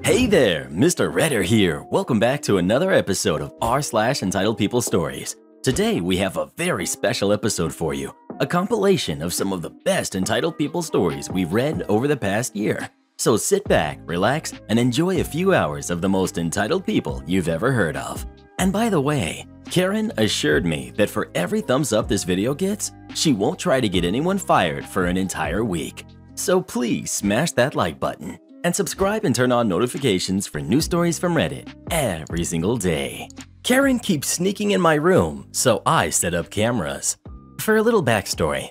Hey there, Mr. Redder here. Welcome back to another episode of r/Entitled People Stories. Today we have a very special episode for you, a compilation of some of the best Entitled People stories we've read over the past year. So sit back, relax, and enjoy a few hours of the most entitled people you've ever heard of. And by the way, Karen assured me that for every thumbs up this video gets, she won't try to get anyone fired for an entire week. So please smash that like button and subscribe and turn on notifications for new stories from Reddit every single day. Karen keeps sneaking in my room, so I set up cameras. For a little backstory,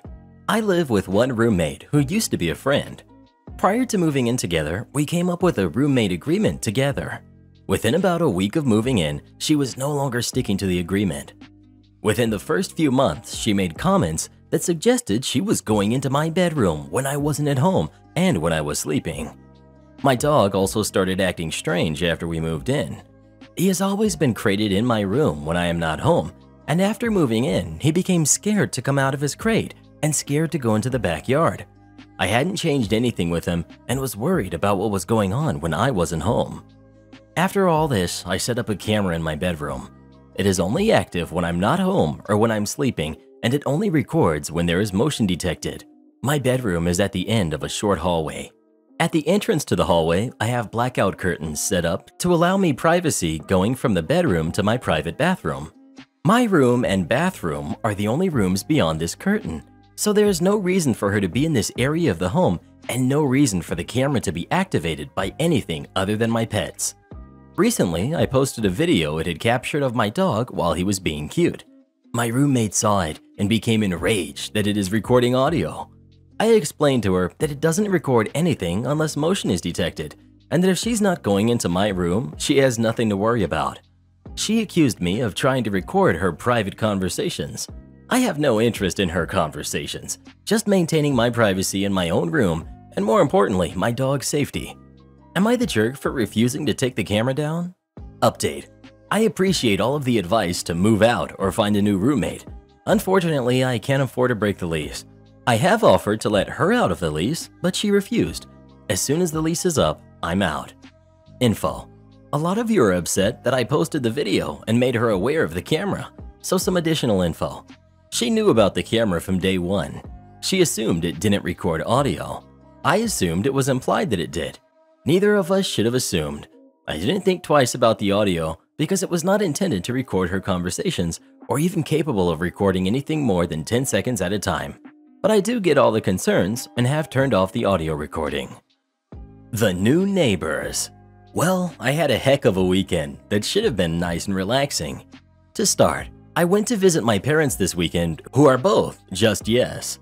I live with one roommate who used to be a friend. Prior to moving in together, we came up with a roommate agreement together. Within about a week of moving in, she was no longer sticking to the agreement. Within the first few months, she made comments that suggested she was going into my bedroom when I wasn't at home and when I was sleeping. My dog also started acting strange after we moved in. He has always been crated in my room when I am not home, and after moving in, he became scared to come out of his crate and scared to go into the backyard. I hadn't changed anything with him and was worried about what was going on when I wasn't home. After all this, I set up a camera in my bedroom. It is only active when I'm not home or when I'm sleeping, and it only records when there is motion detected. My bedroom is at the end of a short hallway. At the entrance to the hallway, I have blackout curtains set up to allow me privacy going from the bedroom to my private bathroom. My room and bathroom are the only rooms beyond this curtain, so there is no reason for her to be in this area of the home and no reason for the camera to be activated by anything other than my pets. Recently, I posted a video it had captured of my dog while he was being cute. My roommate saw it and became enraged that it is recording audio. I explained to her that it doesn't record anything unless motion is detected, and that if she's not going into my room, she has nothing to worry about. She accused me of trying to record her private conversations. I have no interest in her conversations, just maintaining my privacy in my own room, and more importantly, my dog's safety. Am I the jerk for refusing to take the camera down? Update. I appreciate all of the advice to move out or find a new roommate. Unfortunately, I can't afford to break the lease. I have offered to let her out of the lease, but she refused. As soon as the lease is up, I'm out. Info. A lot of you are upset that I posted the video and made her aware of the camera, so some additional info. She knew about the camera from day one. She assumed it didn't record audio. I assumed it was implied that it did. Neither of us should have assumed. I didn't think twice about the audio because it was not intended to record her conversations or even capable of recording anything more than 10 seconds at a time. But I do get all the concerns and have turned off the audio recording. The new neighbors. Well, I had a heck of a weekend that should have been nice and relaxing. To start, I went to visit my parents this weekend, who are both just yes.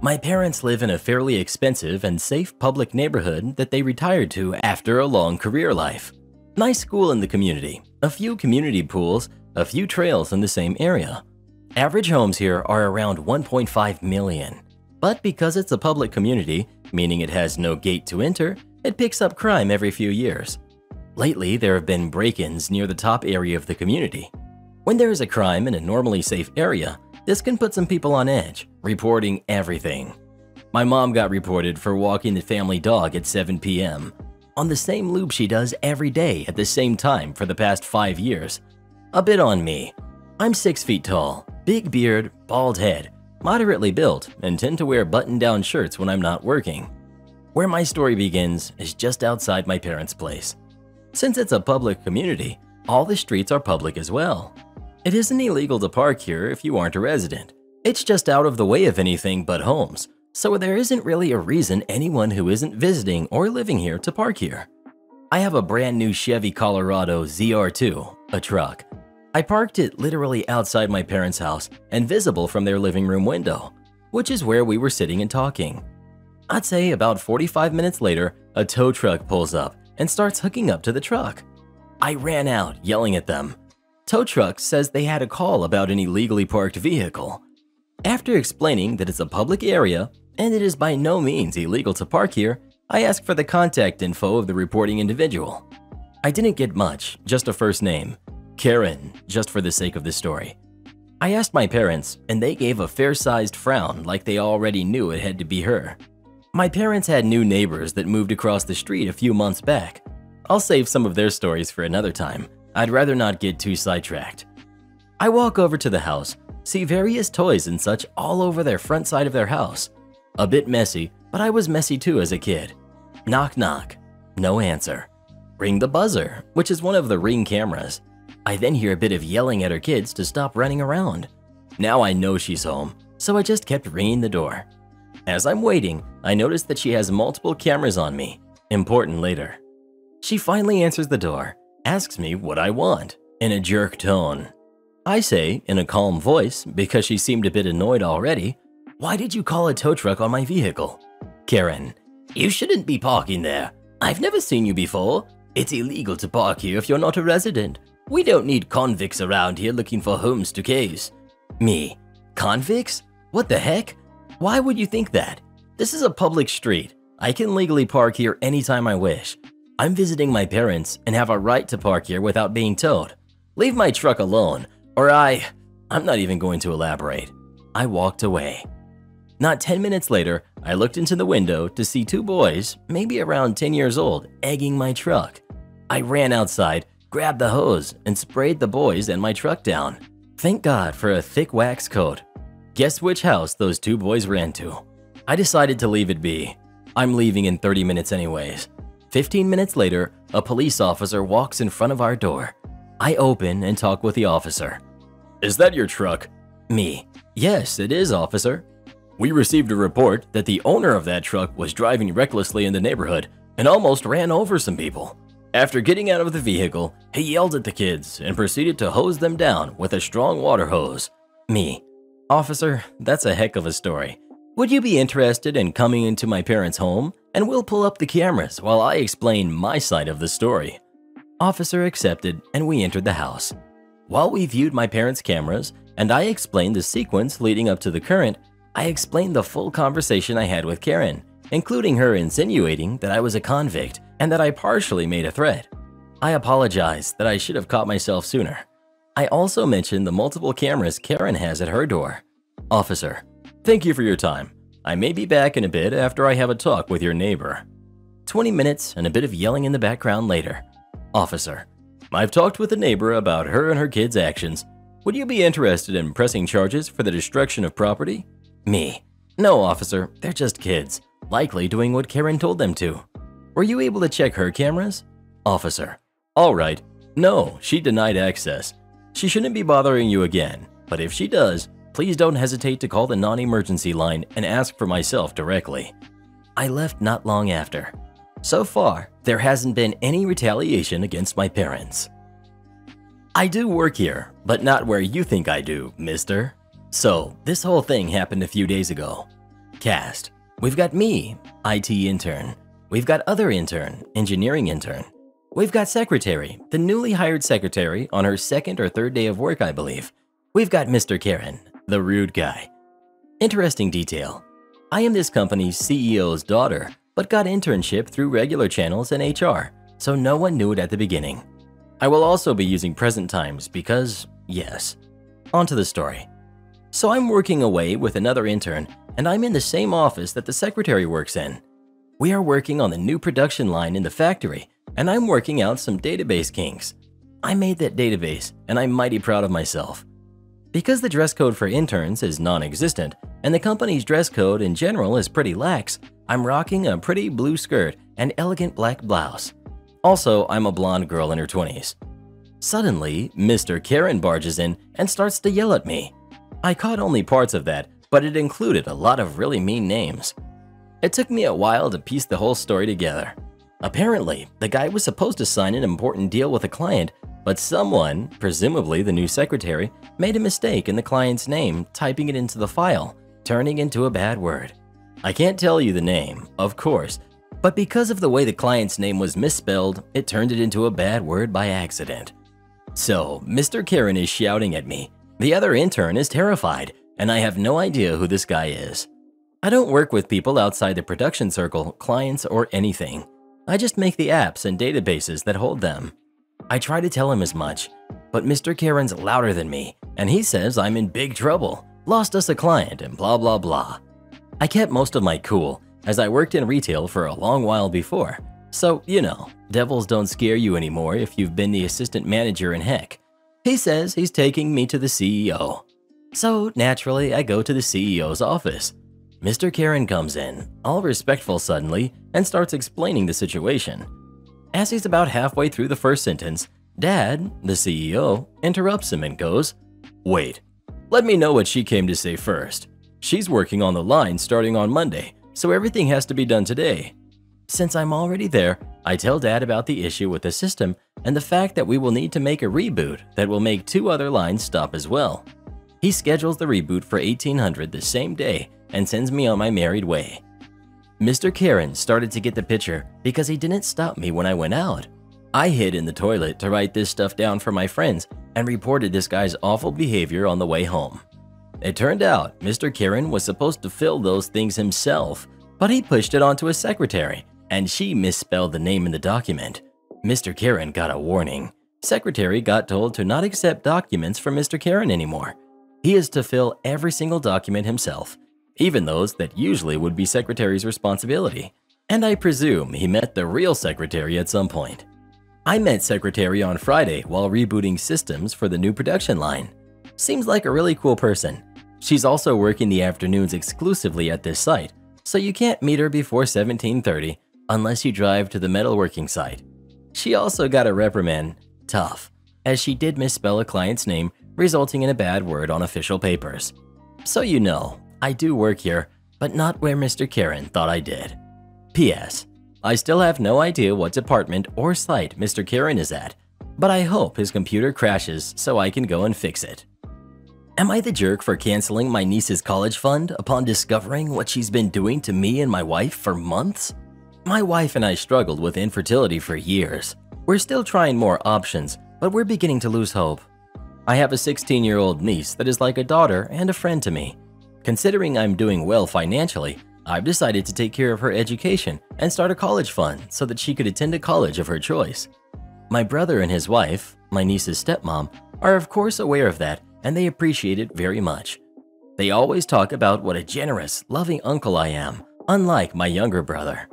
My parents live in a fairly expensive and safe public neighborhood that they retired to after a long career life. Nice school in the community, a few community pools, a few trails in the same area. Average homes here are around 1.5 million. But because it's a public community, meaning it has no gate to enter, it picks up crime every few years. Lately, there have been break-ins near the top area of the community. When there is a crime in a normally safe area, this can put some people on edge, reporting everything. My mom got reported for walking the family dog at 7 p.m. on the same loop she does every day at the same time for the past 5 years. A bit on me. I'm 6 feet tall, big beard, bald head, moderately built, and tend to wear button-down shirts when I'm not working. Where my story begins is just outside my parents' place. Since it's a public community, all the streets are public as well. It isn't illegal to park here if you aren't a resident. It's just out of the way of anything but homes, so there isn't really a reason anyone who isn't visiting or living here to park here. I have a brand new Chevy Colorado ZR2, a truck. I parked it literally outside my parents' house and visible from their living room window, which is where we were sitting and talking. I'd say about 45 minutes later, a tow truck pulls up and starts hooking up to the truck. I ran out, yelling at them. Tow truck says they had a call about an illegally parked vehicle. After explaining that it's a public area and it is by no means illegal to park here, I asked for the contact info of the reporting individual. I didn't get much, just a first name. Karen, just for the sake of the story. I asked my parents, and they gave a fair-sized frown like they already knew it had to be her. My parents had new neighbors that moved across the street a few months back. I'll save some of their stories for another time. I'd rather not get too sidetracked. I walk over to the house, see various toys and such all over their front side of their house. A bit messy, but I was messy too as a kid. Knock knock. No answer. Ring the buzzer, which is one of the Ring cameras. I then hear a bit of yelling at her kids to stop running around. Now I know she's home, so I just kept ringing the door. As I'm waiting, I notice that she has multiple cameras on me. Important later. She finally answers the door, asks me what I want, in a jerk tone. I say, in a calm voice, because she seemed a bit annoyed already, "Why did you call a tow truck on my vehicle?" Karen: "You shouldn't be parking there. I've never seen you before. It's illegal to park here if you're not a resident. We don't need convicts around here looking for homes to case." Me: "Convicts? What the heck? Why would you think that? This is a public street. I can legally park here anytime I wish. I'm visiting my parents and have a right to park here without being towed. Leave my truck alone, or I'm not even going to elaborate." I walked away. Not 10 minutes later, I looked into the window to see two boys, maybe around 10 years old, egging my truck. I ran outside, grabbed the hose, and sprayed the boys and my truck down. Thank God for a thick wax coat. Guess which house those two boys ran to? I decided to leave it be. I'm leaving in 30 minutes anyways. 15 minutes later, a police officer walks in front of our door. I open and talk with the officer. "Is that your truck?" Me: "Yes, it is, officer." "We received a report that the owner of that truck was driving recklessly in the neighborhood and almost ran over some people. After getting out of the vehicle, he yelled at the kids and proceeded to hose them down with a strong water hose." Me: "Officer, that's a heck of a story. Would you be interested in coming into my parents' home, and we'll pull up the cameras while I explain my side of the story?" Officer accepted, and we entered the house. While we viewed my parents' cameras and I explained the sequence leading up to the current, I explained the full conversation I had with Karen, including her insinuating that I was a convict and that I partially made a threat. I apologized that I should have caught myself sooner. I also mentioned the multiple cameras Karen has at her door. Officer: "Thank you for your time. I may be back in a bit after I have a talk with your neighbor." 20 minutes and a bit of yelling in the background later. Officer: "I've talked with the neighbor about her and her kids' actions. Would you be interested in pressing charges for the destruction of property?" Me: "No, officer, they're just kids, likely doing what Karen told them to." "Were you able to check her cameras?" Officer: "All right. No, she denied access. She shouldn't be bothering you again, but if she does, please don't hesitate to call the non-emergency line and ask for myself directly." I left not long after. So far, there hasn't been any retaliation against my parents. I do work here, but not where you think I do, mister. So, this whole thing happened a few days ago. Cast: we've got me, IT intern. We've got other intern, engineering intern. We've got secretary, the newly hired secretary on her second or third day of work, I believe. We've got Mr. Karen, the rude guy. Interesting detail. I am this company's CEO's daughter, but got internship through regular channels and HR, so no one knew it at the beginning. I will also be using present times because, yes. On to the story. So I'm working away with another intern, and I'm in the same office that the secretary works in. We are working on the new production line in the factory, and I'm working out some database kinks. I made that database, and I'm mighty proud of myself. Because the dress code for interns is non-existent, and the company's dress code in general is pretty lax, I'm rocking a pretty blue skirt and elegant black blouse. Also, I'm a blonde girl in her 20s. Suddenly, Mr. Karen barges in and starts to yell at me. I caught only parts of that, but it included a lot of really mean names. It took me a while to piece the whole story together. Apparently, the guy was supposed to sign an important deal with a client, but someone, presumably the new secretary, made a mistake in the client's name, typing it into the file, turning into a bad word. I can't tell you the name, of course, but because of the way the client's name was misspelled, it turned it into a bad word by accident. So, Mr. Karen is shouting at me. The other intern is terrified, and I have no idea who this guy is. I don't work with people outside the production circle, clients, or anything. I just make the apps and databases that hold them. I try to tell him as much, but Mr. Karen's louder than me, and he says I'm in big trouble, lost us a client, and blah blah blah. I kept most of my cool, as I worked in retail for a long while before, So, devils don't scare you anymore if you've been the assistant manager in Heck. He says he's taking me to the CEO. So, naturally, I go to the CEO's office. Mr. Karen comes in, all respectful suddenly, and starts explaining the situation. As he's about halfway through the first sentence, Dad, the CEO, interrupts him and goes, "Wait, let me know what she came to say first. She's working on the line starting on Monday, so everything has to be done today." Since I'm already there, I tell Dad about the issue with the system and the fact that we will need to make a reboot that will make 2 other lines stop as well. He schedules the reboot for 1800 the same day and sends me on my merry way. Mr. Karen started to get the picture because he didn't stop me when I went out. I hid in the toilet to write this stuff down for my friends and reported this guy's awful behavior on the way home. It turned out Mr. Karen was supposed to fill those things himself, but he pushed it onto his secretary, and she misspelled the name in the document. Mr. Karen got a warning. Secretary got told to not accept documents from Mr. Karen anymore. He is to fill every single document himself, even those that usually would be secretary's responsibility. And I presume he met the real secretary at some point. I met secretary on Friday while rebooting systems for the new production line. Seems like a really cool person. She's also working the afternoons exclusively at this site, so you can't meet her before 17:30 unless you drive to the metalworking site. She also got a reprimand, tough, as she did misspell a client's name, resulting in a bad word on official papers. So I do work here, but not where Mr. Karen thought I did. P.S. I still have no idea what department or site Mr. Karen is at, but I hope his computer crashes so I can go and fix it. Am I the jerk for canceling my niece's college fund upon discovering what she's been doing to me and my wife for months? My wife and I struggled with infertility for years. We're still trying more options, but we're beginning to lose hope. I have a 16-year-old niece that is like a daughter and a friend to me. Considering I'm doing well financially, I've decided to take care of her education and start a college fund so that she could attend a college of her choice. My brother and his wife, my niece's stepmom, are of course aware of that, and they appreciate it very much. They always talk about what a generous, loving uncle I am, unlike my younger brother.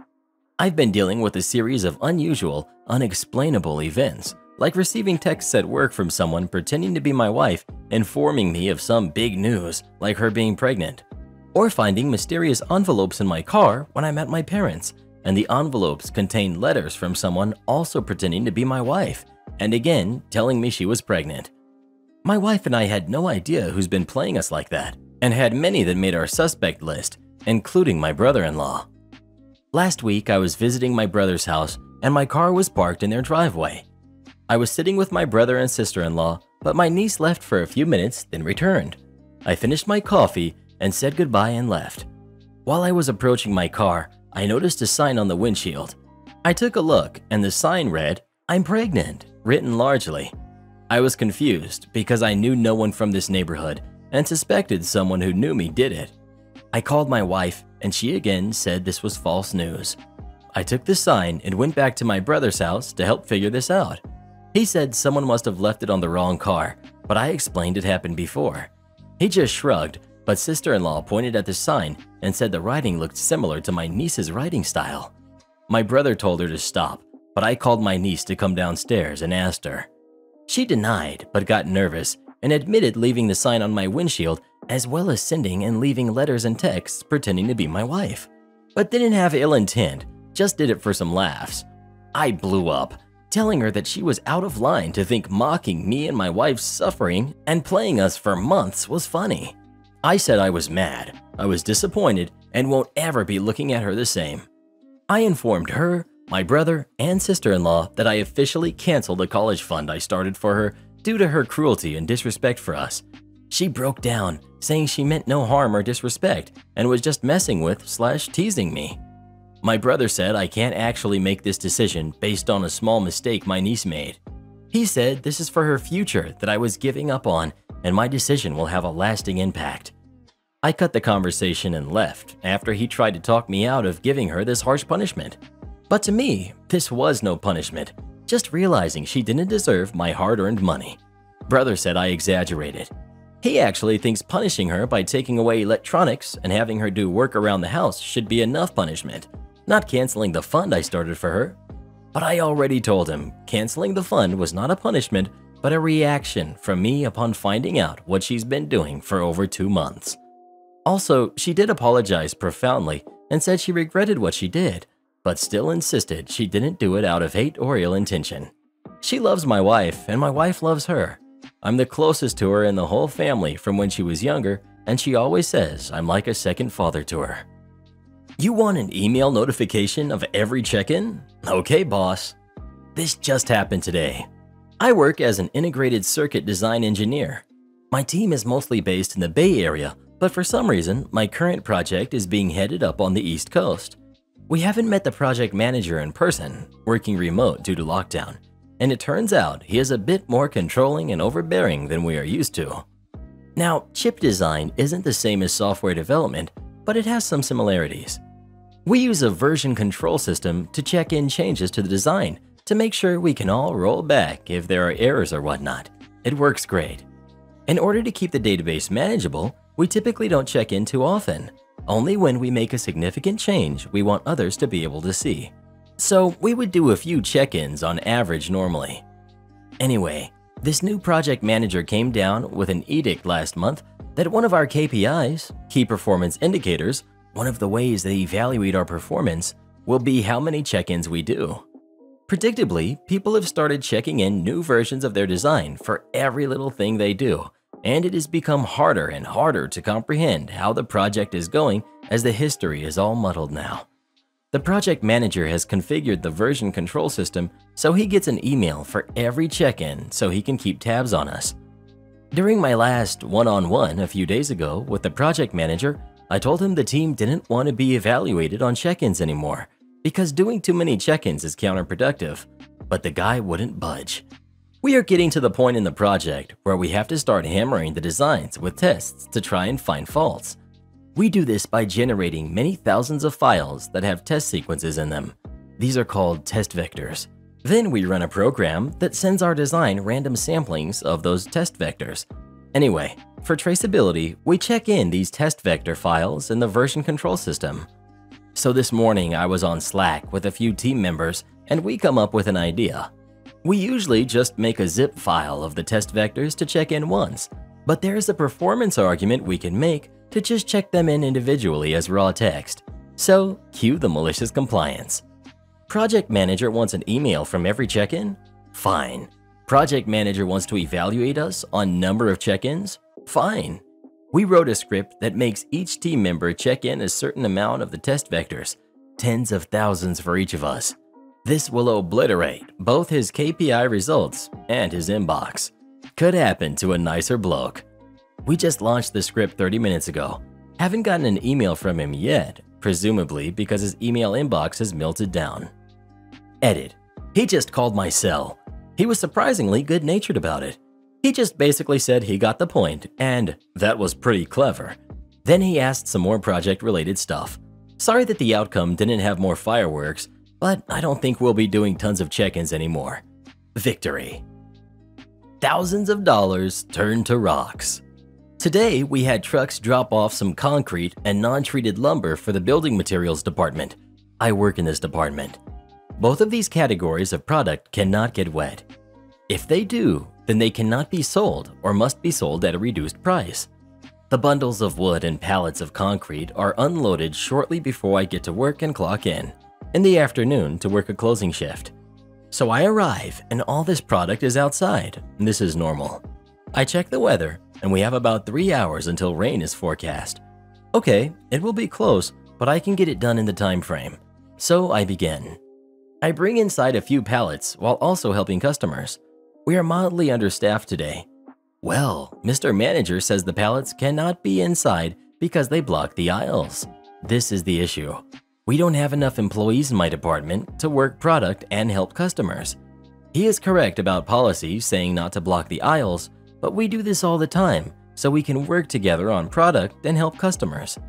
I've been dealing with a series of unusual, unexplainable events, like receiving texts at work from someone pretending to be my wife, informing me of some big news, like her being pregnant, or finding mysterious envelopes in my car when I'm at my parents', and the envelopes contained letters from someone also pretending to be my wife, and again telling me she was pregnant. My wife and I had no idea who's been playing us like that, and had many that made our suspect list, including my brother-in-law. Last week, I was visiting my brother's house, and my car was parked in their driveway. I was sitting with my brother and sister-in-law, but my niece left for a few minutes, then returned. I finished my coffee and said goodbye and left. While I was approaching my car, I noticed a sign on the windshield. I took a look, and the sign read, "I'm pregnant," written largely. I was confused because I knew no one from this neighborhood and suspected someone who knew me did it. I called my wife, and she again said this was false news. I took the sign and went back to my brother's house to help figure this out. He said someone must have left it on the wrong car, but I explained it happened before. He just shrugged, but sister-in-law pointed at the sign and said the writing looked similar to my niece's writing style. My brother told her to stop, but I called my niece to come downstairs and asked her. She denied, but got nervous and admitted leaving the sign on my windshield, as well as sending and leaving letters and texts pretending to be my wife, but didn't have ill intent, just did it for some laughs. I blew up, telling her that she was out of line to think mocking me and my wife's suffering and playing us for months was funny. I said I was mad, I was disappointed, and won't ever be looking at her the same. I informed her, my brother, and sister-in-law that I officially canceled the college fund I started for her due to her cruelty and disrespect for us. She broke down, saying she meant no harm or disrespect and was just messing with/teasing me. My brother said I can't actually make this decision based on a small mistake my niece made. He said this is for her future that I was giving up on, and my decision will have a lasting impact. I cut the conversation and left after he tried to talk me out of giving her this harsh punishment. But to me, this was no punishment, just realizing she didn't deserve my hard-earned money. Brother said I exaggerated. He actually thinks punishing her by taking away electronics and having her do work around the house should be enough punishment, not canceling the fund I started for her, But I already told him canceling the fund was not a punishment, but a reaction from me upon finding out what she's been doing for over 2 months. Also, she did apologize profoundly and said she regretted what she did, but still insisted she didn't do it out of hate or ill intention. She loves my wife, and my wife loves her. I'm the closest to her in the whole family from when she was younger, and she always says I'm like a second father to her. You want an email notification of every check-in? Okay, boss. This just happened today. I work as an integrated circuit design engineer. My team is mostly based in the Bay Area, but for some reason, my current project is being headed up on the East Coast. We haven't met the project manager in person, working remote due to lockdown, and it turns out he is a bit more controlling and overbearing than we are used to. Now, chip design isn't the same as software development, but it has some similarities. We use a version control system to check in changes to the design to make sure we can all roll back if there are errors or whatnot. It works great. In order to keep the database manageable, we typically don't check in too often, only when we make a significant change we want others to be able to see. So we would do a few check-ins on average normally. Anyway, this new project manager came down with an edict last month that one of our KPIs, key performance indicators, one of the ways they evaluate our performance, will be how many check-ins we do. Predictably, people have started checking in new versions of their design for every little thing they do, and it has become harder and harder to comprehend how the project is going as the history is all muddled now. The project manager has configured the version control system so he gets an email for every check-in so he can keep tabs on us. During my last one-on-one a few days ago with the project manager, I told him the team didn't want to be evaluated on check-ins anymore because doing too many check-ins is counterproductive, but the guy wouldn't budge. We are getting to the point in the project where we have to start hammering the designs with tests to try and find faults. We do this by generating many thousands of files that have test sequences in them. These are called test vectors. Then we run a program that sends our design random samplings of those test vectors. Anyway, for traceability, we check in these test vector files in the version control system. So this morning I was on Slack with a few team members and we come up with an idea. We usually just make a zip file of the test vectors to check in once, but there is a performance argument we can make to just check them in individually as raw text. So cue the malicious compliance. Project manager wants an email from every check-in? Fine. Project manager wants to evaluate us on number of check-ins? Fine. We wrote a script that makes each team member check in a certain amount of the test vectors, tens of thousands for each of us. This will obliterate both his KPI results and his inbox. Could happen to a nicer bloke. We just launched the script 30 minutes ago. Haven't gotten an email from him yet, presumably because his email inbox has melted down. Edit. He just called my cell. He was surprisingly good-natured about it. He just basically said he got the point, and that was pretty clever. Then he asked some more project-related stuff. Sorry that the outcome didn't have more fireworks, but I don't think we'll be doing tons of check-ins anymore. Victory. Thousands of dollars turned to rocks. Today, we had trucks drop off some concrete and non-treated lumber for the building materials department. I work in this department. Both of these categories of product cannot get wet. If they do, then they cannot be sold or must be sold at a reduced price. The bundles of wood and pallets of concrete are unloaded shortly before I get to work and clock in the afternoon to work a closing shift. So I arrive and all this product is outside. This is normal. I check the weather and we have about 3 hours until rain is forecast. Okay, it will be close, but I can get it done in the time frame. So I begin. I bring inside a few pallets while also helping customers. We are mildly understaffed today. Well, Mr. Manager says the pallets cannot be inside because they block the aisles. This is the issue. We don't have enough employees in my department to work product and help customers. He is correct about policy saying not to block the aisles, but we do this all the time so we can work together on product and help customers.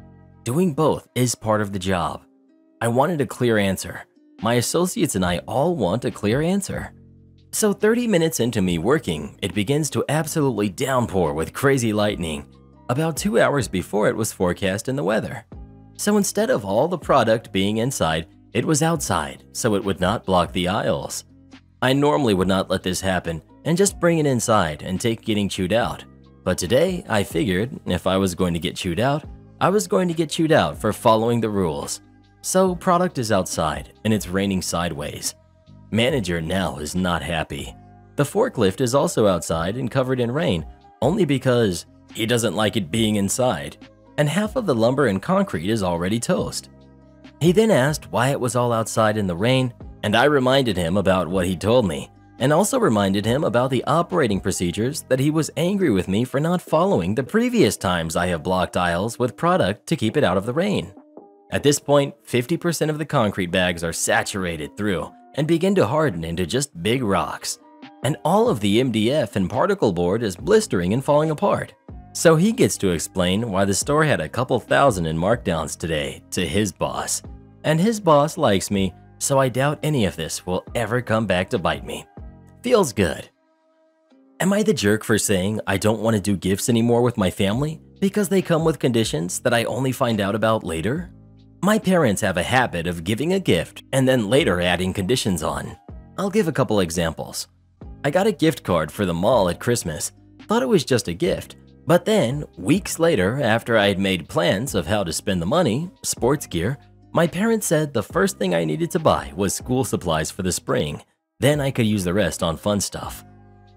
Doing both is part of the job. I wanted a clear answer. My associates and I all want a clear answer. So 30 minutes into me working, it begins to absolutely downpour with crazy lightning, about 2 hours before it was forecast in the weather. So instead of all the product being inside, It was outside, so it would not block the aisles. I normally would not let this happen and just bring it inside and take getting chewed out. But today, I figured if I was going to get chewed out, I was going to get chewed out for following the rules. So product is outside and it's raining sideways. Manager now is not happy. The forklift is also outside and covered in rain, only because he doesn't like it being inside. And half of the lumber and concrete is already toast. He then asked why it was all outside in the rain, and I reminded him about what he told me, and also reminded him about the operating procedures that he was angry with me for not following the previous times I have blocked aisles with product to keep it out of the rain. At this point, 50% of the concrete bags are saturated through and begin to harden into just big rocks. And all of the MDF and particle board is blistering and falling apart. So he gets to explain why the store had a couple thousand in markdowns today to his boss. And his boss likes me, so I doubt any of this will ever come back to bite me. Feels good. Am I the jerk for saying I don't want to do gifts anymore with my family because they come with conditions that I only find out about later? My parents have a habit of giving a gift and then later adding conditions on. I'll give a couple examples. I got a gift card for the mall at Christmas, thought it was just a gift. But then, weeks later, after I had made plans of how to spend the money, sports gear, my parents said the first thing I needed to buy was school supplies for the spring. Then I could use the rest on fun stuff.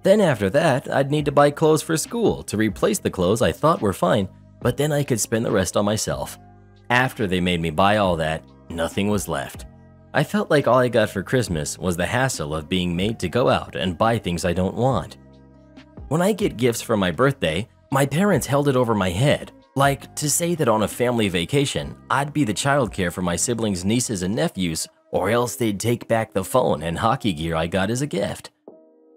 Then after that, I'd need to buy clothes for school to replace the clothes I thought were fine, but then I could spend the rest on myself. After they made me buy all that, nothing was left. I felt like all I got for Christmas was the hassle of being made to go out and buy things I don't want. When I get gifts for my birthday, my parents held it over my head, like to say that on a family vacation, I'd be the childcare for my siblings' nieces and nephews, or else they'd take back the phone and hockey gear I got as a gift.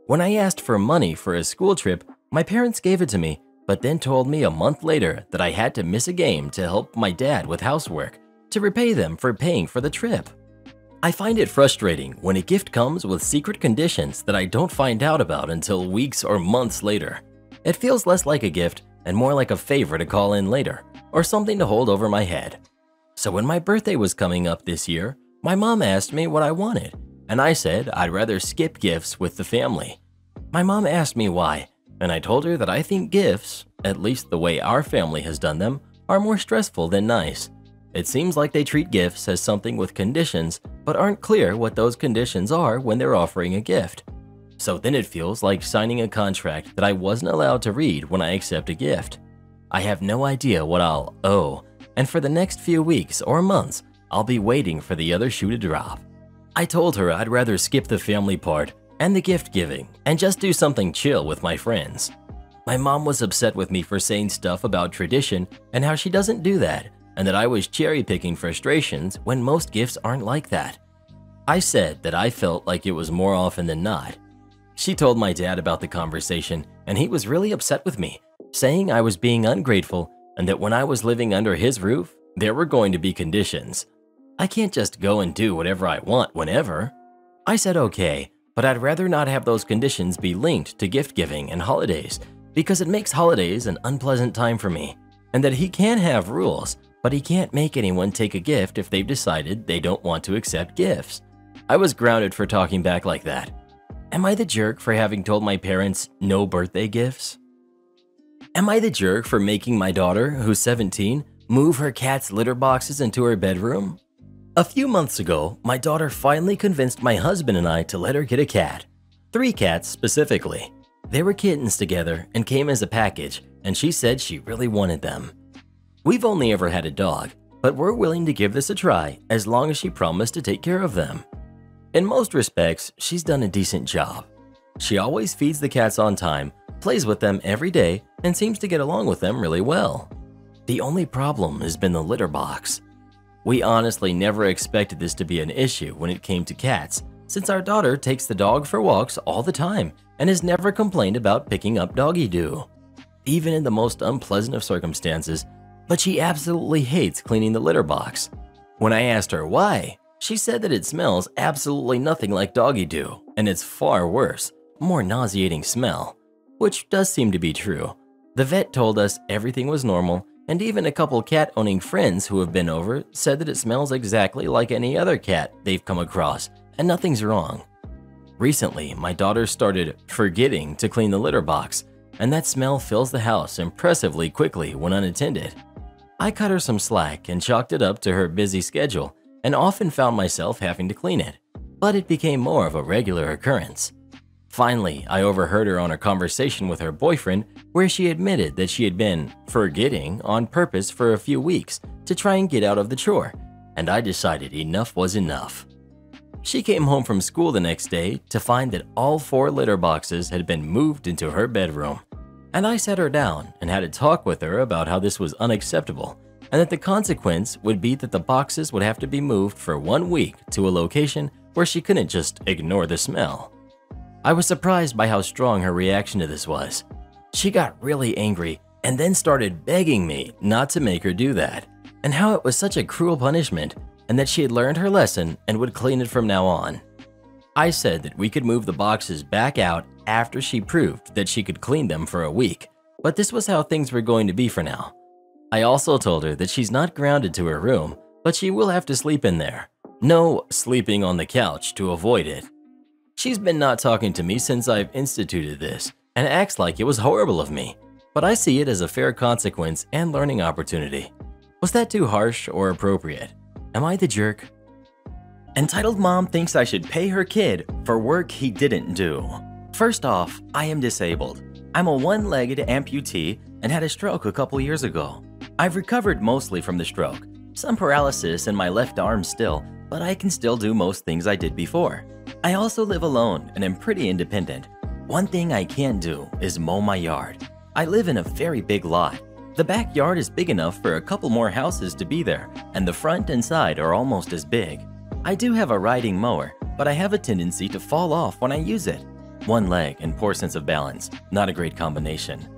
When I asked for money for a school trip, my parents gave it to me, but then told me a month later that I had to miss a game to help my dad with housework, to repay them for paying for the trip. I find it frustrating when a gift comes with secret conditions that I don't find out about until weeks or months later. It feels less like a gift and more like a favor to call in later, or something to hold over my head. So when my birthday was coming up this year, my mom asked me what I wanted, and I said I'd rather skip gifts with the family. My mom asked me why, and I told her that I think gifts, at least the way our family has done them, are more stressful than nice. It seems like they treat gifts as something with conditions, but aren't clear what those conditions are when they're offering a gift. So then it feels like signing a contract that I wasn't allowed to read when I accept a gift. I have no idea what I'll owe, and for the next few weeks or months, I'll be waiting for the other shoe to drop. I told her I'd rather skip the family part and the gift giving and just do something chill with my friends. My mom was upset with me for saying stuff about tradition and how she doesn't do that, and that I was cherry-picking frustrations when most gifts aren't like that. I said that I felt like it was more often than not. She told my dad about the conversation, and he was really upset with me, saying I was being ungrateful and that when I was living under his roof, there were going to be conditions. I can't just go and do whatever I want whenever. I said okay, but I'd rather not have those conditions be linked to gift giving and holidays because it makes holidays an unpleasant time for me, and that he can have rules, but he can't make anyone take a gift if they've decided they don't want to accept gifts. I was grounded for talking back like that. Am I the jerk for having told my parents no birthday gifts? Am I the jerk for making my daughter, who's 17, move her cat's litter boxes into her bedroom? A few months ago, my daughter finally convinced my husband and I to let her get a cat. 3 cats specifically. They were kittens together and came as a package, and she said she really wanted them. We've only ever had a dog, but we're willing to give this a try as long as she promised to take care of them. In most respects, she's done a decent job. She always feeds the cats on time, plays with them every day, and seems to get along with them really well. The only problem has been the litter box. We honestly never expected this to be an issue when it came to cats, since our daughter takes the dog for walks all the time and has never complained about picking up doggy doo, even in the most unpleasant of circumstances, but she absolutely hates cleaning the litter box. When I asked her why, she said that it smells absolutely nothing like doggy doo, and it's far worse, more nauseating smell, which does seem to be true. The vet told us everything was normal and even a couple cat-owning friends who have been over said that it smells exactly like any other cat they've come across, and nothing's wrong. Recently, my daughter started forgetting to clean the litter box, and that smell fills the house impressively quickly when unattended. I cut her some slack and chalked it up to her busy schedule, and often found myself having to clean it, but it became more of a regular occurrence. Finally, I overheard her on a conversation with her boyfriend where she admitted that she had been forgetting on purpose for a few weeks to try and get out of the chore, and I decided enough was enough. She came home from school the next day to find that all 4 litter boxes had been moved into her bedroom, and I sat her down and had a talk with her about how this was unacceptable and that the consequence would be that the boxes would have to be moved for 1 week to a location where she couldn't just ignore the smell. I was surprised by how strong her reaction to this was. She got really angry and then started begging me not to make her do that, and how it was such a cruel punishment and that she had learned her lesson and would clean it from now on. I said that we could move the boxes back out after she proved that she could clean them for a week, but this was how things were going to be for now. I also told her that she's not grounded to her room, but she will have to sleep in there. No sleeping on the couch to avoid it. She's been not talking to me since I've instituted this and acts like it was horrible of me, but I see it as a fair consequence and learning opportunity. Was that too harsh or appropriate? Am I the jerk? Entitled Mom thinks I should pay her kid for work he didn't do. First off, I am disabled. I'm a one-legged amputee and had a stroke a couple years ago. I've recovered mostly from the stroke, some paralysis in my left arm still, but I can still do most things I did before. I also live alone and am pretty independent. One thing I can't do is mow my yard. I live in a very big lot. The backyard is big enough for a couple more houses to be there, and the front and side are almost as big. I do have a riding mower, but I have a tendency to fall off when I use it. One leg and poor sense of balance, not a great combination.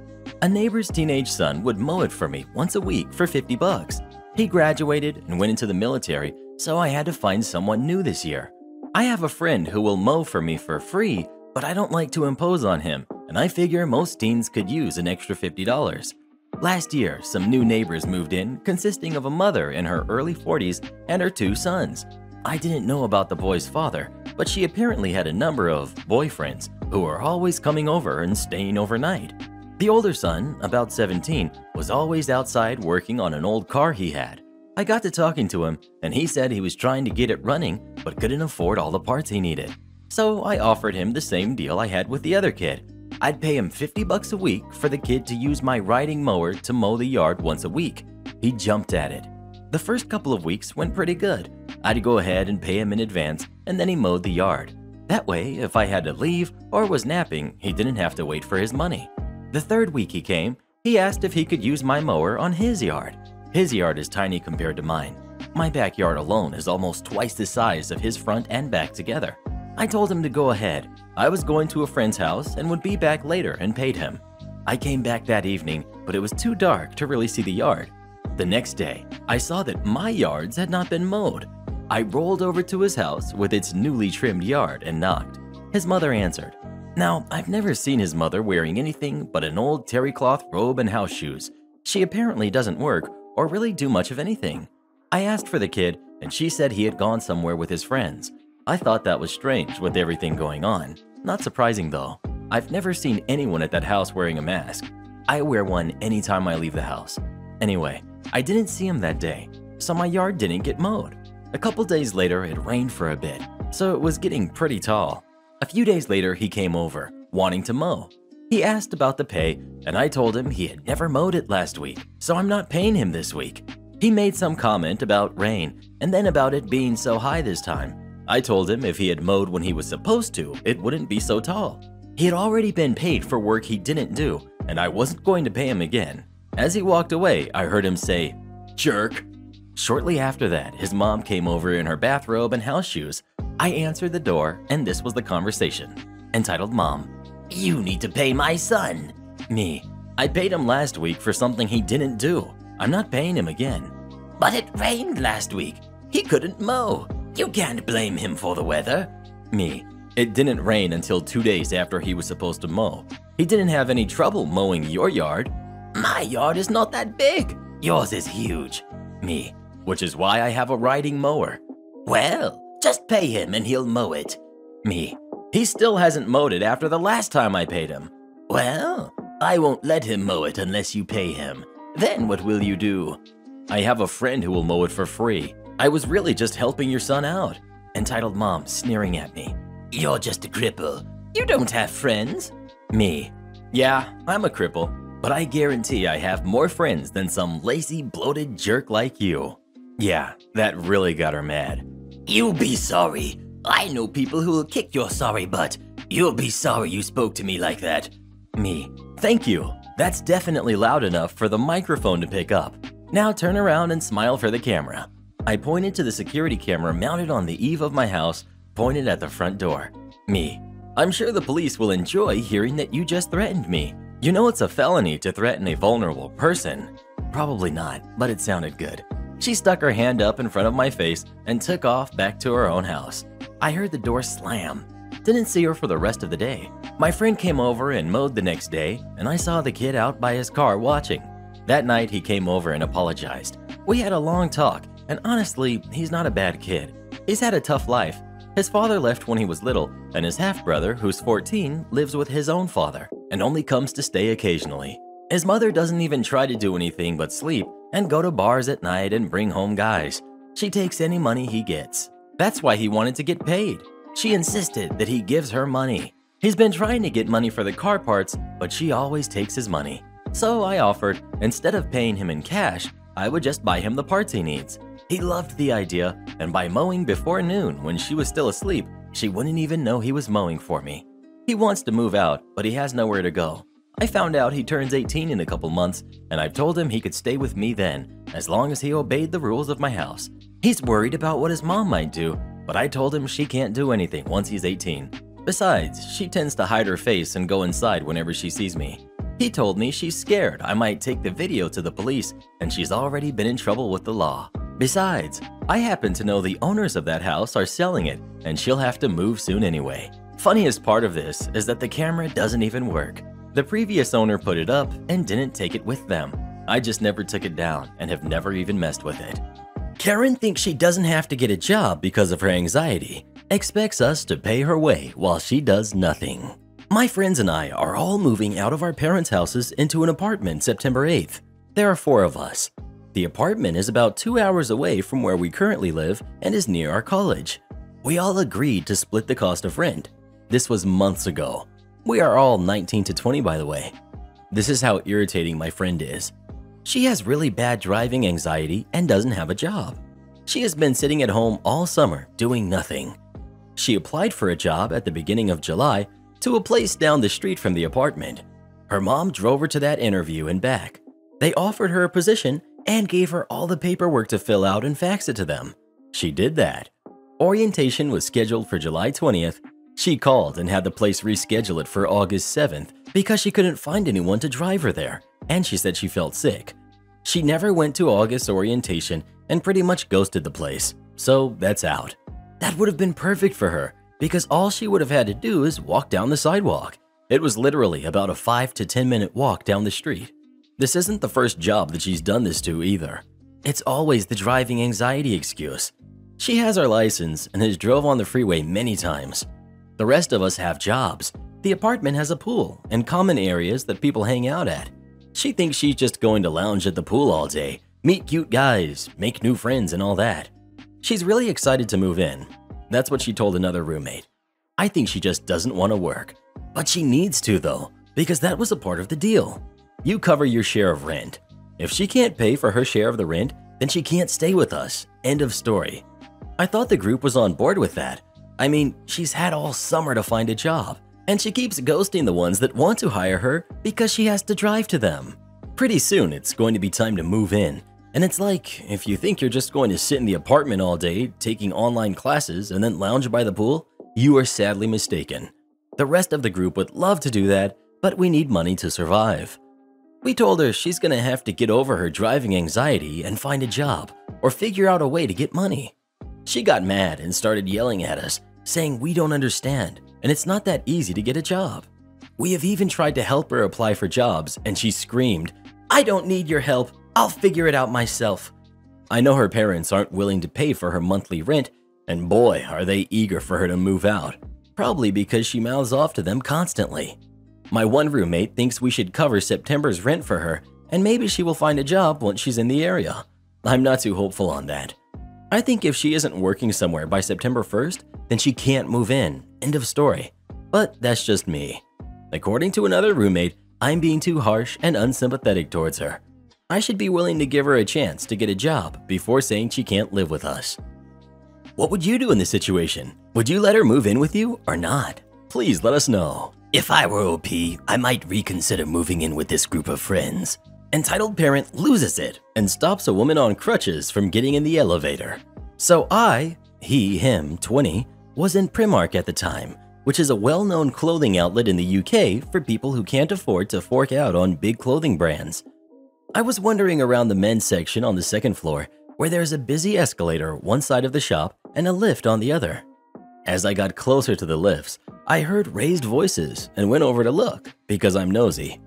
A neighbor's teenage son would mow it for me once a week for $50. He graduated and went into the military, so I had to find someone new this year. I have a friend who will mow for me for free, but I don't like to impose on him, and I figure most teens could use an extra $50. Last year, some new neighbors moved in, consisting of a mother in her early 40s and her 2 sons. I didn't know about the boy's father, but she apparently had a number of boyfriends who were always coming over and staying overnight. The older son, about 17, was always outside working on an old car he had. I got to talking to him, and he said he was trying to get it running, but couldn't afford all the parts he needed. So I offered him the same deal I had with the other kid. I'd pay him $50 a week for the kid to use my riding mower to mow the yard once a week. He jumped at it. The first couple of weeks went pretty good. I'd go ahead and pay him in advance, and then he mowed the yard. That way, if I had to leave or was napping, he didn't have to wait for his money. The 3rd week he came, he asked if he could use my mower on his yard. His yard is tiny compared to mine. My backyard alone is almost twice the size of his front and back together. I told him to go ahead. I was going to a friend's house and would be back later and paid him. I came back that evening, but it was too dark to really see the yard. The next day, I saw that my yards had not been mowed. I rolled over to his house with its newly trimmed yard and knocked. His mother answered. Now, I've never seen his mother wearing anything but an old terry cloth robe and house shoes. She apparently doesn't work or really do much of anything. I asked for the kid, and she said he had gone somewhere with his friends. I thought that was strange with everything going on. Not surprising though. I've never seen anyone at that house wearing a mask. I wear one anytime I leave the house. Anyway, I didn't see him that day, so my yard didn't get mowed. A couple days later, it rained for a bit, so it was getting pretty tall. A few days later, he came over, wanting to mow. He asked about the pay, and I told him he had never mowed it last week, so I'm not paying him this week. He made some comment about rain, and then about it being so high this time. I told him if he had mowed when he was supposed to, it wouldn't be so tall. He had already been paid for work he didn't do, and I wasn't going to pay him again. As he walked away, I heard him say, "Jerk." Shortly after that, his mom came over in her bathrobe and house shoes. I answered the door, and this was the conversation. Entitled Mom, "You need to pay my son." Me, "I paid him last week for something he didn't do. I'm not paying him again." "But it rained last week. He couldn't mow. You can't blame him for the weather." Me, "It didn't rain until 2 days after he was supposed to mow. He didn't have any trouble mowing your yard." "My yard is not that big. Yours is huge. Me. Which is why I have a riding mower. Well, just pay him and he'll mow it. Me. He still hasn't mowed it after the last time I paid him. Well, I won't let him mow it unless you pay him. Then what will you do? I have a friend who will mow it for free. I was really just helping your son out. Entitled Mom sneering at me. You're just a cripple. You don't have friends. Me. Yeah, I'm a cripple, but I guarantee I have more friends than some lazy, bloated jerk like you. Yeah, that really got her mad. You'll be sorry. I know people who will kick your sorry butt. You'll be sorry you spoke to me like that. Me. Thank you. That's definitely loud enough for the microphone to pick up. Now turn around and smile for the camera. I pointed to the security camera mounted on the eave of my house, pointed at the front door. Me. I'm sure the police will enjoy hearing that you just threatened me. You know it's a felony to threaten a vulnerable person. Probably not, but it sounded good. She stuck her hand up in front of my face and took off back to her own house. I heard the door slam. Didn't see her for the rest of the day. My friend came over and mowed the next day, and I saw the kid out by his car watching. That night, he came over and apologized. We had a long talk, and honestly, he's not a bad kid. He's had a tough life. His father left when he was little, and his half-brother, who's 14, lives with his own father and only comes to stay occasionally. His mother doesn't even try to do anything but sleep and go to bars at night and bring home guys. She takes any money he gets. That's why he wanted to get paid. She insisted that he gives her money. He's been trying to get money for the car parts, but she always takes his money. So I offered, instead of paying him in cash, I would just buy him the parts he needs. He loved the idea, and by mowing before noon when she was still asleep, she wouldn't even know he was mowing for me. He wants to move out, but he has nowhere to go. I found out he turns 18 in a couple months, and I've told him he could stay with me then, as long as he obeyed the rules of my house. He's worried about what his mom might do, but I told him she can't do anything once he's 18. Besides, she tends to hide her face and go inside whenever she sees me. He told me she's scared I might take the video to the police, and she's already been in trouble with the law. Besides, I happen to know the owners of that house are selling it, and she'll have to move soon anyway. Funniest part of this is that the camera doesn't even work. The previous owner put it up and didn't take it with them. I just never took it down and have never even messed with it. Karen thinks she doesn't have to get a job because of her anxiety. Expects us to pay her way while she does nothing. My friends and I are all moving out of our parents' houses into an apartment September 8th. There are 4 of us. The apartment is about 2 hours away from where we currently live and is near our college. We all agreed to split the cost of rent. This was months ago. We are all 19 to 20, by the way. This is how irritating my friend is. She has really bad driving anxiety and doesn't have a job. She has been sitting at home all summer doing nothing. She applied for a job at the beginning of July to a place down the street from the apartment. Her mom drove her to that interview and back. They offered her a position and gave her all the paperwork to fill out and fax it to them. She did that. Orientation was scheduled for July 20th. She called and had the place reschedule it for August 7th because she couldn't find anyone to drive her there, and she said she felt sick. She never went to August orientation and pretty much ghosted the place, so that's out. That would have been perfect for her because all she would have had to do is walk down the sidewalk. It was literally about a 5 to 10 minute walk down the street. This isn't the first job that she's done this to either. It's always the driving anxiety excuse. She has her license and has drove on the freeway many times. The rest of us have jobs. The apartment has a pool and common areas that people hang out at. She thinks she's just going to lounge at the pool all day, meet cute guys, make new friends and all that. She's really excited to move in. That's what she told another roommate. I think she just doesn't want to work. But she needs to though, because that was a part of the deal. You cover your share of rent. If she can't pay for her share of the rent, then she can't stay with us. End of story. I thought the group was on board with that. I mean, she's had all summer to find a job, and she keeps ghosting the ones that want to hire her because she has to drive to them. Pretty soon, it's going to be time to move in. And it's like, if you think you're just going to sit in the apartment all day, taking online classes and then lounge by the pool, you are sadly mistaken. The rest of the group would love to do that, but we need money to survive. We told her she's gonna have to get over her driving anxiety and find a job, or figure out a way to get money. She got mad and started yelling at us, saying we don't understand, and it's not that easy to get a job. We have even tried to help her apply for jobs, and she screamed, "I don't need your help. I'll figure it out myself. I know her parents aren't willing to pay for her monthly rent, and boy, are they eager for her to move out. Probably because she mouths off to them constantly. My one roommate thinks we should cover September's rent for her, and maybe she will find a job once she's in the area. I'm not too hopeful on that. I think if she isn't working somewhere by September 1st, then she can't move in. End of story. But that's just me. According to another roommate, I'm being too harsh and unsympathetic towards her. I should be willing to give her a chance to get a job before saying she can't live with us. What would you do in this situation? Would you let her move in with you or not? Please let us know. If I were OP, I might reconsider moving in with this group of friends. Entitled parent loses it and stops a woman on crutches from getting in the elevator. So him, 20, was in Primark at the time, which is a well-known clothing outlet in the UK for people who can't afford to fork out on big clothing brands. I was wandering around the men's section on the second floor, where there's a busy escalator one side of the shop and a lift on the other. As I got closer to the lifts, I heard raised voices and went over to look because I'm nosy.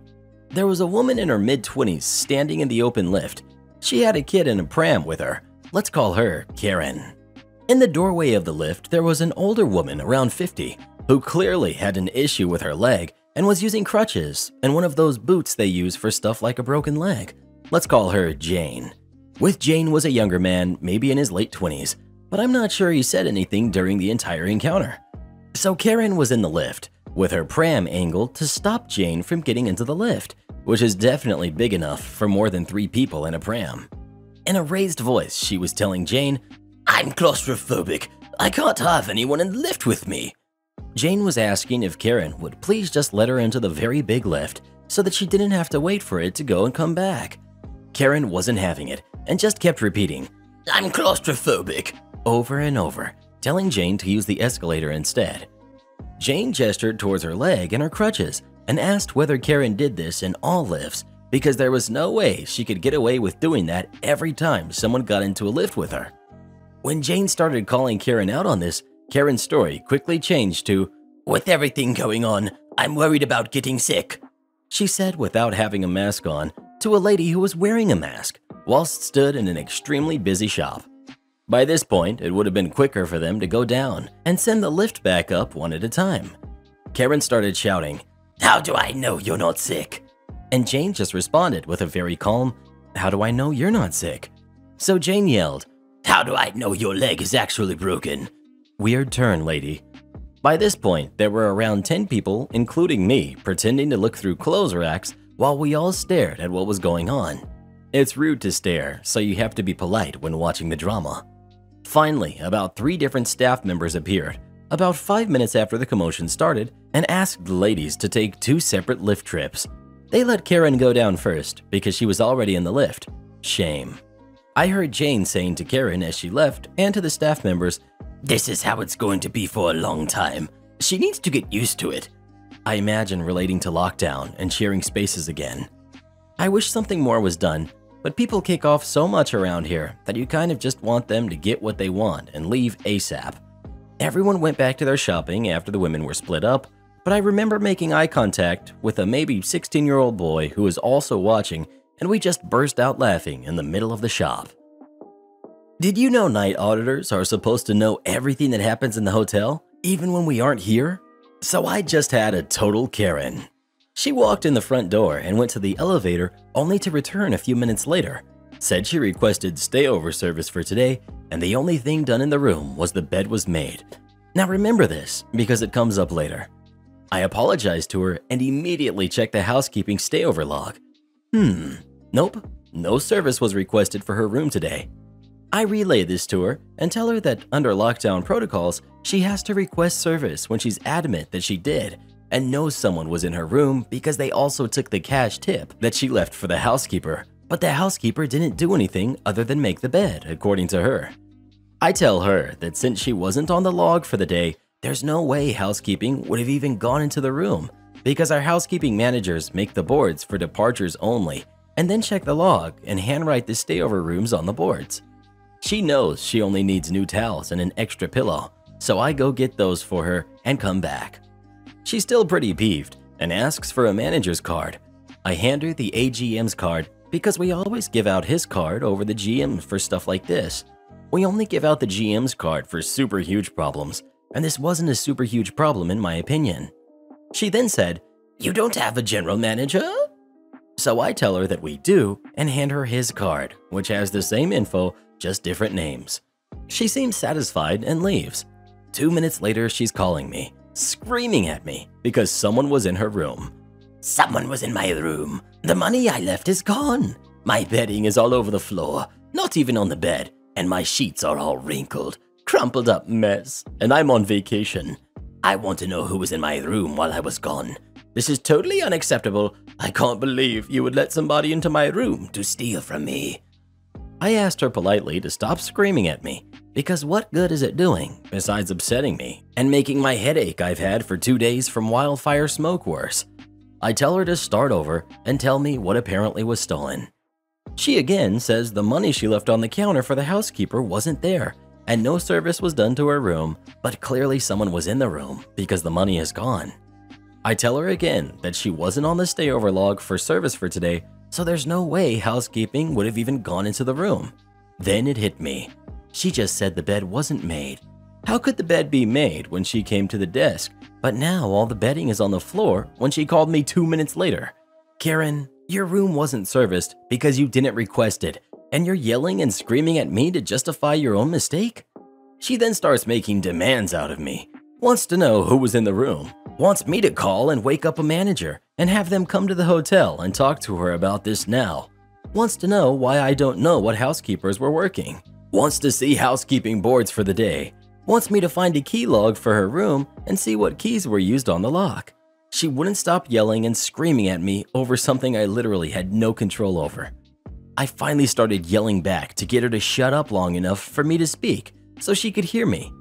There was a woman in her mid-20s standing in the open lift. She had a kid in a pram with her. Let's call her Karen. In the doorway of the lift, there was an older woman around 50 who clearly had an issue with her leg and was using crutches and one of those boots they use for stuff like a broken leg. Let's call her Jane. With Jane was a younger man, maybe in his late 20s, but I'm not sure he said anything during the entire encounter. So Karen was in the lift, with her pram angled to stop Jane from getting into the lift, which is definitely big enough for more than 3 people in a pram. In a raised voice, she was telling Jane, "I'm claustrophobic. I can't have anyone in the lift with me." Jane was asking if Karen would please just let her into the very big lift so that she didn't have to wait for it to go and come back. Karen wasn't having it and just kept repeating, "I'm claustrophobic," over and over, telling Jane to use the escalator instead. Jane gestured towards her leg and her crutches and asked whether Karen did this in all lifts because there was no way she could get away with doing that every time someone got into a lift with her. When Jane started calling Karen out on this, Karen's story quickly changed to, "With everything going on, I'm worried about getting sick," she said without having a mask on to a lady who was wearing a mask whilst stood in an extremely busy shop. By this point, it would have been quicker for them to go down and send the lift back up one at a time. Karen started shouting, "How do I know you're not sick?" And Jane just responded with a very calm, "How do I know you're not sick?" So Jane yelled, "How do I know your leg is actually broken?" Weird turn, lady. By this point, there were around 10 people, including me, pretending to look through clothes racks while we all stared at what was going on. It's rude to stare, so you have to be polite when watching the drama. Finally, about 3 different staff members appeared, about 5 minutes after the commotion started, and asked the ladies to take 2 separate lift trips. They let Karen go down first because she was already in the lift. Shame. I heard Jane saying to Karen as she left and to the staff members, "This is how it's going to be for a long time. She needs to get used to it." I imagine relating to lockdown and sharing spaces again. I wish something more was done, but people kick off so much around here that you kind of just want them to get what they want and leave ASAP. Everyone went back to their shopping after the women were split up, but I remember making eye contact with a maybe 16-year-old boy who was also watching, and we just burst out laughing in the middle of the shop. Did you know night auditors are supposed to know everything that happens in the hotel, even when we aren't here? So I just had a total Karen. She walked in the front door and went to the elevator only to return a few minutes later. Said she requested stayover service for today, and the only thing done in the room was the bed was made. Now remember this, because it comes up later. I apologized to her and immediately checked the housekeeping stayover log. Nope, no service was requested for her room today. I relay this to her and tell her that under lockdown protocols, she has to request service when she's adamant that she did and knows someone was in her room because they also took the cash tip that she left for the housekeeper, but the housekeeper didn't do anything other than make the bed, according to her. I tell her that since she wasn't on the log for the day, there's no way housekeeping would have even gone into the room because our housekeeping managers make the boards for departures only and then check the log and handwrite the stayover rooms on the boards. She knows she only needs new towels and an extra pillow, so I go get those for her and come back. She's still pretty peeved and asks for a manager's card. I hand her the AGM's card because we always give out his card over the GM for stuff like this. We only give out the GM's card for super huge problems, and this wasn't a super huge problem in my opinion. She then said, "You don't have a general manager?" So I tell her that we do and hand her his card, which has the same info, just different names. She seems satisfied and leaves. 2 minutes later, she's calling me, screaming at me because someone was in her room. "Someone was in my room. The money I left is gone. My bedding is all over the floor, not even on the bed, and my sheets are all wrinkled, crumpled up mess, and I'm on vacation. I want to know who was in my room while I was gone. This is totally unacceptable. I can't believe you would let somebody into my room to steal from me." I asked her politely to stop screaming at me, because what good is it doing besides upsetting me and making my headache I've had for 2 days from wildfire smoke worse? I tell her to start over and tell me what apparently was stolen. She again says the money she left on the counter for the housekeeper wasn't there and no service was done to her room, but clearly someone was in the room because the money is gone. I tell her again that she wasn't on the stayover log for service for today, so there's no way housekeeping would have even gone into the room. Then it hit me. She just said the bed wasn't made. How could the bed be made when she came to the desk, but now all the bedding is on the floor when she called me 2 minutes later? "Karen, your room wasn't serviced because you didn't request it, and you're yelling and screaming at me to justify your own mistake?" She then starts making demands out of me. Wants to know who was in the room. Wants me to call and wake up a manager and have them come to the hotel and talk to her about this now. Wants to know why I don't know what housekeepers were working. Wants to see housekeeping boards for the day. Wants me to find a key log for her room and see what keys were used on the lock. She wouldn't stop yelling and screaming at me over something I literally had no control over. I finally started yelling back to get her to shut up long enough for me to speak so she could hear me.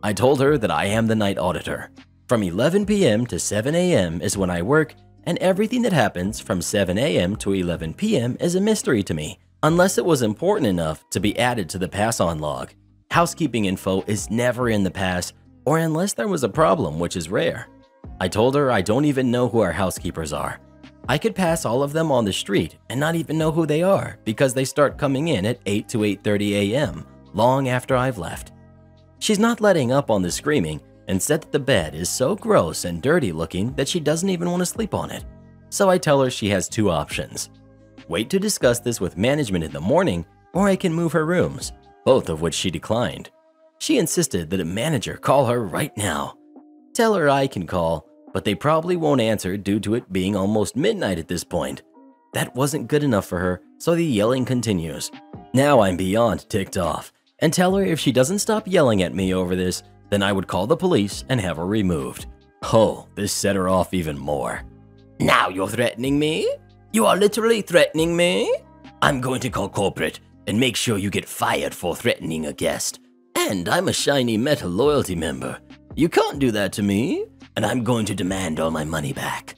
I told her that I am the night auditor. From 11 p.m. to 7 a.m. is when I work, and everything that happens from 7 a.m. to 11 p.m. is a mystery to me, unless it was important enough to be added to the pass-on log. Housekeeping info is never in the pass, or unless there was a problem, which is rare. I told her I don't even know who our housekeepers are. I could pass all of them on the street and not even know who they are because they start coming in at 8 to 8:30 a.m., long after I've left. She's not letting up on the screaming and said that the bed is so gross and dirty looking that she doesn't even want to sleep on it. So I tell her she has two options. Wait to discuss this with management in the morning, or I can move her rooms, both of which she declined. She insisted that a manager call her right now. Tell her I can call, but they probably won't answer due to it being almost midnight at this point. That wasn't good enough for her, so the yelling continues. Now I'm beyond ticked off and tell her if she doesn't stop yelling at me over this, then I would call the police and have her removed. Oh, this set her off even more. "Now you're threatening me? You are literally threatening me? I'm going to call corporate and make sure you get fired for threatening a guest. And I'm a shiny metal loyalty member. You can't do that to me, and I'm going to demand all my money back."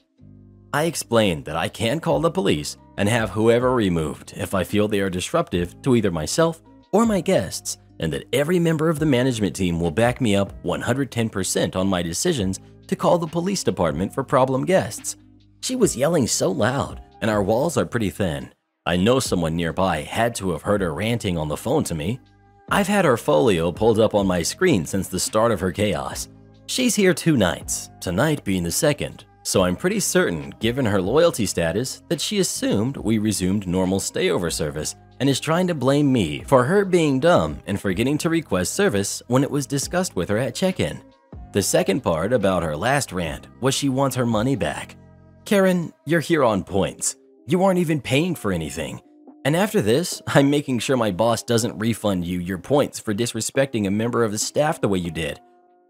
I explained that I can call the police and have whoever removed if I feel they are disruptive to either myself or my guests, and that every member of the management team will back me up 110% on my decisions to call the police department for problem guests. She was yelling so loud, and our walls are pretty thin. I know someone nearby had to have heard her ranting on the phone to me. I've had her folio pulled up on my screen since the start of her chaos. She's here 2 nights, tonight being the second, so I'm pretty certain, given her loyalty status, that she assumed we resumed normal stayover service and is trying to blame me for her being dumb and forgetting to request service when it was discussed with her at check-in. The second part about her last rant was she wants her money back. Karen, you're here on points. You aren't even paying for anything. And after this, I'm making sure my boss doesn't refund you your points for disrespecting a member of the staff the way you did.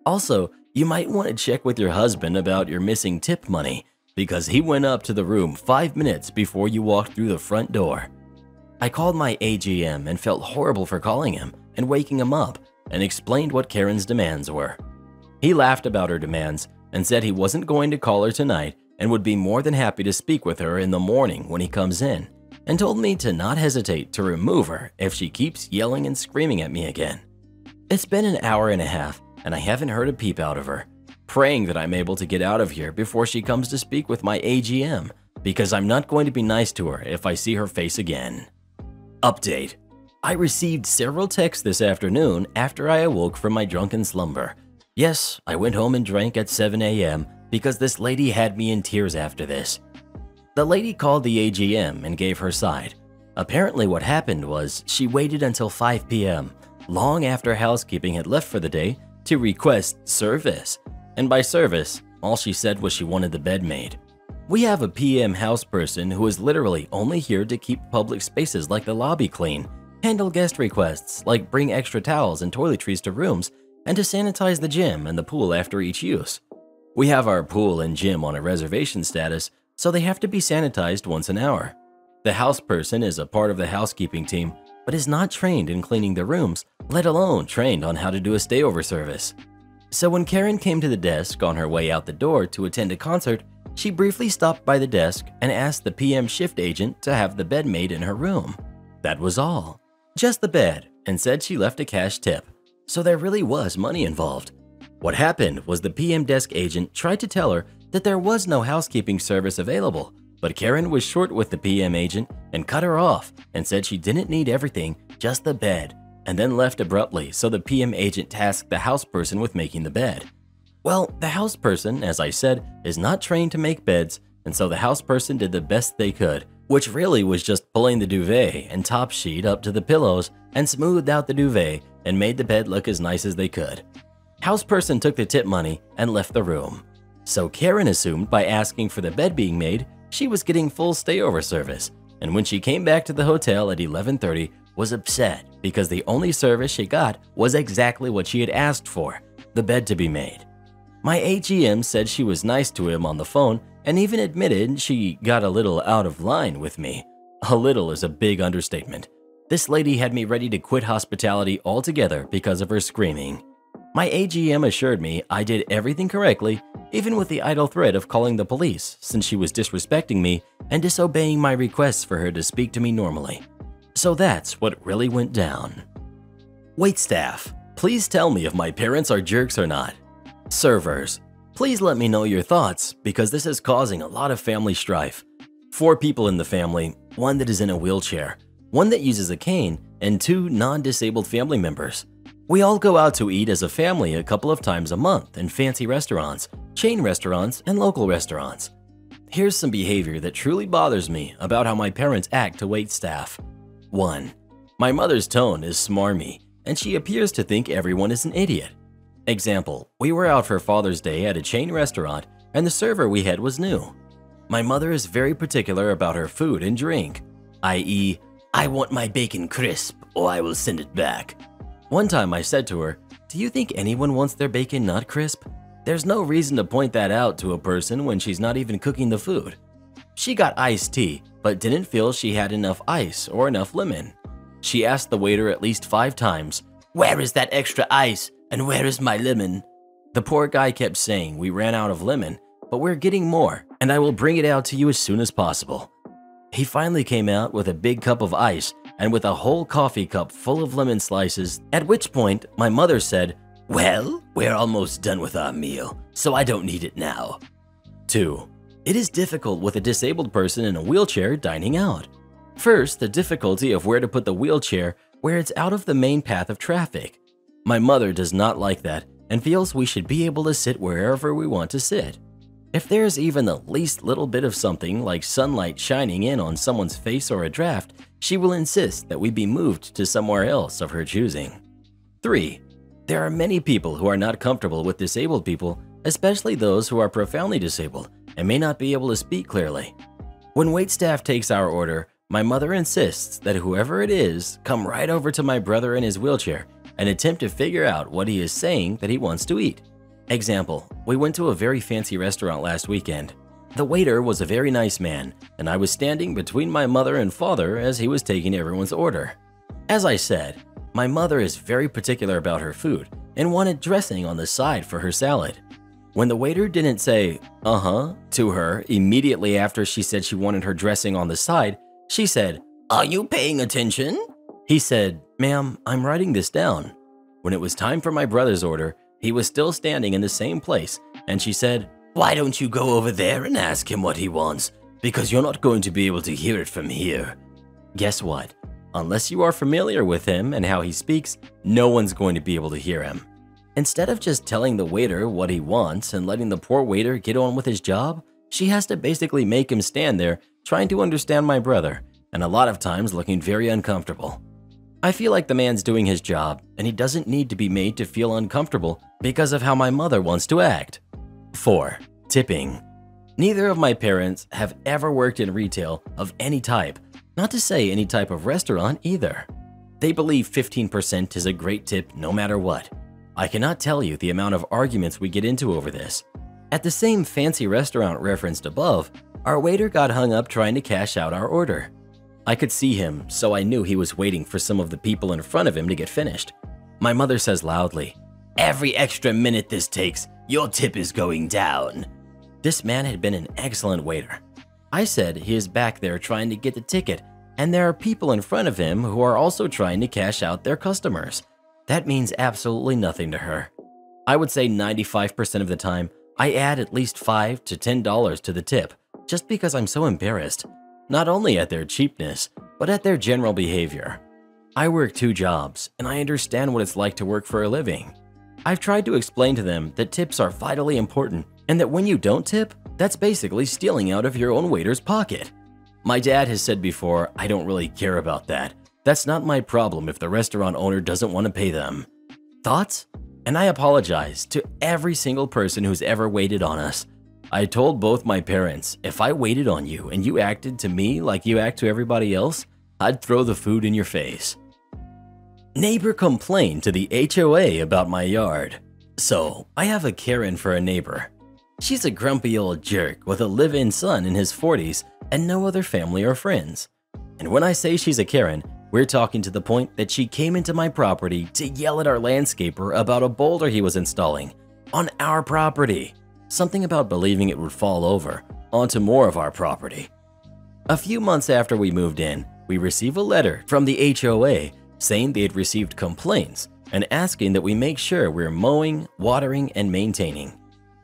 Also, you might want to check with your husband about your missing tip money because he went up to the room 5 minutes before you walked through the front door. I called my AGM and felt horrible for calling him and waking him up and explained what Karen's demands were. He laughed about her demands and said he wasn't going to call her tonight and would be more than happy to speak with her in the morning when he comes in, and told me to not hesitate to remove her if she keeps yelling and screaming at me again. It's been an hour and a half and I haven't heard a peep out of her, praying that I'm able to get out of here before she comes to speak with my AGM because I'm not going to be nice to her if I see her face again. Update. I received several texts this afternoon after I awoke from my drunken slumber. Yes, I went home and drank at 7 a.m. because this lady had me in tears after this. The lady called the AGM and gave her side. Apparently what happened was she waited until 5 p.m., long after housekeeping had left for the day, to request service. And by service, all she said was she wanted the bed made. We have a PM house person who is literally only here to keep public spaces like the lobby clean, handle guest requests like bring extra towels and toiletries to rooms, and to sanitize the gym and the pool after each use. We have our pool and gym on a reservation status, so they have to be sanitized once an hour. The house person is a part of the housekeeping team, but is not trained in cleaning the rooms, let alone trained on how to do a stayover service. So when Karen came to the desk on her way out the door to attend a concert, she briefly stopped by the desk and asked the PM shift agent to have the bed made in her room. That was all. Just the bed, and said she left a cash tip. So there really was money involved. What happened was the PM desk agent tried to tell her that there was no housekeeping service available, but Karen was short with the PM agent and cut her off and said she didn't need everything, just the bed, and then left abruptly, so the PM agent tasked the house person with making the bed. Well, the house person, as I said, is not trained to make beds, and so the house person did the best they could, which really was just pulling the duvet and top sheet up to the pillows and smoothed out the duvet and made the bed look as nice as they could. House person took the tip money and left the room. So Karen assumed by asking for the bed being made, she was getting full stayover service, and when she came back to the hotel at 11:30, was upset because the only service she got was exactly what she had asked for, the bed to be made. My AGM said she was nice to him on the phone and even admitted she got a little out of line with me. A little is a big understatement. This lady had me ready to quit hospitality altogether because of her screaming. My AGM assured me I did everything correctly, even with the idle threat of calling the police since she was disrespecting me and disobeying my requests for her to speak to me normally. So that's what really went down. Waitstaff, please tell me if my parents are jerks or not. Servers, please let me know your thoughts because this is causing a lot of family strife. 4 people in the family, 1 that is in a wheelchair, 1 that uses a cane, and 2 non-disabled family members. We all go out to eat as a family a couple of times a month in fancy restaurants, chain restaurants, and local restaurants. Here's some behavior that truly bothers me about how my parents act to waitstaff. 1. My mother's tone is smarmy, and she appears to think everyone is an idiot. Example, we were out for Father's Day at a chain restaurant, and the server we had was new. My mother is very particular about her food and drink, i.e., I want my bacon crisp or I will send it back. One time I said to her, do you think anyone wants their bacon not crisp? There's no reason to point that out to a person when she's not even cooking the food. She got iced tea, but didn't feel she had enough ice or enough lemon. She asked the waiter at least 5 times, where is that extra ice and where is my lemon? The poor guy kept saying we ran out of lemon, but we're getting more and I will bring it out to you as soon as possible. He finally came out with a big cup of ice and with a whole coffee cup full of lemon slices, at which point my mother said, well, we're almost done with our meal, so I don't need it now. 2. It is difficult with a disabled person in a wheelchair dining out. First, the difficulty of where to put the wheelchair where it's out of the main path of traffic. My mother does not like that and feels we should be able to sit wherever we want to sit. If there's even the least little bit of something like sunlight shining in on someone's face or a draft, she will insist that we be moved to somewhere else of her choosing. 3. There are many people who are not comfortable with disabled people, especially those who are profoundly disabled and may not be able to speak clearly. When waitstaff takes our order, my mother insists that whoever it is come right over to my brother in his wheelchair and attempt to figure out what he is saying that he wants to eat. Example, we went to a very fancy restaurant last weekend. The waiter was a very nice man, and I was standing between my mother and father as he was taking everyone's order. As I said, my mother is very particular about her food and wanted dressing on the side for her salad. When the waiter didn't say, to her immediately after she said she wanted her dressing on the side, she said, are you paying attention? He said, ma'am, I'm writing this down. When it was time for my brother's order, he was still standing in the same place, and she said, why don't you go over there and ask him what he wants? because you're not going to be able to hear it from here. Guess what? Unless you are familiar with him and how he speaks, no one's going to be able to hear him. Instead of just telling the waiter what he wants and letting the poor waiter get on with his job, she has to basically make him stand there trying to understand my brother, and a lot of times looking very uncomfortable. I feel like the man's doing his job, and he doesn't need to be made to feel uncomfortable because of how my mother wants to act. 4. Tipping. Neither of my parents have ever worked in retail of any type, not to say any type of restaurant either. They believe 15% is a great tip no matter what. I cannot tell you the amount of arguments we get into over this. At the same fancy restaurant referenced above, our waiter got hung up trying to cash out our order. I could see him, so I knew he was waiting for some of the people in front of him to get finished. My mother says loudly, "Every extra minute this takes, your tip is going down." This man had been an excellent waiter. I said he is back there trying to get the ticket, and there are people in front of him who are also trying to cash out their customers. That means absolutely nothing to her. I would say 95% of the time, I add at least $5 to $10 to the tip, just because I'm so embarrassed, not only at their cheapness, but at their general behavior. I work 2 jobs, and I understand what it's like to work for a living. I've tried to explain to them that tips are vitally important, and that when you don't tip, that's basically stealing out of your own waiter's pocket. My dad has said before, I don't really care about that. That's not my problem if the restaurant owner doesn't want to pay them. Thoughts? And I apologize to every single person who's ever waited on us. I told both my parents, if I waited on you and you acted to me like you act to everybody else, I'd throw the food in your face. Neighbor complained to the HOA about my yard. So, I have a Karen for a neighbor. She's a grumpy old jerk with a live-in son in his 40s and no other family or friends. And when I say she's a Karen, we're talking to the point that she came into my property to yell at our landscaper about a boulder he was installing on our property. Something about believing it would fall over onto more of our property. A few months after we moved in, we receive a letter from the HOA saying they had received complaints and asking that we make sure we're mowing, watering, and maintaining.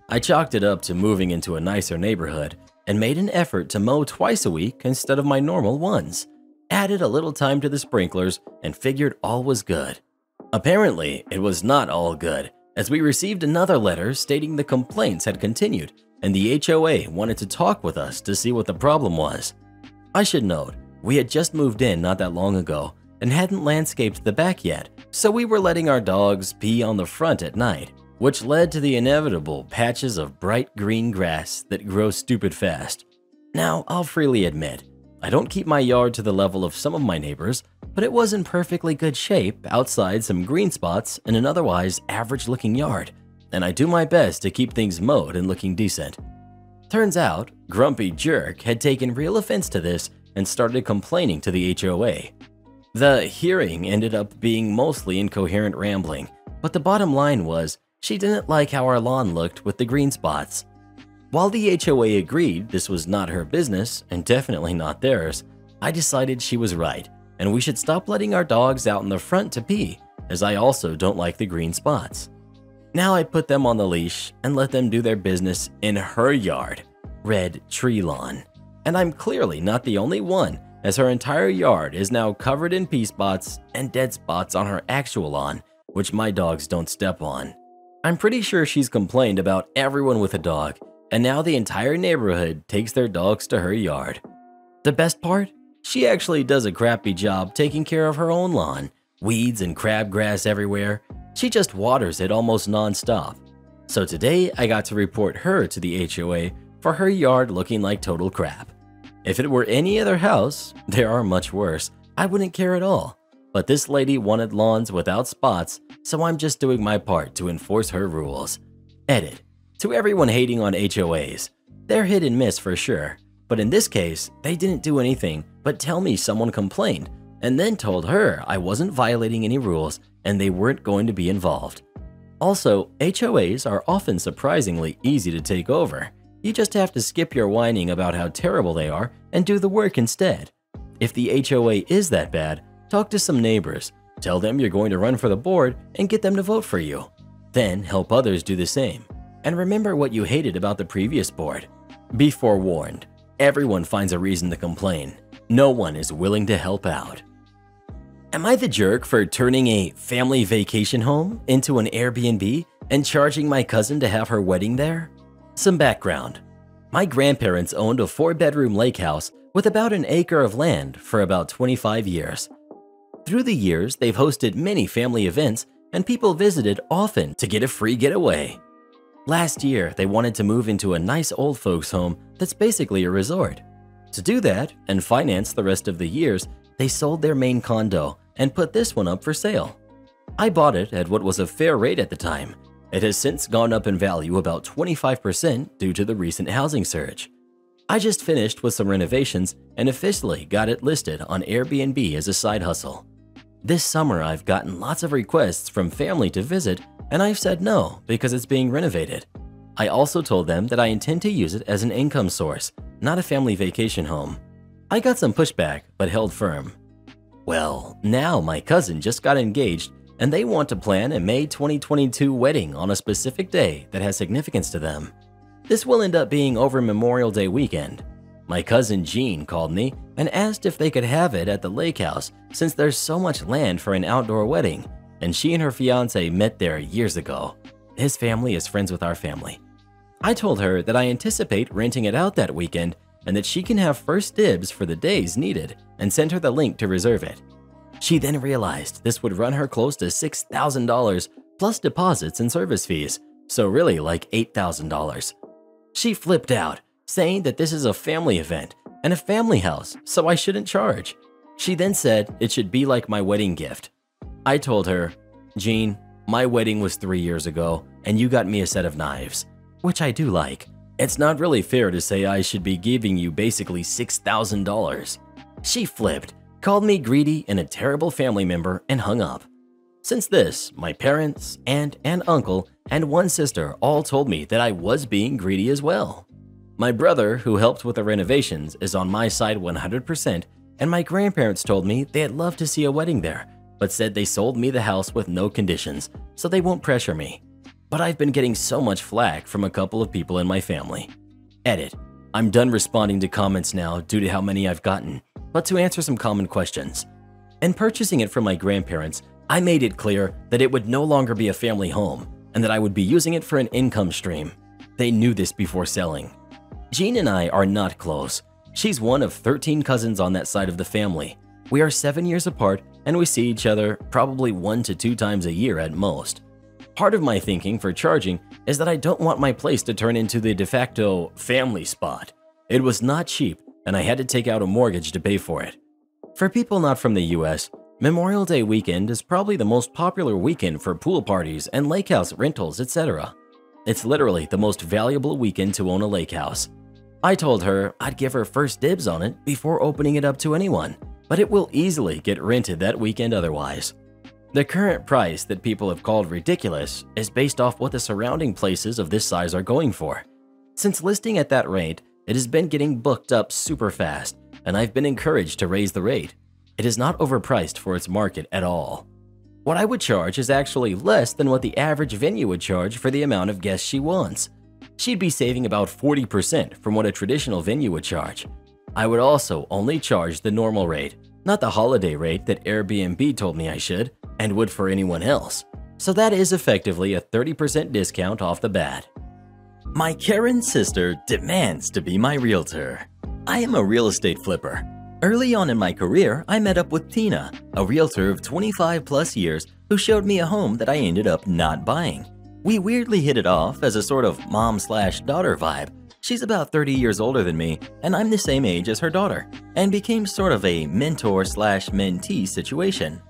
I chalked it up to moving into a nicer neighborhood and made an effort to mow twice a week instead of my normal ones. Added a little time to the sprinklers and figured all was good. Apparently, it was not all good, as we received another letter stating the complaints had continued and the HOA wanted to talk with us to see what the problem was. I should note, we had just moved in not that long ago and hadn't landscaped the back yet, so we were letting our dogs pee on the front at night, which led to the inevitable patches of bright green grass that grow stupid fast. Now, I'll freely admit, I don't keep my yard to the level of some of my neighbors, but it was in perfectly good shape outside some green spots in an otherwise average-looking yard, and I do my best to keep things mowed and looking decent. Turns out, Grumpy Jerk had taken real offense to this and started complaining to the HOA. The hearing ended up being mostly incoherent rambling, but the bottom line was she didn't like how our lawn looked with the green spots. While the HOA agreed this was not her business and definitely not theirs, I decided she was right and we should stop letting our dogs out in the front to pee, as I also don't like the green spots. Now I put them on the leash and let them do their business in her yard, red tree lawn. And I'm clearly not the only one, as her entire yard is now covered in pee spots and dead spots on her actual lawn, which my dogs don't step on. I'm pretty sure she's complained about everyone with a dog, and now the entire neighborhood takes their dogs to her yard. The best part? She actually does a crappy job taking care of her own lawn. Weeds and crabgrass everywhere. She just waters it almost non-stop. So today I got to report her to the HOA for her yard looking like total crap. If it were any other house, there are much worse, I wouldn't care at all. But this lady wanted lawns without spots, so I'm just doing my part to enforce her rules. Edit. To everyone hating on HOAs, they're hit and miss for sure. But in this case, they didn't do anything but tell me someone complained, and then told her I wasn't violating any rules and they weren't going to be involved. Also, HOAs are often surprisingly easy to take over. You just have to skip your whining about how terrible they are and do the work instead. If the HOA is that bad, talk to some neighbors, tell them you're going to run for the board and get them to vote for you. Then help others do the same. And remember what you hated about the previous board. Be forewarned, everyone finds a reason to complain. No one is willing to help out. Am I the jerk for turning a family vacation home into an Airbnb and charging my cousin to have her wedding there? Some background. My grandparents owned a 4-bedroom lake house with about an acre of land for about 25 years. Through the years, they've hosted many family events and people visited often to get a free getaway. Last year, they wanted to move into a nice old folks home that's basically a resort. To do that and finance the rest of the years, they sold their main condo and put this one up for sale. I bought it at what was a fair rate at the time. It has since gone up in value about 25% due to the recent housing surge. I just finished with some renovations and officially got it listed on Airbnb as a side hustle. This summer, I've gotten lots of requests from family to visit, and I've said no because it's being renovated. I also told them that I intend to use it as an income source, not a family vacation home. I got some pushback, but held firm. Well, now my cousin just got engaged and they want to plan a May 2022 wedding on a specific day that has significance to them. This will end up being over Memorial Day weekend. My cousin Jean called me and asked if they could have it at the lake house since there's so much land for an outdoor wedding, and she and her fiance met there years ago. His family is friends with our family. I told her that I anticipate renting it out that weekend and that she can have first dibs for the days needed and sent her the link to reserve it. She then realized this would run her close to $6,000 plus deposits and service fees, so really like $8,000. She flipped out, saying that this is a family event and a family house, so I shouldn't charge. She then said it should be like my wedding gift. I told her, Jean, my wedding was 3 years ago and you got me a set of knives, which I do like. It's not really fair to say I should be giving you basically $6,000. She flipped, called me greedy and a terrible family member, and hung up. Since this, my parents, aunt, and uncle, and one sister all told me that I was being greedy as well. My brother, who helped with the renovations, is on my side 100%, and my grandparents told me they'd love to see a wedding there, but said they sold me the house with no conditions, so they won't pressure me. But I've been getting so much flack from a couple of people in my family. Edit. I'm done responding to comments now due to how many I've gotten, but to answer some common questions. In purchasing it from my grandparents, I made it clear that it would no longer be a family home and that I would be using it for an income stream. They knew this before selling. Jean and I are not close. She's one of 13 cousins on that side of the family. We are 7 years apart and we see each other probably 1 to 2 times a year at most. Part of my thinking for charging is that I don't want my place to turn into the de facto family spot. It was not cheap and I had to take out a mortgage to pay for it. For people not from the US, Memorial Day weekend is probably the most popular weekend for pool parties and lake house rentals, etc. It's literally the most valuable weekend to own a lake house. I told her I'd give her first dibs on it before opening it up to anyone, but it will easily get rented that weekend otherwise. The current price that people have called ridiculous is based off what the surrounding places of this size are going for. Since listing at that rate, it has been getting booked up super fast, and I've been encouraged to raise the rate. It is not overpriced for its market at all. What I would charge is actually less than what the average venue would charge for the amount of guests she wants. She'd be saving about 40% from what a traditional venue would charge. I would also only charge the normal rate, not the holiday rate that Airbnb told me I should, and would for anyone else. So that is effectively a 30% discount off the bat. My Karen sister demands to be my realtor. I am a real estate flipper. Early on in my career, I met up with Tina, a realtor of 25 plus years who showed me a home that I ended up not buying. We weirdly hit it off as a sort of mom/daughter vibe. She's about 30 years older than me, and I'm the same age as her daughter, and became sort of a mentor/mentee situation.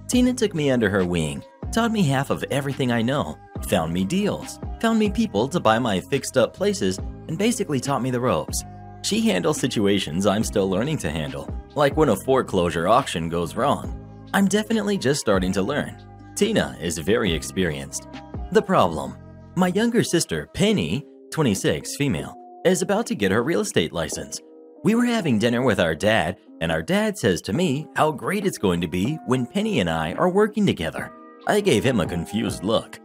Tina took me under her wing, taught me half of everything I know, found me deals, found me people to buy my fixed-up places, and basically taught me the ropes. She handles situations I'm still learning to handle, like when a foreclosure auction goes wrong. I'm definitely just starting to learn. Tina is very experienced. The problem: my younger sister, Penny, 26, female, is about to get her real estate license. We were having dinner with our dad, and our dad says to me how great it's going to be when Penny and I are working together. I gave him a confused look.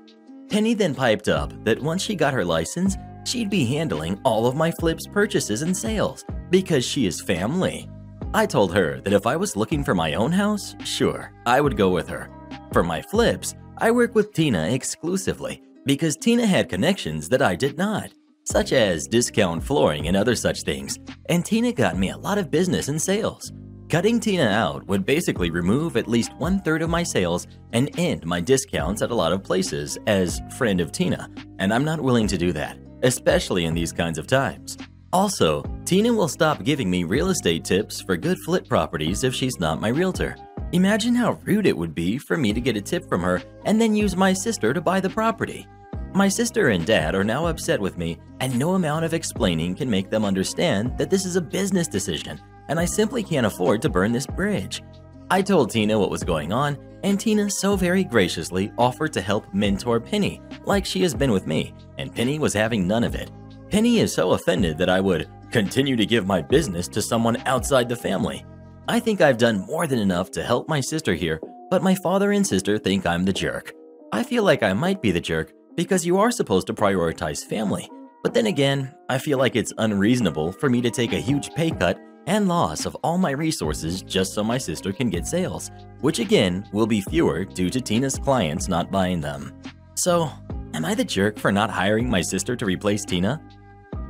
Penny then piped up that once she got her license, she'd be handling all of my flips, purchases, and sales, Because she is family. I told her that if I was looking for my own house, sure, I would go with her. For my flips, I work with Tina exclusively because Tina had connections that I did not, such as discount flooring and other such things, and Tina got me a lot of business and sales. Cutting Tina out would basically remove at least 1/3 of my sales and end my discounts at a lot of places as friend of Tina, and I'm not willing to do that, especially in these kinds of times. Also, Tina will stop giving me real estate tips for good flip properties if she's not my realtor. Imagine how rude it would be for me to get a tip from her and then use my sister to buy the property. My sister and dad are now upset with me, and no amount of explaining can make them understand that this is a business decision, and I simply can't afford to burn this bridge. I told Tina what was going on, and Tina so very graciously offered to help mentor Penny, like she has been with me, and Penny was having none of it. Penny is so offended that I would continue to give my business to someone outside the family. I think I've done more than enough to help my sister here, but my father and sister think I'm the jerk. I feel like I might be the jerk because you are supposed to prioritize family, but then again, I feel like it's unreasonable for me to take a huge pay cut and loss of all my resources just so my sister can get sales, which again will be fewer due to Tina's clients not buying them. So, am I the jerk for not hiring my sister to replace Tina?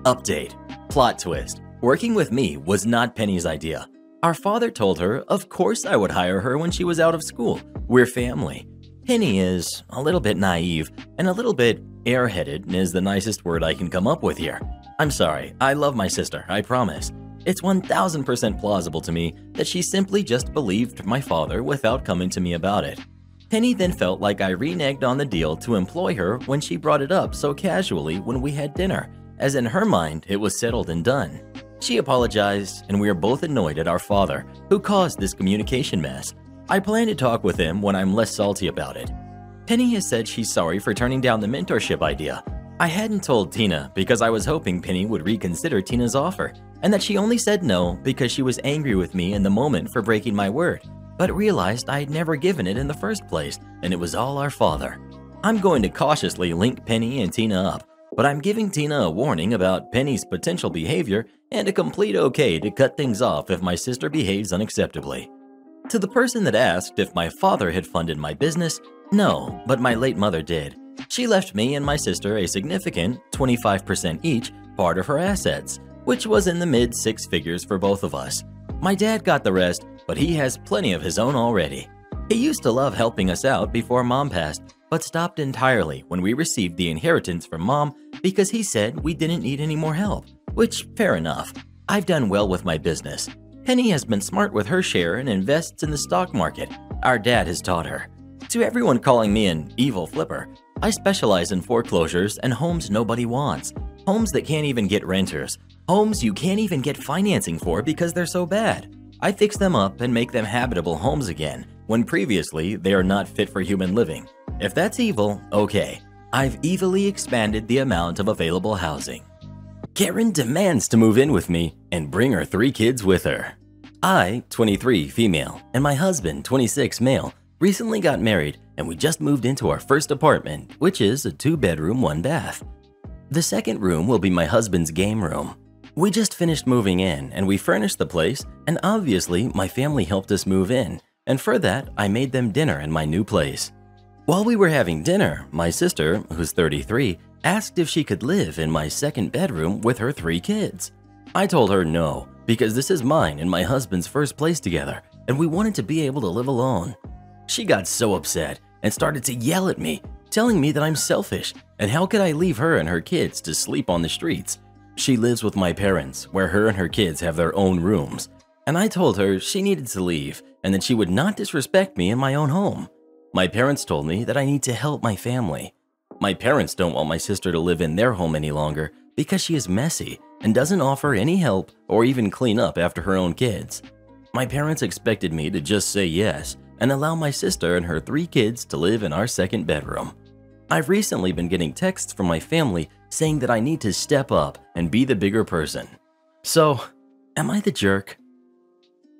Update. Plot twist. Working with me was not Penny's idea. Our father told her, of course I would hire her when she was out of school. We're family. Penny is a little bit naive and a little bit airheaded is the nicest word I can come up with here. I'm sorry, I love my sister, I promise. It's 1000% plausible to me that she simply just believed my father without coming to me about it. Penny then felt like I reneged on the deal to employ her when she brought it up so casually when we had dinner, as in her mind it was settled and done. She apologized, and we are both annoyed at our father, who caused this communication mess. I plan to talk with him when I'm less salty about it. Penny has said she's sorry for turning down the mentorship idea. I hadn't told Tina because I was hoping Penny would reconsider Tina's offer, and that she only said no because she was angry with me in the moment for breaking my word, but realized I had never given it in the first place, and it was all our father. I'm going to cautiously link Penny and Tina up, but I'm giving Tina a warning about Penny's potential behavior and a complete okay to cut things off if my sister behaves unacceptably. To the person that asked if my father had funded my business, no, but my late mother did. She left me and my sister a significant 25% each part of her assets, which was in the mid-6 figures for both of us. My dad got the rest, but he has plenty of his own already. He used to love helping us out before Mom passed, but stopped entirely when we received the inheritance from Mom because he said we didn't need any more help, which, fair enough. I've done well with my business. Penny has been smart with her share and invests in the stock market. Our dad has taught her. To everyone calling me an evil flipper, I specialize in foreclosures and homes nobody wants. Homes that can't even get renters. Homes you can't even get financing for because they're so bad. I fix them up and make them habitable homes again, when previously they are not fit for human living. If that's evil, okay. I've evilly expanded the amount of available housing. Karen demands to move in with me and bring her 3 kids with her. I, 23 female, and my husband, 26 male, recently got married, and we just moved into our first apartment, which is a 2-bedroom, 1-bath. The second room will be my husband's game room. We just finished moving in, and we furnished the place, and obviously my family helped us move in, and for that I made them dinner in my new place. While we were having dinner, my sister, who's 33, asked if she could live in my second bedroom with her 3 kids. I told her no, because this is mine and my husband's first place together, and we wanted to be able to live alone. She got so upset and started to yell at me, telling me that I'm selfish, and how could I leave her and her kids to sleep on the streets. She lives with my parents, where her and her kids have their own rooms, and I told her she needed to leave and that she would not disrespect me in my own home. My parents told me that I need to help my family. My parents don't want my sister to live in their home any longer because she is messy and doesn't offer any help or even clean up after her own kids. My parents expected me to just say yes and allow my sister and her 3 kids to live in our second bedroom. I've recently been getting texts from my family saying that I need to step up and be the bigger person. So, am I the jerk?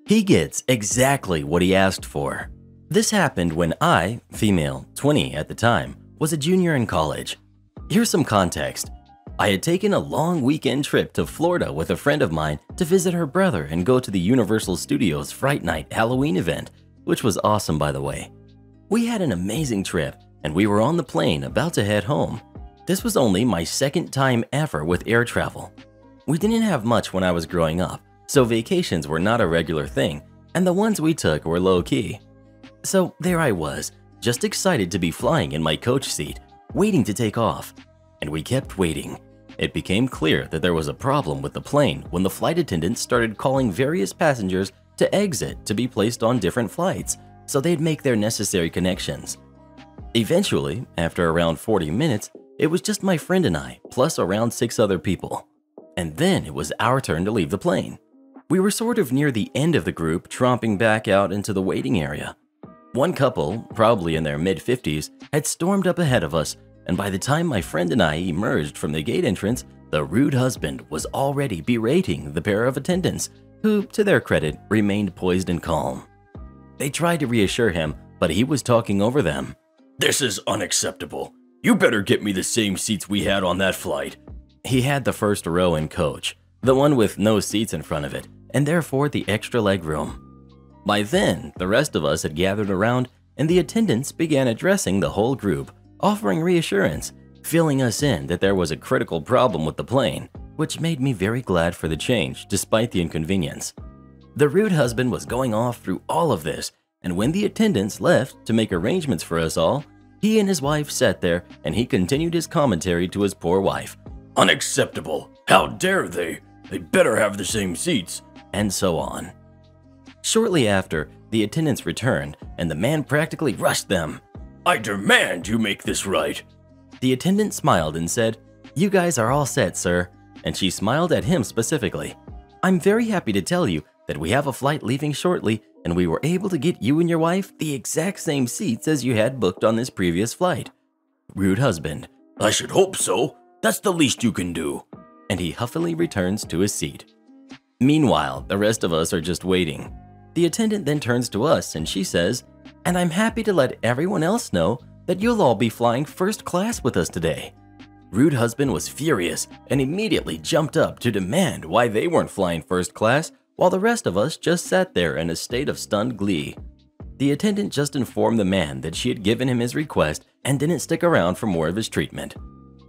He gets exactly what he asked for. This happened when I, female, 20 at the time, was a junior in college. Here's some context. I had taken a long weekend trip to Florida with a friend of mine to visit her brother and go to the Universal Studios Fright Night Halloween event, which was awesome by the way. We had an amazing trip and we were on the plane about to head home. This was only my second time ever with air travel. We didn't have much when I was growing up, so vacations were not a regular thing, and the ones we took were low-key. So there I was, just excited to be flying in my coach seat, waiting to take off. And we kept waiting. It became clear that there was a problem with the plane when the flight attendants started calling various passengers to exit to be placed on different flights, so they'd make their necessary connections. Eventually, after around 40 minutes, it was just my friend and I, plus around 6 other people. And then it was our turn to leave the plane. We were sort of near the end of the group, tromping back out into the waiting area. One couple, probably in their mid-50s, had stormed up ahead of us, and by the time my friend and I emerged from the gate entrance, the rude husband was already berating the pair of attendants, who, to their credit, remained poised and calm. They tried to reassure him, but he was talking over them. "This is unacceptable. You better get me the same seats we had on that flight." He had the first row in coach, the one with no seats in front of it, and therefore the extra leg room. By then, the rest of us had gathered around, and the attendants began addressing the whole group, offering reassurance, filling us in that there was a critical problem with the plane, which made me very glad for the change despite the inconvenience. The rude husband was going off through all of this, and when the attendants left to make arrangements for us all, he and his wife sat there and he continued his commentary to his poor wife. "Unacceptable. How dare they? They better have the same seats." And so on. Shortly after, the attendants returned and the man practically rushed them. "I demand you make this right." The attendant smiled and said, "You guys are all set, sir." And she smiled at him specifically. "I'm very happy to tell you that we have a flight leaving shortly and we were able to get you and your wife the exact same seats as you had booked on this previous flight." Rude husband. "I should hope so. That's the least you can do." And he huffily returns to his seat. Meanwhile, the rest of us are just waiting. The attendant then turns to us and she says, "And I'm happy to let everyone else know that you'll all be flying first class with us today." Rude husband was furious and immediately jumped up to demand why they weren't flying first class while the rest of us just sat there in a state of stunned glee. The attendant just informed the man that she had given him his request and didn't stick around for more of his treatment.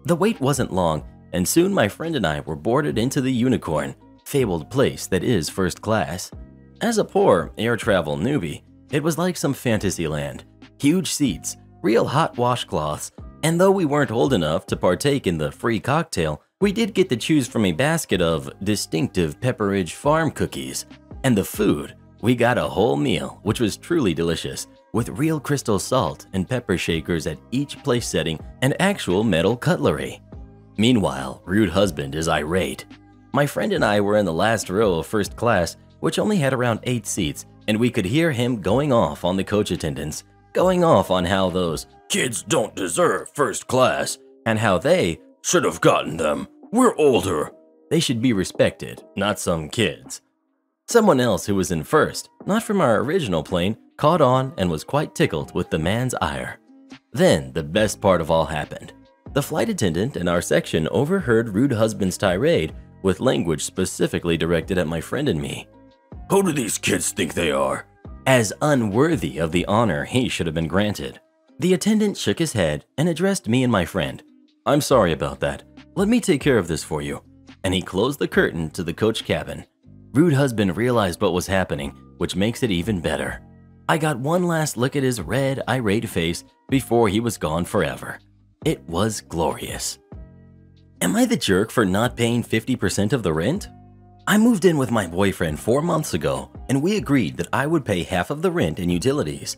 The wait wasn't long, and soon my friend and I were boarded into the Unicorn, fabled place that is first class. As a poor air travel newbie, it was like some fantasy land. Huge seats, real hot washcloths, and though we weren't old enough to partake in the free cocktail, we did get to choose from a basket of distinctive Pepperidge Farm cookies. And the food, we got a whole meal, which was truly delicious, with real crystal salt and pepper shakers at each place setting and actual metal cutlery. Meanwhile, rude husband is irate. My friend and I were in the last row of first class, which only had around 8 seats, and we could hear him going off on the coach attendants, going off on how those "Kids don't deserve first class," and how they "should have gotten them. We're older." They should be respected, not some kids. Someone else who was in first, not from our original plane, caught on and was quite tickled with the man's ire. Then the best part of all happened. The flight attendant in our section overheard rude husband's tirade with language specifically directed at my friend and me. "Who do these kids think they are?" As unworthy of the honor he should have been granted. The attendant shook his head and addressed me and my friend. "I'm sorry about that. Let me take care of this for you." And he closed the curtain to the coach cabin. Rude husband realized what was happening, which makes it even better. I got one last look at his red, irate face before he was gone forever. It was glorious. Am I the jerk for not paying 50% of the rent? I moved in with my boyfriend 4 months ago, and we agreed that I would pay half of the rent and utilities.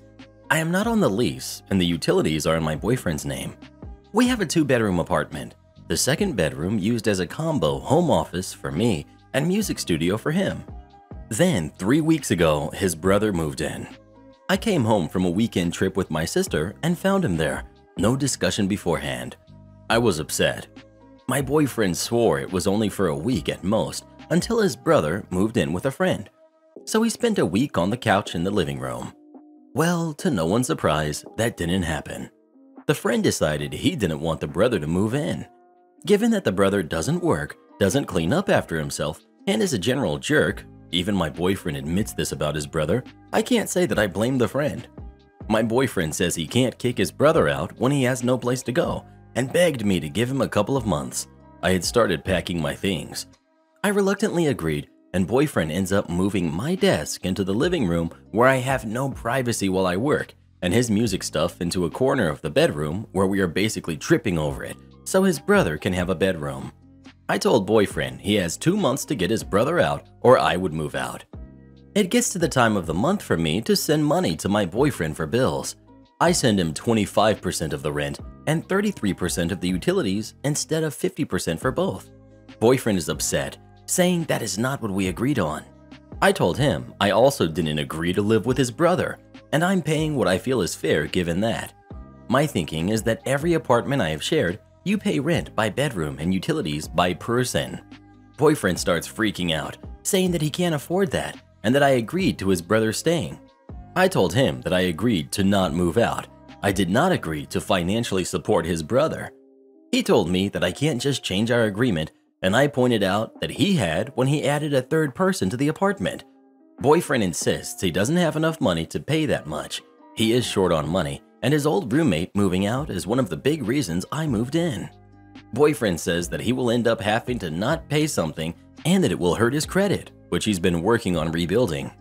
I am not on the lease, and the utilities are in my boyfriend's name. We have a 2-bedroom apartment, the second bedroom used as a combo home office for me and music studio for him. Then, 3 weeks ago, his brother moved in. I came home from a weekend trip with my sister and found him there. No discussion beforehand. I was upset. My boyfriend swore it was only for a week at most, until his brother moved in with a friend. So he spent a week on the couch in the living room. Well, to no one's surprise, that didn't happen. The friend decided he didn't want the brother to move in. Given that the brother doesn't work, doesn't clean up after himself, and is a general jerk, even my boyfriend admits this about his brother, I can't say that I blame the friend. My boyfriend says he can't kick his brother out when he has no place to go, and begged me to give him a couple of months. I had started packing my things. I reluctantly agreed, and boyfriend ends up moving my desk into the living room where I have no privacy while I work, and his music stuff into a corner of the bedroom where we are basically tripping over it, so his brother can have a bedroom. I told boyfriend he has 2 months to get his brother out or I would move out. It gets to the time of the month for me to send money to my boyfriend for bills. I send him 25% of the rent and 33% of the utilities instead of 50% for both. Boyfriend is upset, saying that is not what we agreed on. I told him I also didn't agree to live with his brother, and I'm paying what I feel is fair given that. My thinking is that every apartment I have shared, you pay rent by bedroom and utilities by person. Boyfriend starts freaking out, saying that he can't afford that and that I agreed to his brother staying. I told him that I agreed to not move out. I did not agree to financially support his brother. He told me that I can't just change our agreement, and I pointed out that he had when he added a third person to the apartment. Boyfriend insists he doesn't have enough money to pay that much. He is short on money, and his old roommate moving out is one of the big reasons I moved in. Boyfriend says that he will end up having to not pay something and that it will hurt his credit, which he's been working on rebuilding.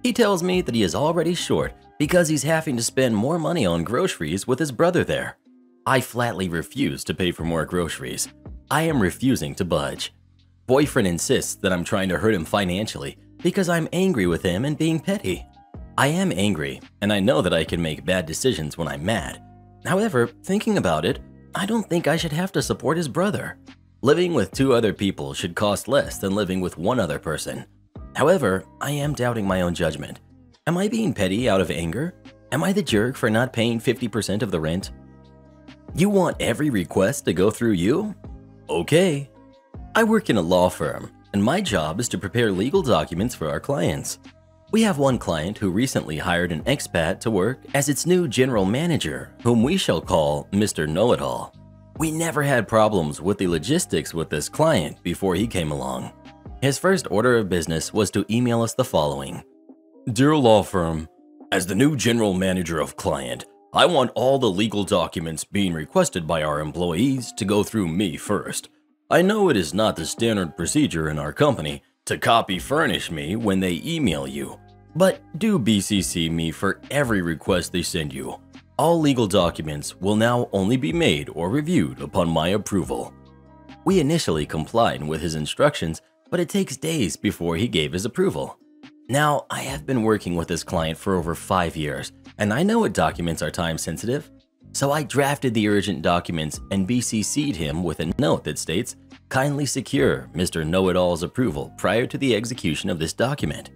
He tells me that he is already short because he's having to spend more money on groceries with his brother there. I flatly refuse to pay for more groceries. I am refusing to budge. Boyfriend insists that I'm trying to hurt him financially because I'm angry with him and being petty. I am angry, and I know that I can make bad decisions when I'm mad. However, thinking about it, I don't think I should have to support his brother. Living with 2 other people should cost less than living with 1 other person. However, I am doubting my own judgment. Am I being petty out of anger? Am I the jerk for not paying 50% of the rent? You want every request to go through you? Okay. I work in a law firm, and my job is to prepare legal documents for our clients. We have one client who recently hired an expat to work as its new general manager, whom we shall call Mr. Know-It-All. We never had problems with the logistics with this client before he came along. His first order of business was to email us the following. Dear law firm, as the new general manager of client, I want all the legal documents being requested by our employees to go through me first. I know it is not the standard procedure in our company to copy furnish me when they email you, but do BCC me for every request they send you. All legal documents will now only be made or reviewed upon my approval. We initially complied with his instructions, but it takes days before he gave his approval. Now, I have been working with this client for over 5 years, and I know what documents are time sensitive. So I drafted the urgent documents and BCC'd him with a note that states, "Kindly secure Mr. Know-It-All's approval prior to the execution of this document."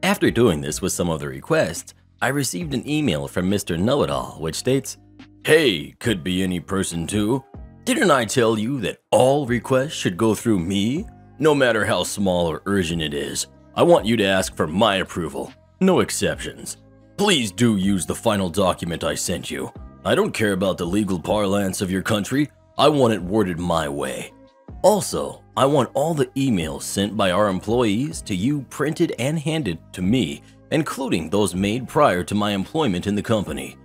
After doing this with some of the requests, I received an email from Mr. Know-It-All which states, Hey, could be any person too. Didn't I tell you that all requests should go through me? No matter how small or urgent it is, I want you to ask for my approval. No exceptions. Please do use the final document I sent you. I don't care about the legal parlance of your country. I want it worded my way. Also, I want all the emails sent by our employees to you printed and handed to me, including those made prior to my employment in the company.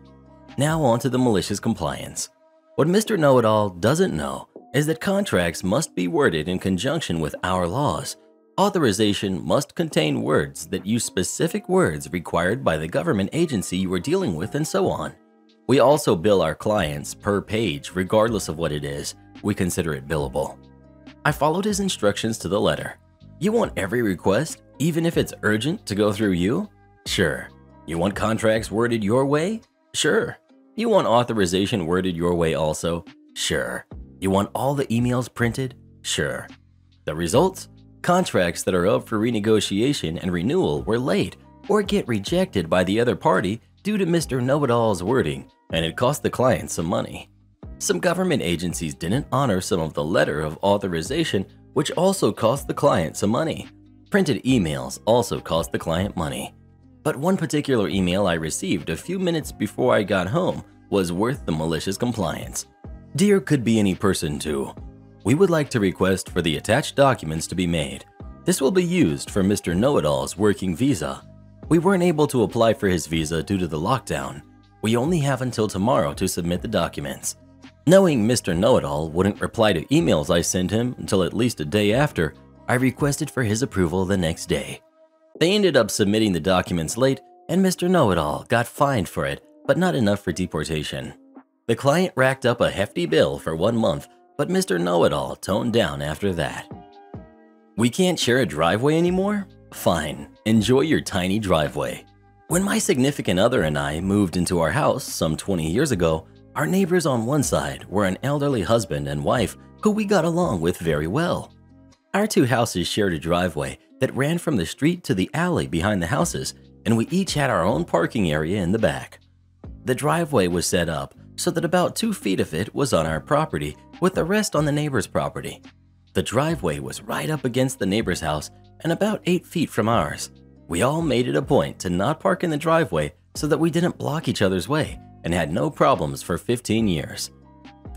Now on to the malicious compliance. What Mr. Know-It-All doesn't know is that contracts must be worded in conjunction with our laws. Authorization must contain words that use specific words required by the government agency you are dealing with, and so on. We also bill our clients per page regardless of what it is. We consider it billable. I followed his instructions to the letter. You want every request, even if it's urgent, to go through you? Sure. You want contracts worded your way? Sure. You want authorization worded your way also? Sure. You want all the emails printed? Sure. The results? Contracts that are up for renegotiation and renewal were late or get rejected by the other party due to Mr. Know-It-All's wording, and it cost the client some money. Some government agencies didn't honor some of the letter of authorization, which also cost the client some money. Printed emails also cost the client money. But one particular email I received a few minutes before I got home was worth the malicious compliance. Dear could be any person too. We would like to request for the attached documents to be made. This will be used for Mr. Know-It-All's working visa. We weren't able to apply for his visa due to the lockdown. We only have until tomorrow to submit the documents. Knowing Mr. Know-It-All wouldn't reply to emails I sent him until at least a day after, I requested for his approval the next day. They ended up submitting the documents late, and Mr. Know-It-All got fined for it, but not enough for deportation. The client racked up a hefty bill for 1 month, but Mr. Know-It-All toned down after that. We can't share a driveway anymore? Fine, enjoy your tiny driveway. When my significant other and I moved into our house some 20 years ago, our neighbors on one side were an elderly husband and wife who we got along with very well. Our two houses shared a driveway that ran from the street to the alley behind the houses, and we each had our own parking area in the back. The driveway was set up so that about 2 feet of it was on our property, with the rest on the neighbor's property. The driveway was right up against the neighbor's house and about 8 feet from ours. We all made it a point to not park in the driveway so that we didn't block each other's way and had no problems for 15 years.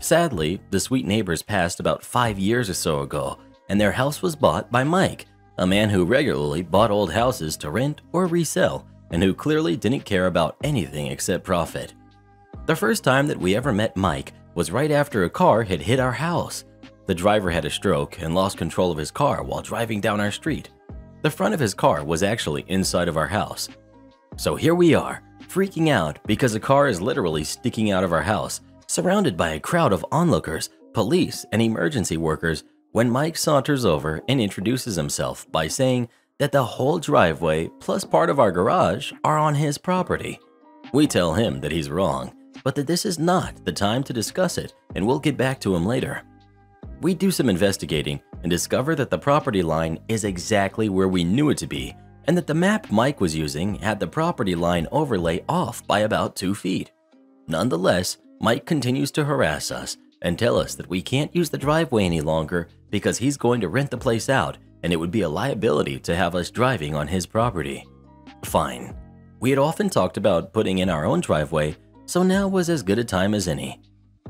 Sadly, the sweet neighbors passed about 5 years or so ago, and their house was bought by Mike, a man who regularly bought old houses to rent or resell and who clearly didn't care about anything except profit. The first time that we ever met Mike was right after a car had hit our house. The driver had a stroke and lost control of his car while driving down our street. The front of his car was actually inside of our house. So here we are, freaking out because a car is literally sticking out of our house, surrounded by a crowd of onlookers, police, and emergency workers, when Mike saunters over and introduces himself by saying that the whole driveway plus part of our garage are on his property. We tell him that he's wrong, but that this is not the time to discuss it and we'll get back to him later. We do some investigating and discover that the property line is exactly where we knew it to be, and that the map Mike was using had the property line overlay off by about 2 feet. Nonetheless, Mike continues to harass us and tell us that we can't use the driveway any longer because he's going to rent the place out and it would be a liability to have us driving on his property. Fine. We had often talked about putting in our own driveway, so now was as good a time as any.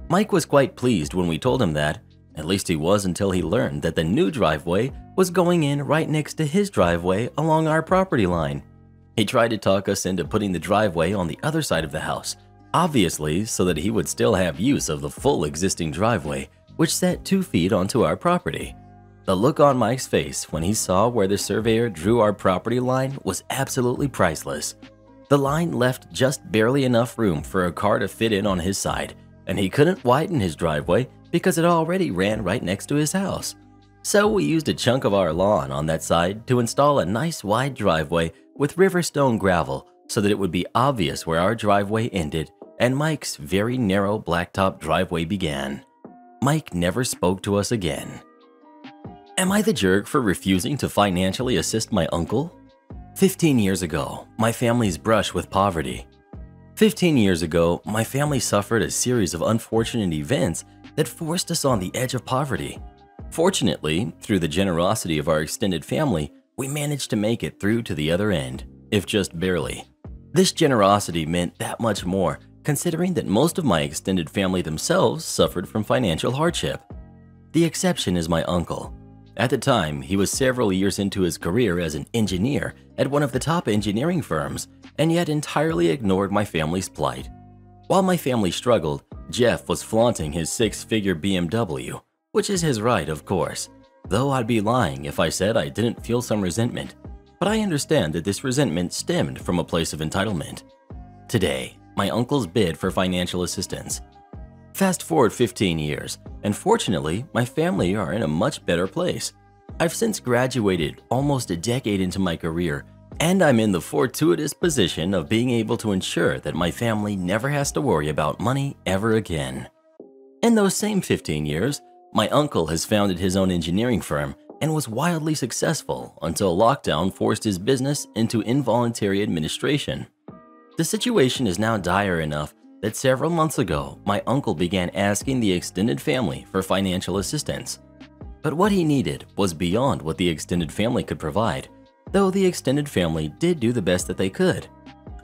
Mike was quite pleased when we told him that. At least he was until he learned that the new driveway was going in right next to his driveway along our property line. He tried to talk us into putting the driveway on the other side of the house, obviously so that he would still have use of the full existing driveway, which set 2 feet onto our property. The look on Mike's face when he saw where the surveyor drew our property line was absolutely priceless. The line left just barely enough room for a car to fit in on his side, and he couldn't widen his driveway because it already ran right next to his house. So we used a chunk of our lawn on that side to install a nice wide driveway with riverstone gravel so that it would be obvious where our driveway ended and Mike's very narrow blacktop driveway began. Mike never spoke to us again. Am I the jerk for refusing to financially assist my uncle? 15 years ago, my family's brush with poverty. 15 years ago, my family suffered a series of unfortunate events that forced us on the edge of poverty. Fortunately, through the generosity of our extended family, we managed to make it through to the other end, if just barely. This generosity meant that much more, considering that most of my extended family themselves suffered from financial hardship. The exception is my uncle. At the time, he was several years into his career as an engineer at one of the top engineering firms, and yet entirely ignored my family's plight. While my family struggled, Jeff was flaunting his 6-figure BMW, which is his right, of course, though I'd be lying if I said I didn't feel some resentment, but I understand that this resentment stemmed from a place of entitlement. Today, my uncle's bid for financial assistance. Fast forward 15 years, and fortunately, my family are in a much better place. I've since graduated almost a decade into my career, and I'm in the fortuitous position of being able to ensure that my family never has to worry about money ever again. In those same 15 years, my uncle has founded his own engineering firm and was wildly successful until lockdown forced his business into involuntary administration. The situation is now dire enough that several months ago, my uncle began asking the extended family for financial assistance. But what he needed was beyond what the extended family could provide, though the extended family did do the best that they could.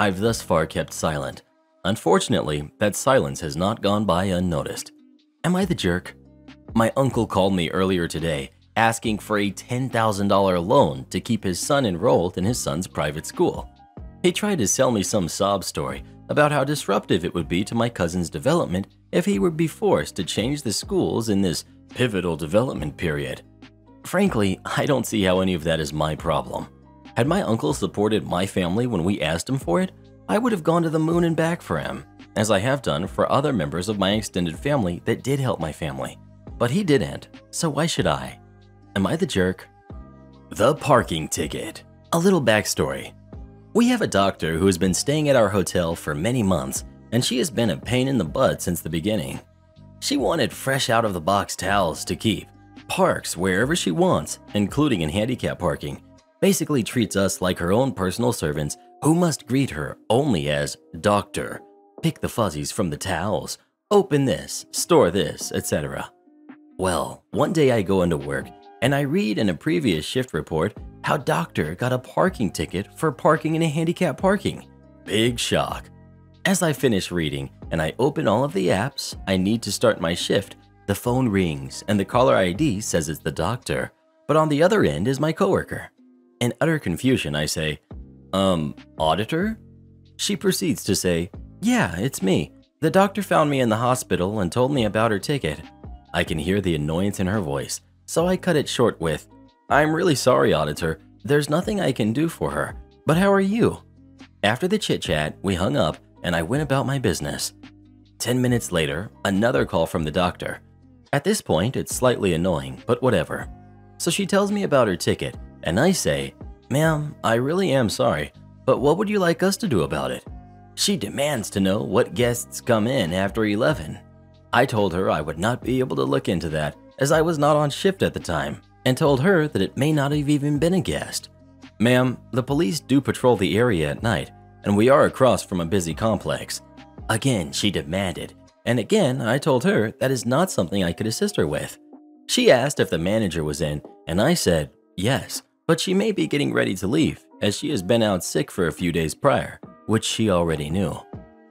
I've thus far kept silent. Unfortunately, that silence has not gone by unnoticed. Am I the jerk? My uncle called me earlier today asking for a $10,000 loan to keep his son enrolled in his son's private school. He tried to sell me some sob story about how disruptive it would be to my cousin's development if he would be forced to change the schools in this pivotal development period. Frankly, I don't see how any of that is my problem. Had my uncle supported my family when we asked him for it, I would have gone to the moon and back for him, as I have done for other members of my extended family that did help my family. But he didn't, so why should I? Am I the jerk? The parking ticket. A little backstory. We have a doctor who has been staying at our hotel for many months, and she has been a pain in the butt since the beginning. She wanted fresh out-of-the-box towels to keep, parks wherever she wants, including in handicap parking, basically treats us like her own personal servants who must greet her only as doctor, pick the fuzzies from the towels, open this, store this, etc. Well, one day I go into work and I read in a previous shift report how doctor got a parking ticket for parking in a handicap parking. Big shock. As I finish reading and I open all of the apps I need to start my shift, the phone rings and the caller ID says it's the doctor, but on the other end is my coworker. In utter confusion, I say, auditor? She proceeds to say, yeah, it's me. The doctor found me in the hospital and told me about her ticket. I can hear the annoyance in her voice, so I cut it short with, I'm really sorry, auditor. There's nothing I can do for her, but how are you? After the chit-chat, we hung up and I went about my business. 10 minutes later, another call from the doctor. At this point, it's slightly annoying, but whatever. So she tells me about her ticket, and I say, ma'am, I really am sorry, but what would you like us to do about it? She demands to know what guests come in after 11. I told her I would not be able to look into that as I was not on shift at the time, and told her that it may not have even been a guest. Ma'am, the police do patrol the area at night, and we are across from a busy complex. Again, she demanded, and again I told her that is not something I could assist her with. She asked if the manager was in, and I said yes, but she may be getting ready to leave as she has been out sick for a few days prior, which she already knew.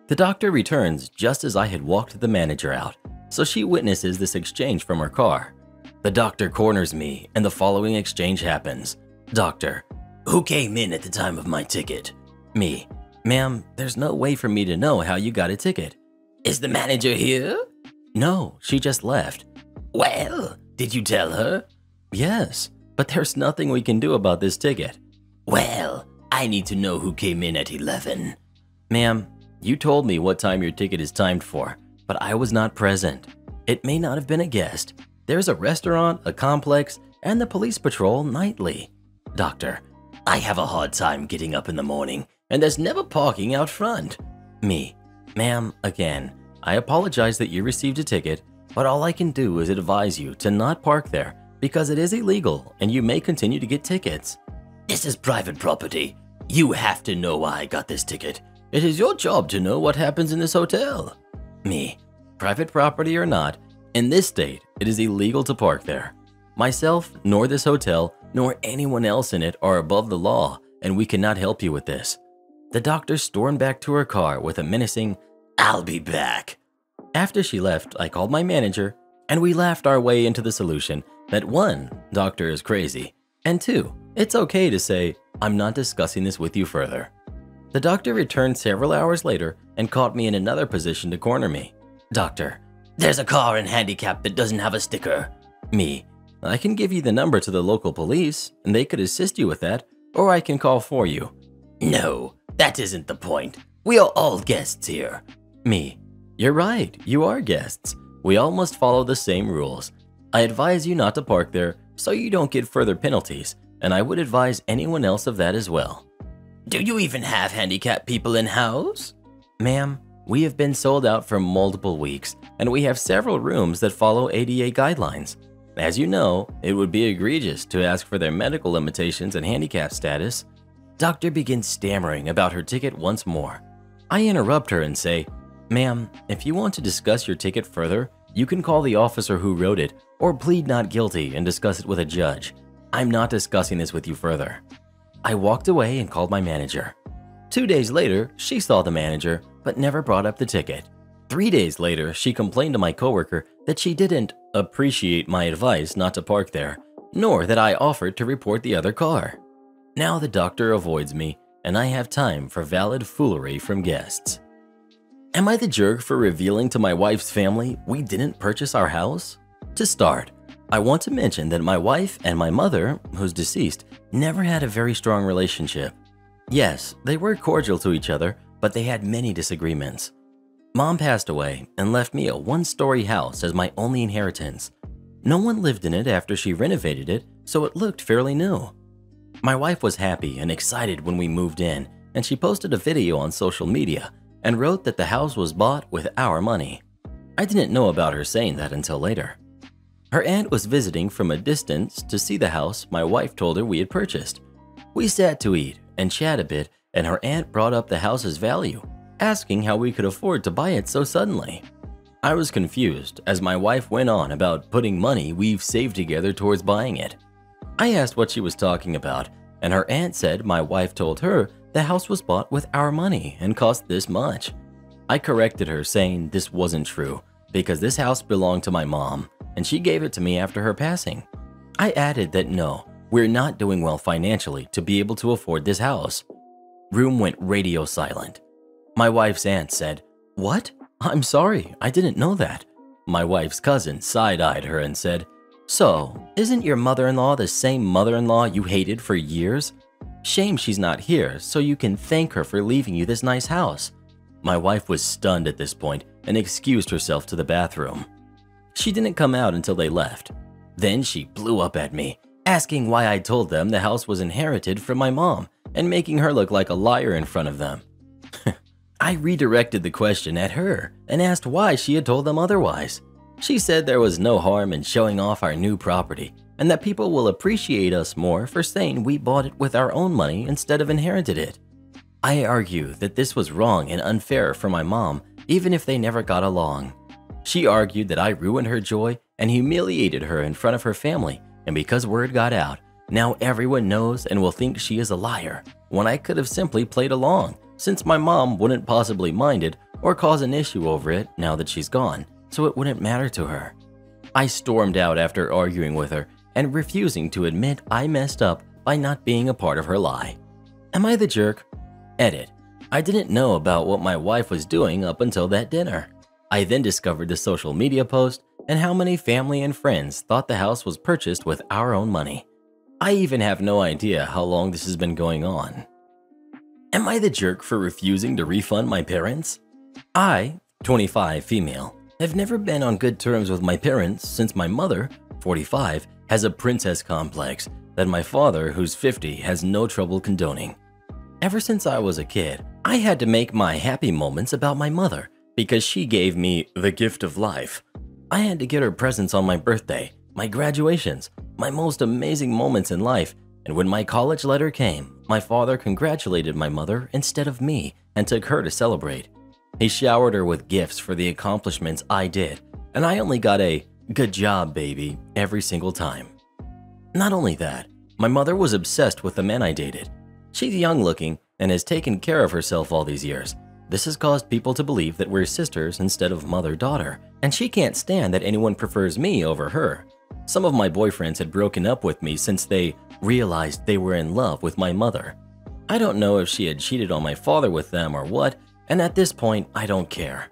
The doctor returns just as I had walked the manager out, so she witnesses this exchange from her car. The doctor corners me and the following exchange happens. Doctor, who came in at the time of my ticket? Me, ma'am, there's no way for me to know how you got a ticket. Is the manager here? No, she just left. Well, did you tell her? Yes, but there's nothing we can do about this ticket. Well, I need to know who came in at 11. Ma'am, you told me what time your ticket is timed for, but I was not present. It may not have been a guest. There's a restaurant, a complex, and the police patrol nightly. Doctor, I have a hard time getting up in the morning, and there's never parking out front. Me, ma'am, again, I apologize that you received a ticket, but all I can do is advise you to not park there because it is illegal and you may continue to get tickets. This is private property. You have to know why I got this ticket. It is your job to know what happens in this hotel. Me, private property or not, in this state, it is illegal to park there. Myself, nor this hotel, nor anyone else in it are above the law, and we cannot help you with this. The doctor stormed back to her car with a menacing, I'll be back. After she left, I called my manager, and we laughed our way into the solution that 1, doctor is crazy, and 2, it's okay to say, I'm not discussing this with you further. The doctor returned several hours later and caught me in another position to corner me. Doctor, there's a car in handicap that doesn't have a sticker. Me, I can give you the number to the local police and they could assist you with that, or I can call for you. No, that isn't the point. We are all guests here. Me, you're right, you are guests. We all must follow the same rules. I advise you not to park there so you don't get further penalties, and I would advise anyone else of that as well. Do you even have handicapped people in-house? Ma'am, we have been sold out for multiple weeks, and we have several rooms that follow ADA guidelines. As you know, it would be egregious to ask for their medical limitations and handicap status. Doctor begins stammering about her ticket once more. I interrupt her and say, Ma'am, if you want to discuss your ticket further, you can call the officer who wrote it or plead not guilty and discuss it with a judge. I'm not discussing this with you further. I walked away and called my manager. 2 days later, she saw the manager, but never brought up the ticket. 3 days later, she complained to my coworker that she didn't appreciate my advice not to park there, nor that I offered to report the other car. Now the doctor avoids me, and I have time for valid foolery from guests. Am I the jerk for revealing to my wife's family we didn't purchase our house? To start, I want to mention that my wife and my mother, who's deceased, never had a very strong relationship. Yes, they were cordial to each other, but they had many disagreements. Mom passed away and left me a one-story house as my only inheritance. No one lived in it after she renovated it, so it looked fairly new. My wife was happy and excited when we moved in, and she posted a video on social media and wrote that the house was bought with our money. I didn't know about her saying that until later. Her aunt was visiting from a distance to see the house my wife told her we had purchased. We sat to eat and chat a bit, and her aunt brought up the house's value, asking how we could afford to buy it so suddenly. I was confused as my wife went on about putting money we've saved together towards buying it. I asked what she was talking about, and her aunt said my wife told her the house was bought with our money and cost this much. I corrected her, saying this wasn't true because this house belonged to my mom and she gave it to me after her passing. I added that no, we're not doing well financially to be able to afford this house. Room went radio silent. My wife's aunt said, "What? I'm sorry, I didn't know that." My wife's cousin side-eyed her and said, "So, isn't your mother-in-law the same mother-in-law you hated for years? Shame she's not here so you can thank her for leaving you this nice house." My wife was stunned at this point and excused herself to the bathroom. She didn't come out until they left. Then she blew up at me, asking why I told them the house was inherited from my mom and making her look like a liar in front of them. I redirected the question at her and asked why she had told them otherwise. She said there was no harm in showing off our new property and that people will appreciate us more for saying we bought it with our own money instead of inherited it. I argue that this was wrong and unfair for my mom, even if they never got along. She argued that I ruined her joy and humiliated her in front of her family, and because word got out, now everyone knows and will think she is a liar, when I could have simply played along, since my mom wouldn't possibly mind it or cause an issue over it now that she's gone, so it wouldn't matter to her. I stormed out after arguing with her and refusing to admit I messed up by not being a part of her lie. Am I the jerk? Edit. I didn't know about what my wife was doing up until that dinner. I then discovered the social media post and how many family and friends thought the house was purchased with our own money. I even have no idea how long this has been going on. Am I the jerk for refusing to refund my parents? I, 25 female, have never been on good terms with my parents since my mother, 45, has a princess complex that my father, who's 50, has no trouble condoning. Ever since I was a kid, I had to make my happy moments about my mother because she gave me the gift of life. I had to get her presents on my birthday, my graduations, my most amazing moments in life, and when my college letter came, my father congratulated my mother instead of me and took her to celebrate. He showered her with gifts for the accomplishments I did, and I only got a "good job, baby" every single time. Not only that, my mother was obsessed with the men I dated. She's young looking and has taken care of herself all these years. This has caused people to believe that we're sisters instead of mother-daughter, and she can't stand that anyone prefers me over her. Some of my boyfriends had broken up with me since they realized they were in love with my mother. I don't know if she had cheated on my father with them or what, and at this point, I don't care.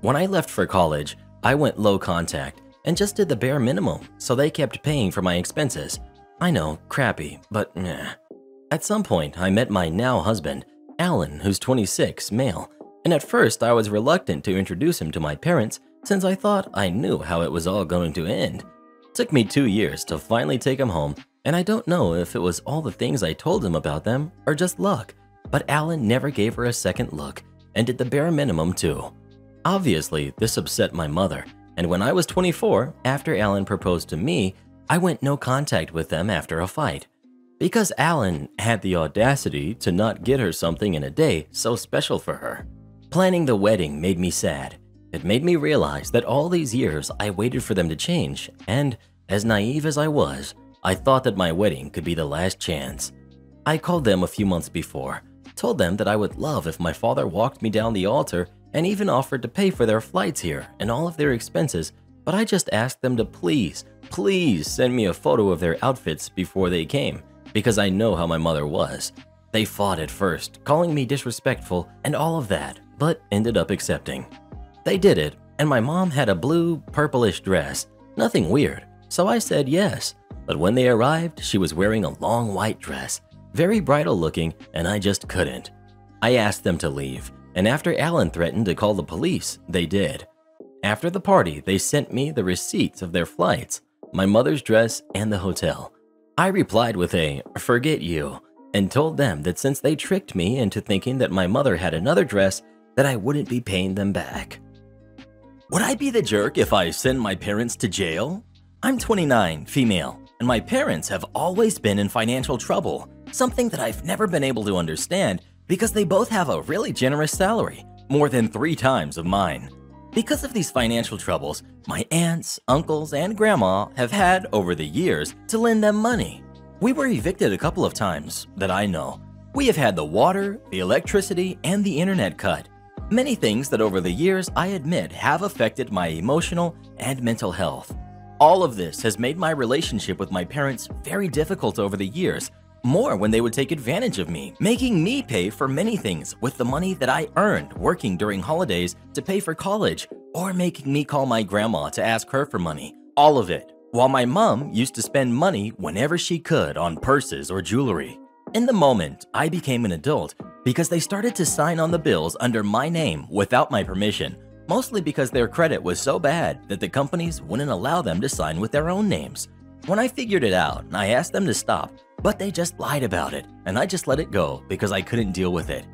When I left for college, I went low contact and just did the bare minimum, so they kept paying for my expenses. I know, crappy, but meh. At some point, I met my now husband, Alan, who's 26, male, and at first I was reluctant to introduce him to my parents since I thought I knew how it was all going to end. It took me 2 years to finally take him home, and I don't know if it was all the things I told him about them or just luck, but Alan never gave her a second look and did the bare minimum too. Obviously, this upset my mother, and when I was 24, after Alan proposed to me, I went no contact with them after a fight. Because Alan had the audacity to not get her something in a day so special for her. Planning the wedding made me sad. It made me realize that all these years I waited for them to change, and as naive as I was, I thought that my wedding could be the last chance. I called them a few months before, told them that I would love if my father walked me down the altar and even offered to pay for their flights here and all of their expenses but I just asked them to please send me a photo of their outfits before they came, because I know how my mother was. They fought at first, calling me disrespectful and all of that, but ended up accepting. They did it, and my mom had a blue, purplish dress. Nothing weird, so I said yes. But when they arrived, she was wearing a long white dress, very bridal looking, and I just couldn't. I asked them to leave, and after Alan threatened to call the police, they did. After the party, they sent me the receipts of their flights, my mother's dress, and the hotel. I replied with a "forget you," and told them that since they tricked me into thinking that my mother had another dress, that I wouldn't be paying them back. Would I be the jerk if I send my parents to jail? I'm 29, female, and my parents have always been in financial trouble, something that I've never been able to understand because they both have a really generous salary, more than 3 times of mine. Because of these financial troubles, my aunts, uncles, and grandma have had, over the years, to lend them money. We were evicted a couple of times, that I know. We have had the water, the electricity, and the internet cut. Many things that over the years, I admit, have affected my emotional and mental health. All of this has made my relationship with my parents very difficult over the years, more when they would take advantage of me, making me pay for many things with the money that I earned working during holidays to pay for college, or making me call my grandma to ask her for money. All of it, while my mom used to spend money whenever she could on purses or jewelry. In the moment, I became an adult because they started to sign on the bills under my name without my permission, mostly because their credit was so bad that the companies wouldn't allow them to sign with their own names. When I figured it out, I asked them to stop, but they just lied about it, and I just let it go because I couldn't deal with it.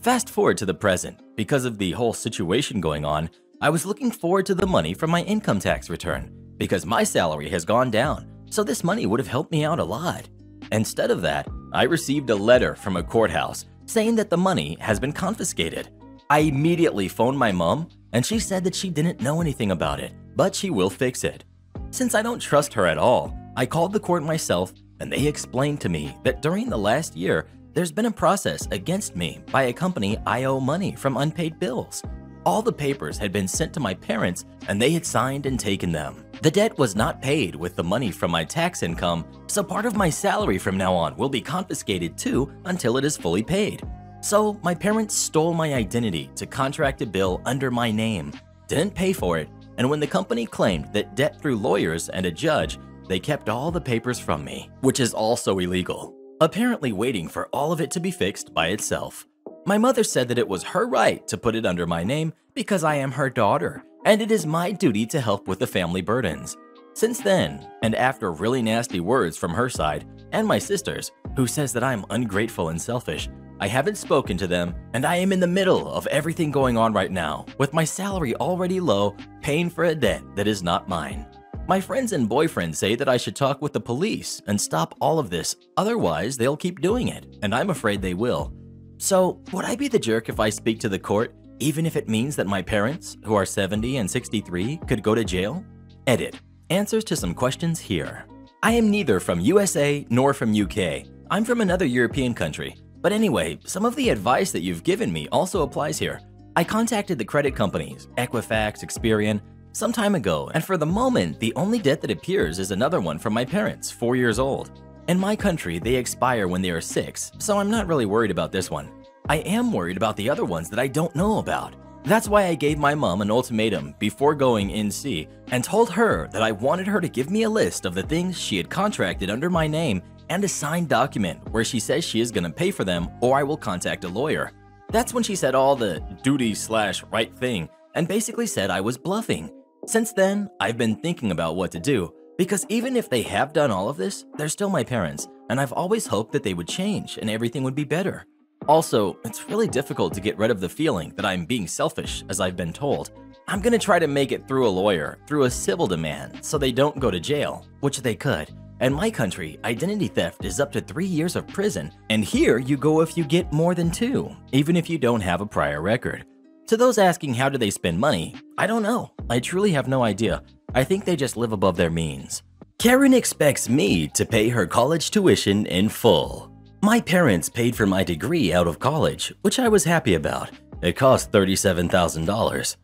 Fast forward to the present, because of the whole situation going on, I was looking forward to the money from my income tax return, because my salary has gone down, so this money would have helped me out a lot. Instead of that, I received a letter from a courthouse saying that the money has been confiscated. I immediately phoned my mom, and she said that she didn't know anything about it, but she will fix it. Since I don't trust her at all, I called the court myself, and they explained to me that during the last year, there's been a process against me by a company I owe money from unpaid bills. All the papers had been sent to my parents, and they had signed and taken them. The debt was not paid with the money from my tax income, so part of my salary from now on will be confiscated too until it is fully paid. So my parents stole my identity to contract a bill under my name, didn't pay for it, and when the company claimed that debt through lawyers and a judge, they kept all the papers from me, which is also illegal, apparently waiting for all of it to be fixed by itself. My mother said that it was her right to put it under my name because I am her daughter, and it is my duty to help with the family burdens. Since then, and after really nasty words from her side and my sisters, who says that I'm ungrateful and selfish, I haven't spoken to them, and I am in the middle of everything going on right now, with my salary already low, paying for a debt that is not mine. My friends and boyfriend say that I should talk with the police and stop all of this, otherwise they'll keep doing it, and I'm afraid they will. So, would I be the jerk if I speak to the court, even if it means that my parents, who are 70 and 63, could go to jail? Edit. Answers to some questions here. I am neither from USA nor from UK. I'm from another European country. But anyway, some of the advice that you've given me also applies here. I contacted the credit companies, Equifax, Experian, some time ago, and for the moment, the only debt that appears is another one from my parents, 4 years old. In my country, they expire when they are 6, so I'm not really worried about this one. I am worried about the other ones that I don't know about. That's why I gave my mom an ultimatum before going NC and told her that I wanted her to give me a list of the things she had contracted under my name and a signed document where she says she is going to pay for them or I will contact a lawyer. That's when she said all the duty/right thing and basically said I was bluffing. Since then, I've been thinking about what to do because even if they have done all of this, they're still my parents, and I've always hoped that they would change and everything would be better. Also, it's really difficult to get rid of the feeling that I'm being selfish, as I've been told. I'm gonna try to make it through a lawyer, through a civil demand, so they don't go to jail, which they could. In my country, identity theft is up to 3 years of prison, and here you go if you get more than 2, even if you don't have a prior record. To those asking how do they spend money, I don't know. I truly have no idea. I think they just live above their means. Karen expects me to pay her college tuition in full. My parents paid for my degree out of college, which I was happy about. It cost $37,000.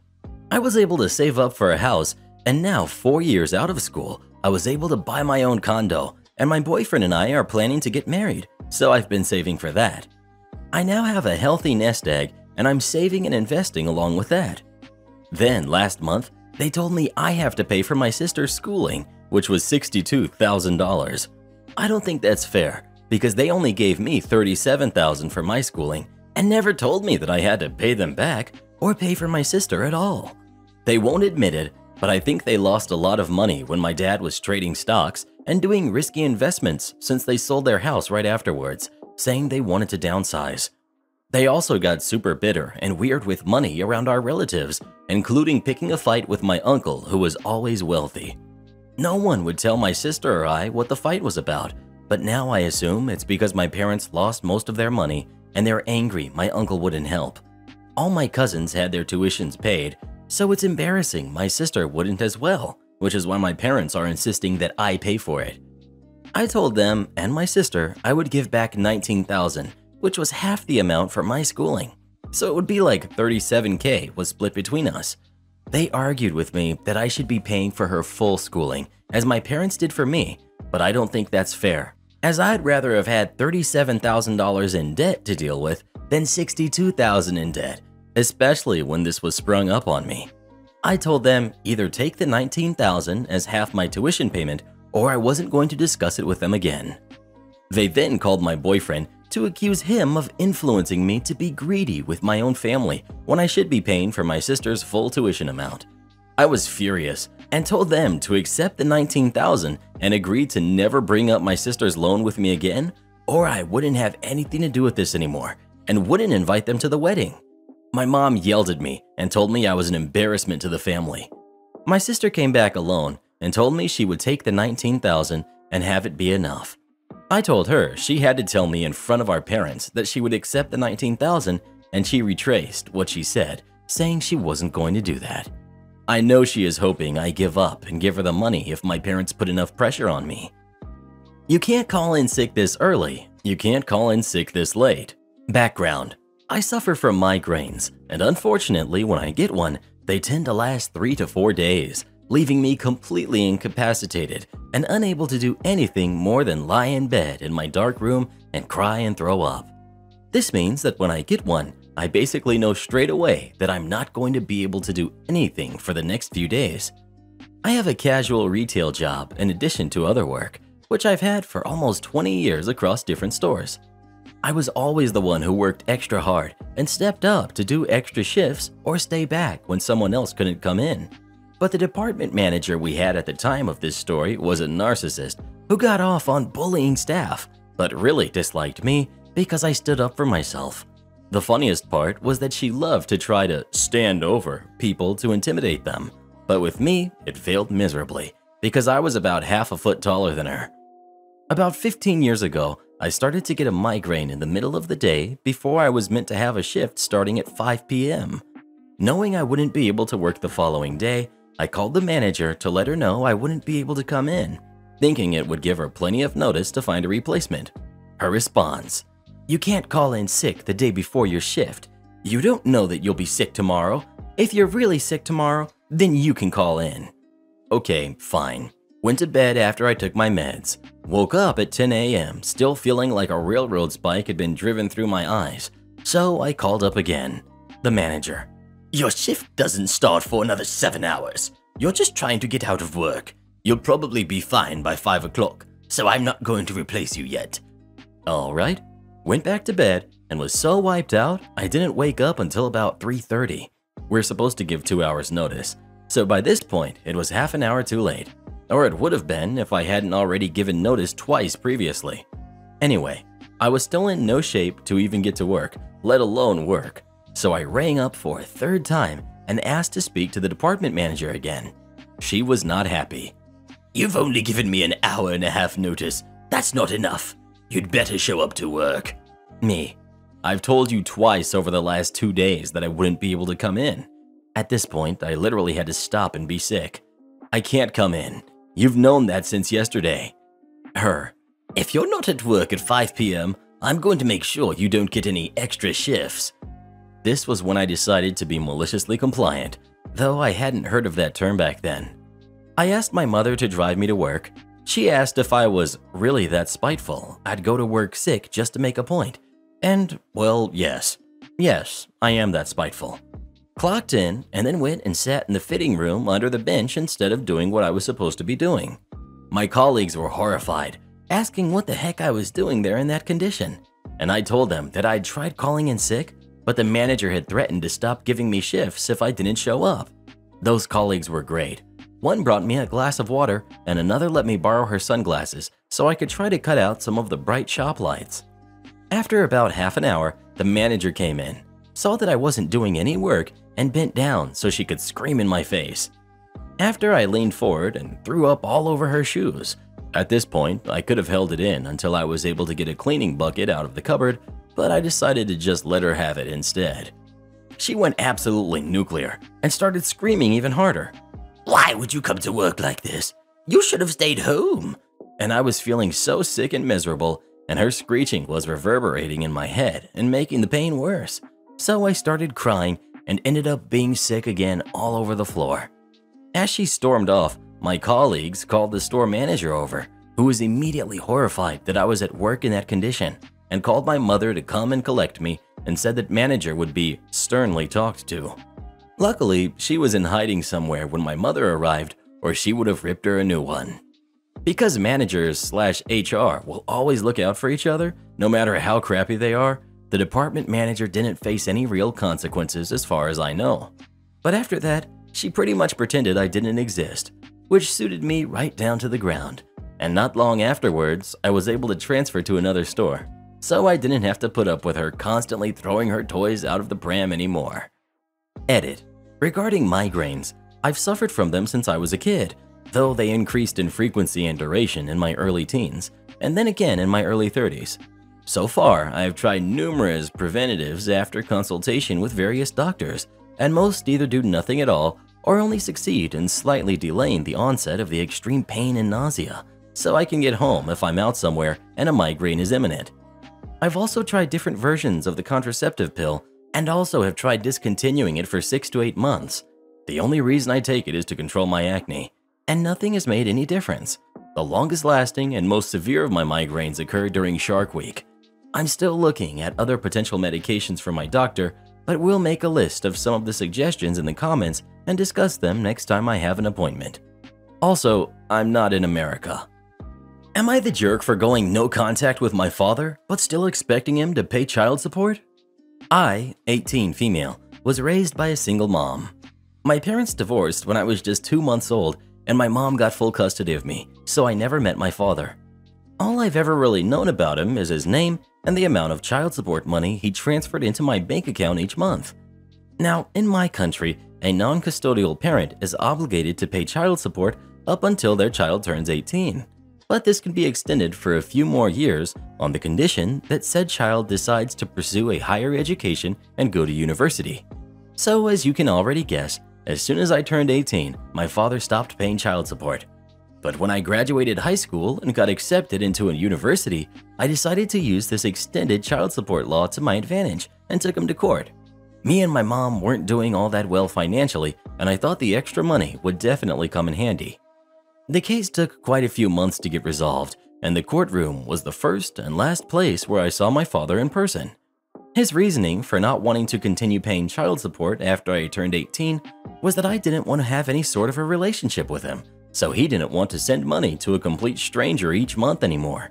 I was able to save up for a house, And now, 4 years out of school, I was able to buy my own condo, and my boyfriend and I are planning to get married, so I've been saving for that. I now have a healthy nest egg, and I'm saving and investing along with that. Then, last month, they told me I have to pay for my sister's schooling, which was $62,000. I don't think that's fair, because they only gave me $37,000 for my schooling and never told me that I had to pay them back or pay for my sister at all. They won't admit it, but I think they lost a lot of money when my dad was trading stocks and doing risky investments since they sold their house right afterwards, saying they wanted to downsize. They also got super bitter and weird with money around our relatives, including picking a fight with my uncle who was always wealthy. No one would tell my sister or I what the fight was about, but now I assume it's because my parents lost most of their money and they're angry my uncle wouldn't help. All my cousins had their tuitions paid, so it's embarrassing my sister wouldn't as well, which is why my parents are insisting that I pay for it. I told them and my sister I would give back $19,000, which was half the amount for my schooling, so it would be like $37K was split between us. They argued with me that I should be paying for her full schooling, as my parents did for me, but I don't think that's fair, as I'd rather have had $37,000 in debt to deal with than $62,000 in debt, especially when this was sprung up on me. I told them either take the $19,000 as half my tuition payment or I wasn't going to discuss it with them again. They then called my boyfriend to accuse him of influencing me to be greedy with my own family when I should be paying for my sister's full tuition amount. I was furious and told them to accept the $19,000 and agreed to never bring up my sister's loan with me again, or I wouldn't have anything to do with this anymore and wouldn't invite them to the wedding. My mom yelled at me and told me I was an embarrassment to the family. My sister came back alone and told me she would take the $19,000 and have it be enough. I told her she had to tell me in front of our parents that she would accept the $19,000, and she retraced what she said, saying she wasn't going to do that. I know she is hoping I give up and give her the money if my parents put enough pressure on me. You can't call in sick this early. You can't call in sick this late. Background: I suffer from migraines, and unfortunately when I get one, they tend to last 3 to 4 days, leaving me completely incapacitated and unable to do anything more than lie in bed in my dark room and cry and throw up. This means that when I get one, I basically know straight away that I'm not going to be able to do anything for the next few days. I have a casual retail job in addition to other work, which I've had for almost 20 years across different stores. I was always the one who worked extra hard and stepped up to do extra shifts or stay back when someone else couldn't come in. But the department manager we had at the time of this story was a narcissist who got off on bullying staff, but really disliked me because I stood up for myself. The funniest part was that she loved to try to stand over people to intimidate them, but with me, it failed miserably because I was about half a foot taller than her. About 15 years ago, I started to get a migraine in the middle of the day before I was meant to have a shift starting at 5 p.m. Knowing I wouldn't be able to work the following day, I called the manager to let her know I wouldn't be able to come in, thinking it would give her plenty of notice to find a replacement. Her response: "You can't call in sick the day before your shift. You don't know that you'll be sick tomorrow. If you're really sick tomorrow, then you can call in." Okay, fine. Went to bed after I took my meds. Woke up at 10 a.m. still feeling like a railroad spike had been driven through my eyes. So I called up again. The manager: "Your shift doesn't start for another 7 hours. You're just trying to get out of work. You'll probably be fine by 5 o'clock, so I'm not going to replace you yet." All right. Went back to bed and was so wiped out I didn't wake up until about 3:30. We're supposed to give 2 hours notice, so by this point it was half an hour too late. Or it would have been if I hadn't already given notice twice previously. Anyway, I was still in no shape to even get to work, let alone work. So I rang up for a third time and asked to speak to the department manager again. She was not happy. "You've only given me an hour and a half notice. That's not enough. You'd better show up to work." Me: "I've told you twice over the last 2 days that I wouldn't be able to come in." At this point, I literally had to stop and be sick. "I can't come in. You've known that since yesterday." Her: "If you're not at work at 5 p.m., I'm going to make sure you don't get any extra shifts." This was when I decided to be maliciously compliant, though I hadn't heard of that term back then. I asked my mother to drive me to work. She asked if I was really that spiteful, I'd go to work sick just to make a point. And, well, yes. Yes, I am that spiteful. Clocked in and then went and sat in the fitting room under the bench instead of doing what I was supposed to be doing. My colleagues were horrified, asking what the heck I was doing there in that condition. And I told them that I'd tried calling in sick, but the manager had threatened to stop giving me shifts if I didn't show up. Those colleagues were great. One brought me a glass of water and another let me borrow her sunglasses so I could try to cut out some of the bright shop lights. After about half an hour, the manager came in, saw that I wasn't doing any work, and bent down so she could scream in my face. After I leaned forward and threw up all over her shoes. At this point, I could have held it in until I was able to get a cleaning bucket out of the cupboard, but I decided to just let her have it instead. She went absolutely nuclear and started screaming even harder. "Why would you come to work like this? You should have stayed home." And I was feeling so sick and miserable, and her screeching was reverberating in my head and making the pain worse. So I started crying and ended up being sick again all over the floor. As she stormed off, my colleagues called the store manager over, who was immediately horrified that I was at work in that condition, and called my mother to come and collect me and said that manager would be sternly talked to. Luckily, she was in hiding somewhere when my mother arrived, or she would have ripped her a new one. Because managers/HR will always look out for each other, no matter how crappy they are, the department manager didn't face any real consequences as far as I know. But after that, she pretty much pretended I didn't exist, which suited me right down to the ground. And not long afterwards, I was able to transfer to another store, so I didn't have to put up with her constantly throwing her toys out of the pram anymore. Edit. Regarding migraines, I've suffered from them since I was a kid, though they increased in frequency and duration in my early teens, and then again in my early 30s. So far, I have tried numerous preventatives after consultation with various doctors, and most either do nothing at all or only succeed in slightly delaying the onset of the extreme pain and nausea, so I can get home if I'm out somewhere and a migraine is imminent. I've also tried different versions of the contraceptive pill and also have tried discontinuing it for 6 to 8 months. The only reason I take it is to control my acne, and nothing has made any difference. The longest lasting and most severe of my migraines occurred during Shark Week. I'm still looking at other potential medications from my doctor, but we'll make a list of some of the suggestions in the comments and discuss them next time I have an appointment. Also, I'm not in America. Am I the jerk for going no contact with my father, but still expecting him to pay child support? I, 18 female, was raised by a single mom. My parents divorced when I was just 2 months old, and my mom got full custody of me, so I never met my father. All I've ever really known about him is his name and the amount of child support money he transferred into my bank account each month. Now, in my country, a non-custodial parent is obligated to pay child support up until their child turns 18. But this can be extended for a few more years on the condition that said child decides to pursue a higher education and go to university. So as you can already guess, as soon as I turned 18, my father stopped paying child support. But when I graduated high school and got accepted into a university, I decided to use this extended child support law to my advantage and took him to court. Me and my mom weren't doing all that well financially, and I thought the extra money would definitely come in handy. The case took quite a few months to get resolved, and the courtroom was the first and last place where I saw my father in person. His reasoning for not wanting to continue paying child support after I turned 18 was that I didn't want to have any sort of a relationship with him, so he didn't want to send money to a complete stranger each month anymore.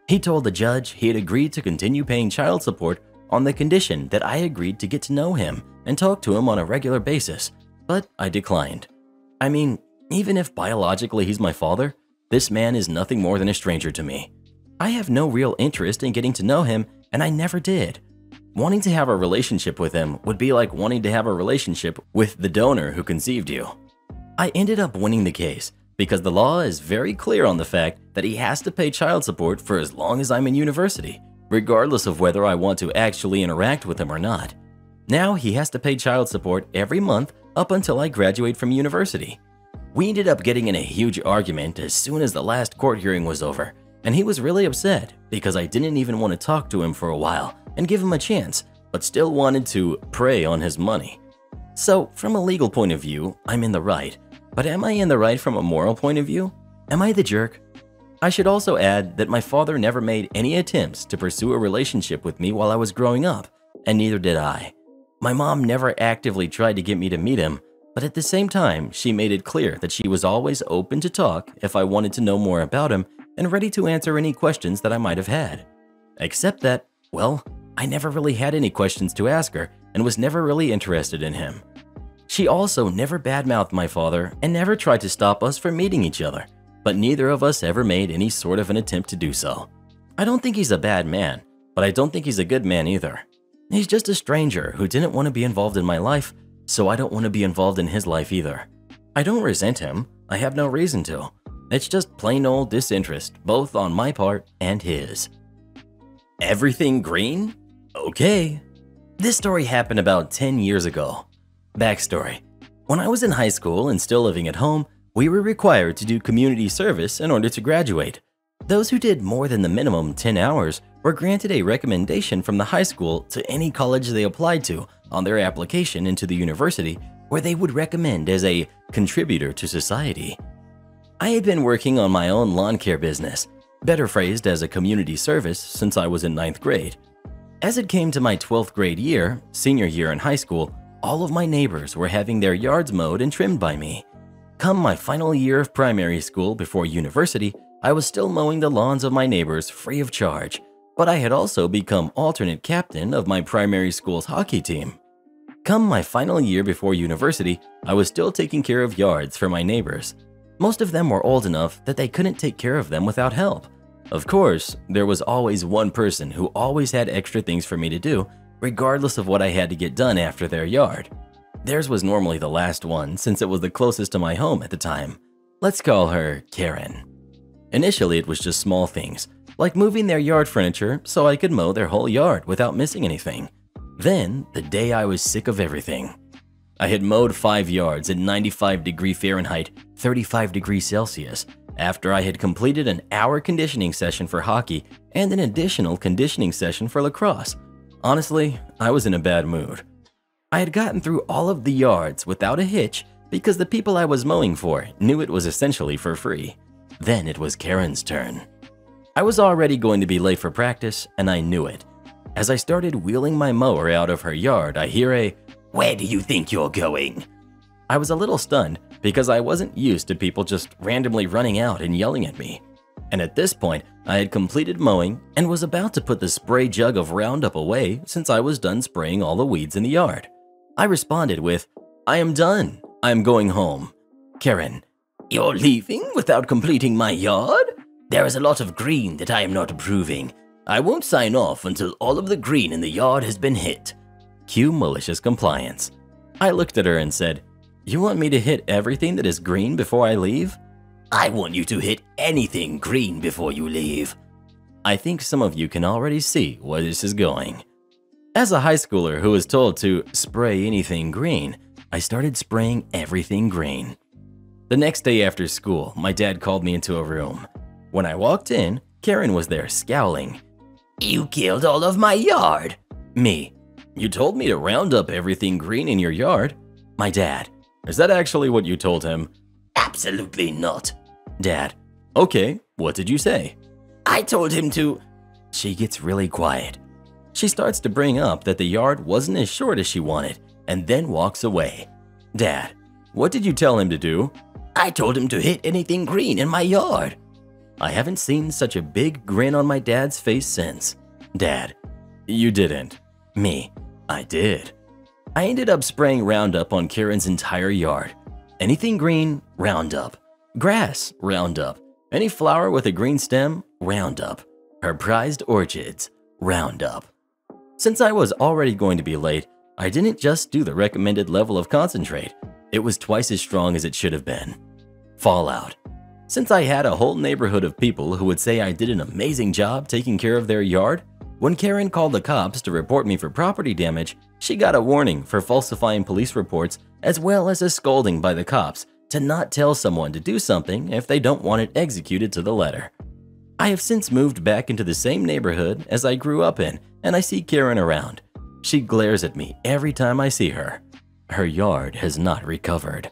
He told the judge he had agreed to continue paying child support on the condition that I agreed to get to know him and talk to him on a regular basis, but I declined. I mean, even if biologically he's my father, this man is nothing more than a stranger to me. I have no real interest in getting to know him, and I never did. Wanting to have a relationship with him would be like wanting to have a relationship with the donor who conceived you. I ended up winning the case because the law is very clear on the fact that he has to pay child support for as long as I'm in university, regardless of whether I want to actually interact with him or not. Now he has to pay child support every month up until I graduate from university. We ended up getting in a huge argument as soon as the last court hearing was over, and he was really upset because I didn't even want to talk to him for a while and give him a chance, but still wanted to prey on his money. So from a legal point of view, I'm in the right, But am I in the right from a moral point of view? Am I the jerk? I should also add that my father never made any attempts to pursue a relationship with me while I was growing up, and neither did I. My mom never actively tried to get me to meet him, but at the same time, she made it clear that she was always open to talk if I wanted to know more about him and ready to answer any questions that I might have had. Except that, well, I never really had any questions to ask her and was never really interested in him. She also never badmouthed my father and never tried to stop us from meeting each other, but neither of us ever made any sort of an attempt to do so. I don't think he's a bad man, but I don't think he's a good man either. He's just a stranger who didn't want to be involved in my life, so I don't want to be involved in his life either. I don't resent him, I have no reason to. It's just plain old disinterest, both on my part and his. Everything green? Okay. This story happened about 10 years ago. Backstory. When I was in high school and still living at home, we were required to do community service in order to graduate. Those who did more than the minimum 10 hours were granted a recommendation from the high school to any college they applied to on their application into the university where they would recommend as a contributor to society. I had been working on my own lawn care business, better phrased as a community service, since I was in 9th grade. As it came to my 12th grade year, senior year in high school, all of my neighbors were having their yards mowed and trimmed by me. Come my final year of primary school before university, I was still mowing the lawns of my neighbors free of charge, but I had also become alternate captain of my primary school's hockey team. Come my final year before university, I was still taking care of yards for my neighbors. Most of them were old enough that they couldn't take care of them without help. Of course, there was always one person who always had extra things for me to do, regardless of what I had to get done after their yard. Theirs was normally the last one since it was the closest to my home at the time. Let's call her Karen. Initially, it was just small things, like moving their yard furniture so I could mow their whole yard without missing anything. Then, the day I was sick of everything. I had mowed 5 yards at 95° Fahrenheit, 35° Celsius, after I had completed an hour conditioning session for hockey and an additional conditioning session for lacrosse. Honestly, I was in a bad mood. I had gotten through all of the yards without a hitch because the people I was mowing for knew it was essentially for free. Then it was Karen's turn. I was already going to be late for practice, and I knew it. As I started wheeling my mower out of her yard, I hear a, "Where do you think you're going?" I was a little stunned because I wasn't used to people just randomly running out and yelling at me. And at this point, I had completed mowing and was about to put the spray jug of Roundup away since I was done spraying all the weeds in the yard. I responded with, "I am done. I am going home." Karen, "You're leaving without completing my yard? There is a lot of green that I am not approving. I won't sign off until all of the green in the yard has been hit." Cue malicious compliance. I looked at her and said, "You want me to hit everything that is green before I leave?" "I want you to hit anything green before you leave." I think some of you can already see where this is going. As a high schooler who was told to spray anything green, I started spraying everything green. The next day after school, my dad called me into a room. When I walked in, Karen was there scowling. "You killed all of my yard." Me, "You told me to round up everything green in your yard." My dad, "Is that actually what you told him?" "Absolutely not." Dad, "Okay, what did you say?" "I told him to..." She gets really quiet. She starts to bring up that the yard wasn't as short as she wanted, and then walks away. Dad, "What did you tell him to do?" "I told him to hit anything green in my yard." I haven't seen such a big grin on my dad's face since. Dad, "You didn't." Me, "I did." I ended up spraying Roundup on Karen's entire yard. Anything green, Roundup. Grass, Roundup. Any flower with a green stem, Roundup. Her prized orchids, Roundup. Since I was already going to be late, I didn't just do the recommended level of concentrate. It was twice as strong as it should have been. Fallout. Since I had a whole neighborhood of people who would say I did an amazing job taking care of their yard, when Karen called the cops to report me for property damage, she got a warning for falsifying police reports as well as a scolding by the cops to not tell someone to do something if they don't want it executed to the letter. I have since moved back into the same neighborhood as I grew up in, and I see Karen around. She glares at me every time I see her. Her yard has not recovered.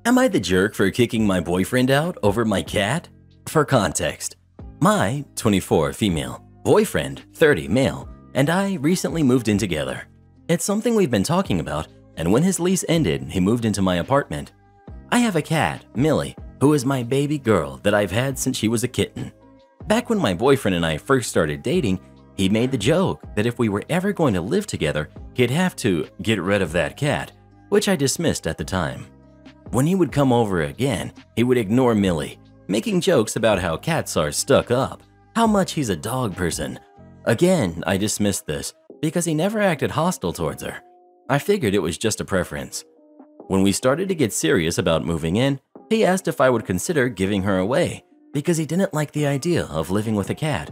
Am I the jerk for kicking my boyfriend out over my cat? For context, my 24 female, boyfriend 30 male, and I recently moved in together. It's something we've been talking about, and when his lease ended, he moved into my apartment. I have a cat, Millie, who is my baby girl that I've had since she was a kitten. Back when my boyfriend and I first started dating, he made the joke that if we were ever going to live together, he'd have to get rid of that cat, which I dismissed at the time. When he would come over again, he would ignore Millie, making jokes about how cats are stuck up, how much he's a dog person. Again, I dismissed this because he never acted hostile towards her. I figured it was just a preference. When we started to get serious about moving in, he asked if I would consider giving her away because he didn't like the idea of living with a cat.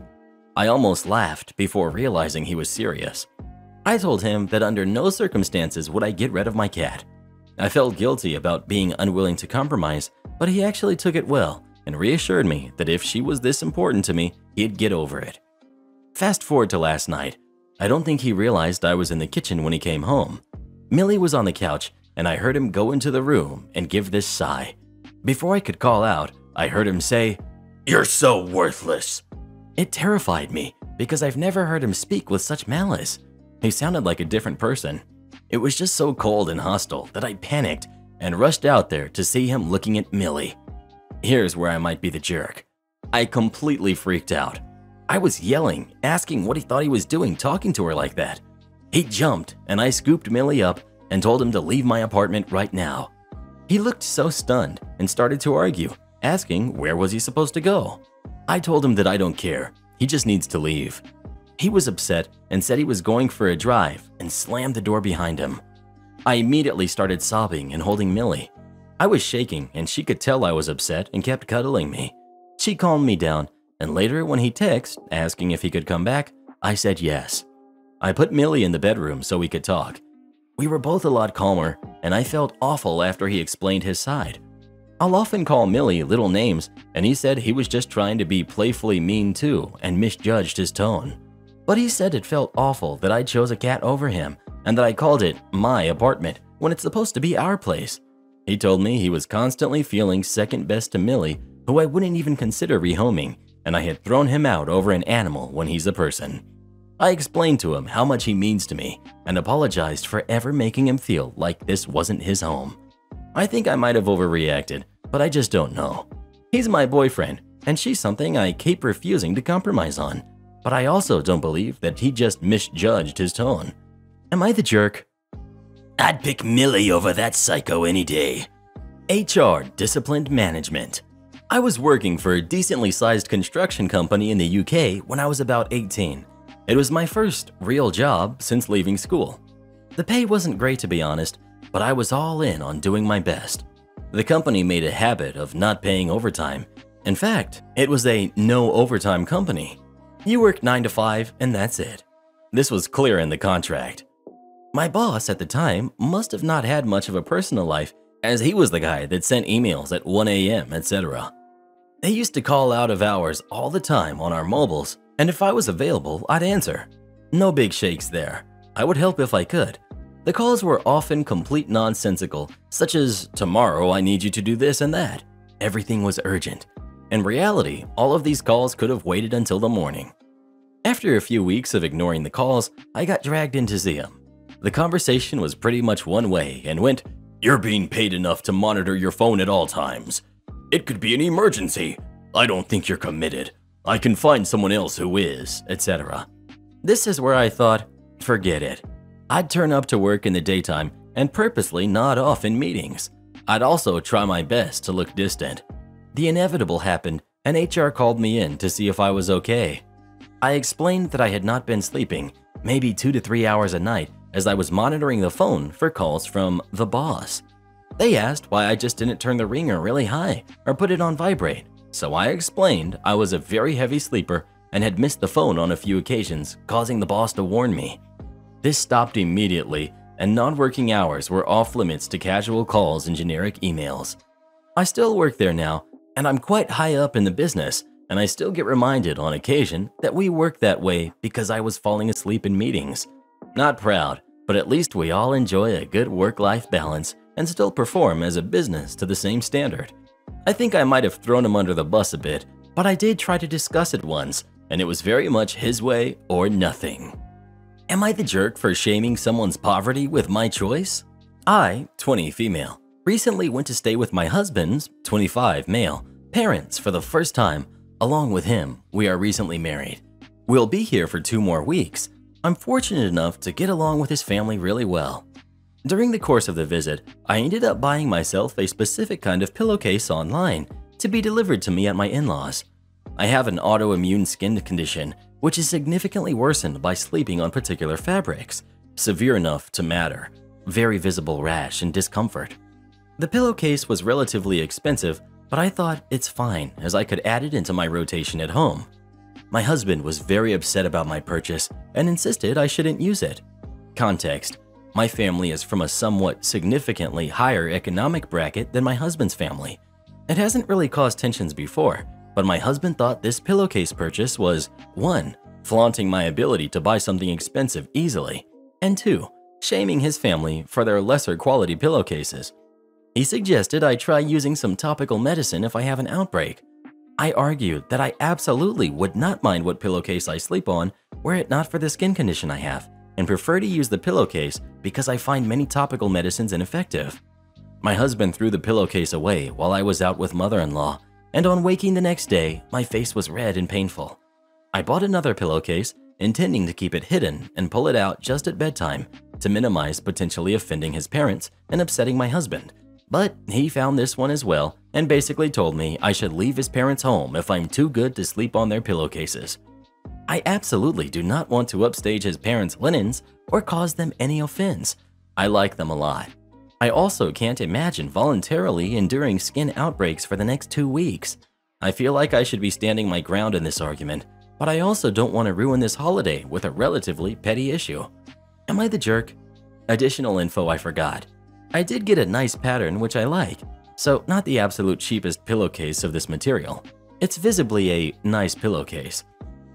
I almost laughed before realizing he was serious. I told him that under no circumstances would I get rid of my cat. I felt guilty about being unwilling to compromise, but he actually took it well and reassured me that if she was this important to me, he'd get over it. Fast forward to last night. I don't think he realized I was in the kitchen when he came home. Millie was on the couch and I heard him go into the room and give this sigh. Before I could call out, I heard him say, "You're so worthless." It terrified me because I've never heard him speak with such malice. He sounded like a different person. It was just so cold and hostile that I panicked and rushed out there to see him looking at Millie. Here's where I might be the jerk. I completely freaked out. I was yelling, asking what he thought he was doing talking to her like that. He jumped and I scooped Millie up and told him to leave my apartment right now. He looked so stunned and started to argue, asking where was he supposed to go. I told him that I don't care, he just needs to leave. He was upset and said he was going for a drive and slammed the door behind him. I immediately started sobbing and holding Millie. I was shaking and she could tell I was upset and kept cuddling me. She calmed me down, and later when he texted asking if he could come back, I said yes. I put Millie in the bedroom so we could talk. We were both a lot calmer and I felt awful after he explained his side. I'll often call Millie little names and he said he was just trying to be playfully mean too and misjudged his tone. But he said it felt awful that I chose a cat over him and that I called it my apartment when it's supposed to be our place. He told me he was constantly feeling second best to Millie, who I wouldn't even consider rehoming, and I had thrown him out over an animal when he's a person. I explained to him how much he means to me and apologized for ever making him feel like this wasn't his home. I think I might have overreacted, but I just don't know. He's my boyfriend, and she's something I keep refusing to compromise on. But I also don't believe that he just misjudged his tone. Am I the jerk? I'd pick Millie over that psycho any day. HR Disciplined Management. I was working for a decently sized construction company in the UK when I was about 18. It was my first real job since leaving school. The pay wasn't great to be honest, but I was all in on doing my best. The company made a habit of not paying overtime. In fact, it was a no overtime company. You work 9 to 5 and that's it. This was clear in the contract. My boss at the time must have not had much of a personal life as he was the guy that sent emails at 1 a.m., etc. They used to call out of hours all the time on our mobiles, and if I was available, I'd answer. No big shakes there. I would help if I could. The calls were often complete nonsensical, such as, "Tomorrow I need you to do this and that." Everything was urgent. In reality, all of these calls could have waited until the morning. After a few weeks of ignoring the calls, I got dragged in to see him. The conversation was pretty much one way and went, "You're being paid enough to monitor your phone at all times. It could be an emergency. I don't think you're committed. I can find someone else who is," etc. This is where I thought, forget it. I'd turn up to work in the daytime and purposely nod off in meetings. I'd also try my best to look distant. The inevitable happened and HR called me in to see if I was okay. I explained that I had not been sleeping, maybe 2 to 3 hours a night, as I was monitoring the phone for calls from the boss. They asked why I just didn't turn the ringer really high or put it on vibrate, so I explained I was a very heavy sleeper and had missed the phone on a few occasions, causing the boss to warn me. This stopped immediately, and non-working hours were off limits to casual calls and generic emails. I still work there now, and I'm quite high up in the business, and I still get reminded on occasion that we work that way because I was falling asleep in meetings. Not proud, but at least we all enjoy a good work-life balance and still perform as a business to the same standard. I think I might have thrown him under the bus a bit, but I did try to discuss it once, and it was very much his way or nothing. Am I the jerk for shaming someone's poverty with my choice? I, 20 female, recently went to stay with my husband's, 25 male, parents for the first time. Along with him, we are recently married. We'll be here for 2 more weeks. I'm fortunate enough to get along with his family really well. During the course of the visit, I ended up buying myself a specific kind of pillowcase online to be delivered to me at my in-laws. I have an autoimmune skin condition, which is significantly worsened by sleeping on particular fabrics, severe enough to matter, very visible rash and discomfort. The pillowcase was relatively expensive, but I thought it's fine as I could add it into my rotation at home. My husband was very upset about my purchase and insisted I shouldn't use it. Context: my family is from a somewhat significantly higher economic bracket than my husband's family. It hasn't really caused tensions before, but my husband thought this pillowcase purchase was 1. Flaunting my ability to buy something expensive easily, and 2. Shaming his family for their lesser quality pillowcases. He suggested I try using some topical medicine if I have an outbreak. I argued that I absolutely would not mind what pillowcase I sleep on were it not for the skin condition I have, and prefer to use the pillowcase because I find many topical medicines ineffective. My husband threw the pillowcase away while I was out with mother-in-law, and on waking the next day, my face was red and painful. I bought another pillowcase, intending to keep it hidden and pull it out just at bedtime to minimize potentially offending his parents and upsetting my husband. But he found this one as well and basically told me I should leave his parents home if I'm too good to sleep on their pillowcases. I absolutely do not want to upstage his parents' linens or cause them any offense. I like them a lot. I also can't imagine voluntarily enduring skin outbreaks for the next 2 weeks. I feel like I should be standing my ground in this argument, but I also don't want to ruin this holiday with a relatively petty issue. Am I the jerk? Additional info I forgot. I did get a nice pattern which I like, so not the absolute cheapest pillowcase of this material. It's visibly a nice pillowcase.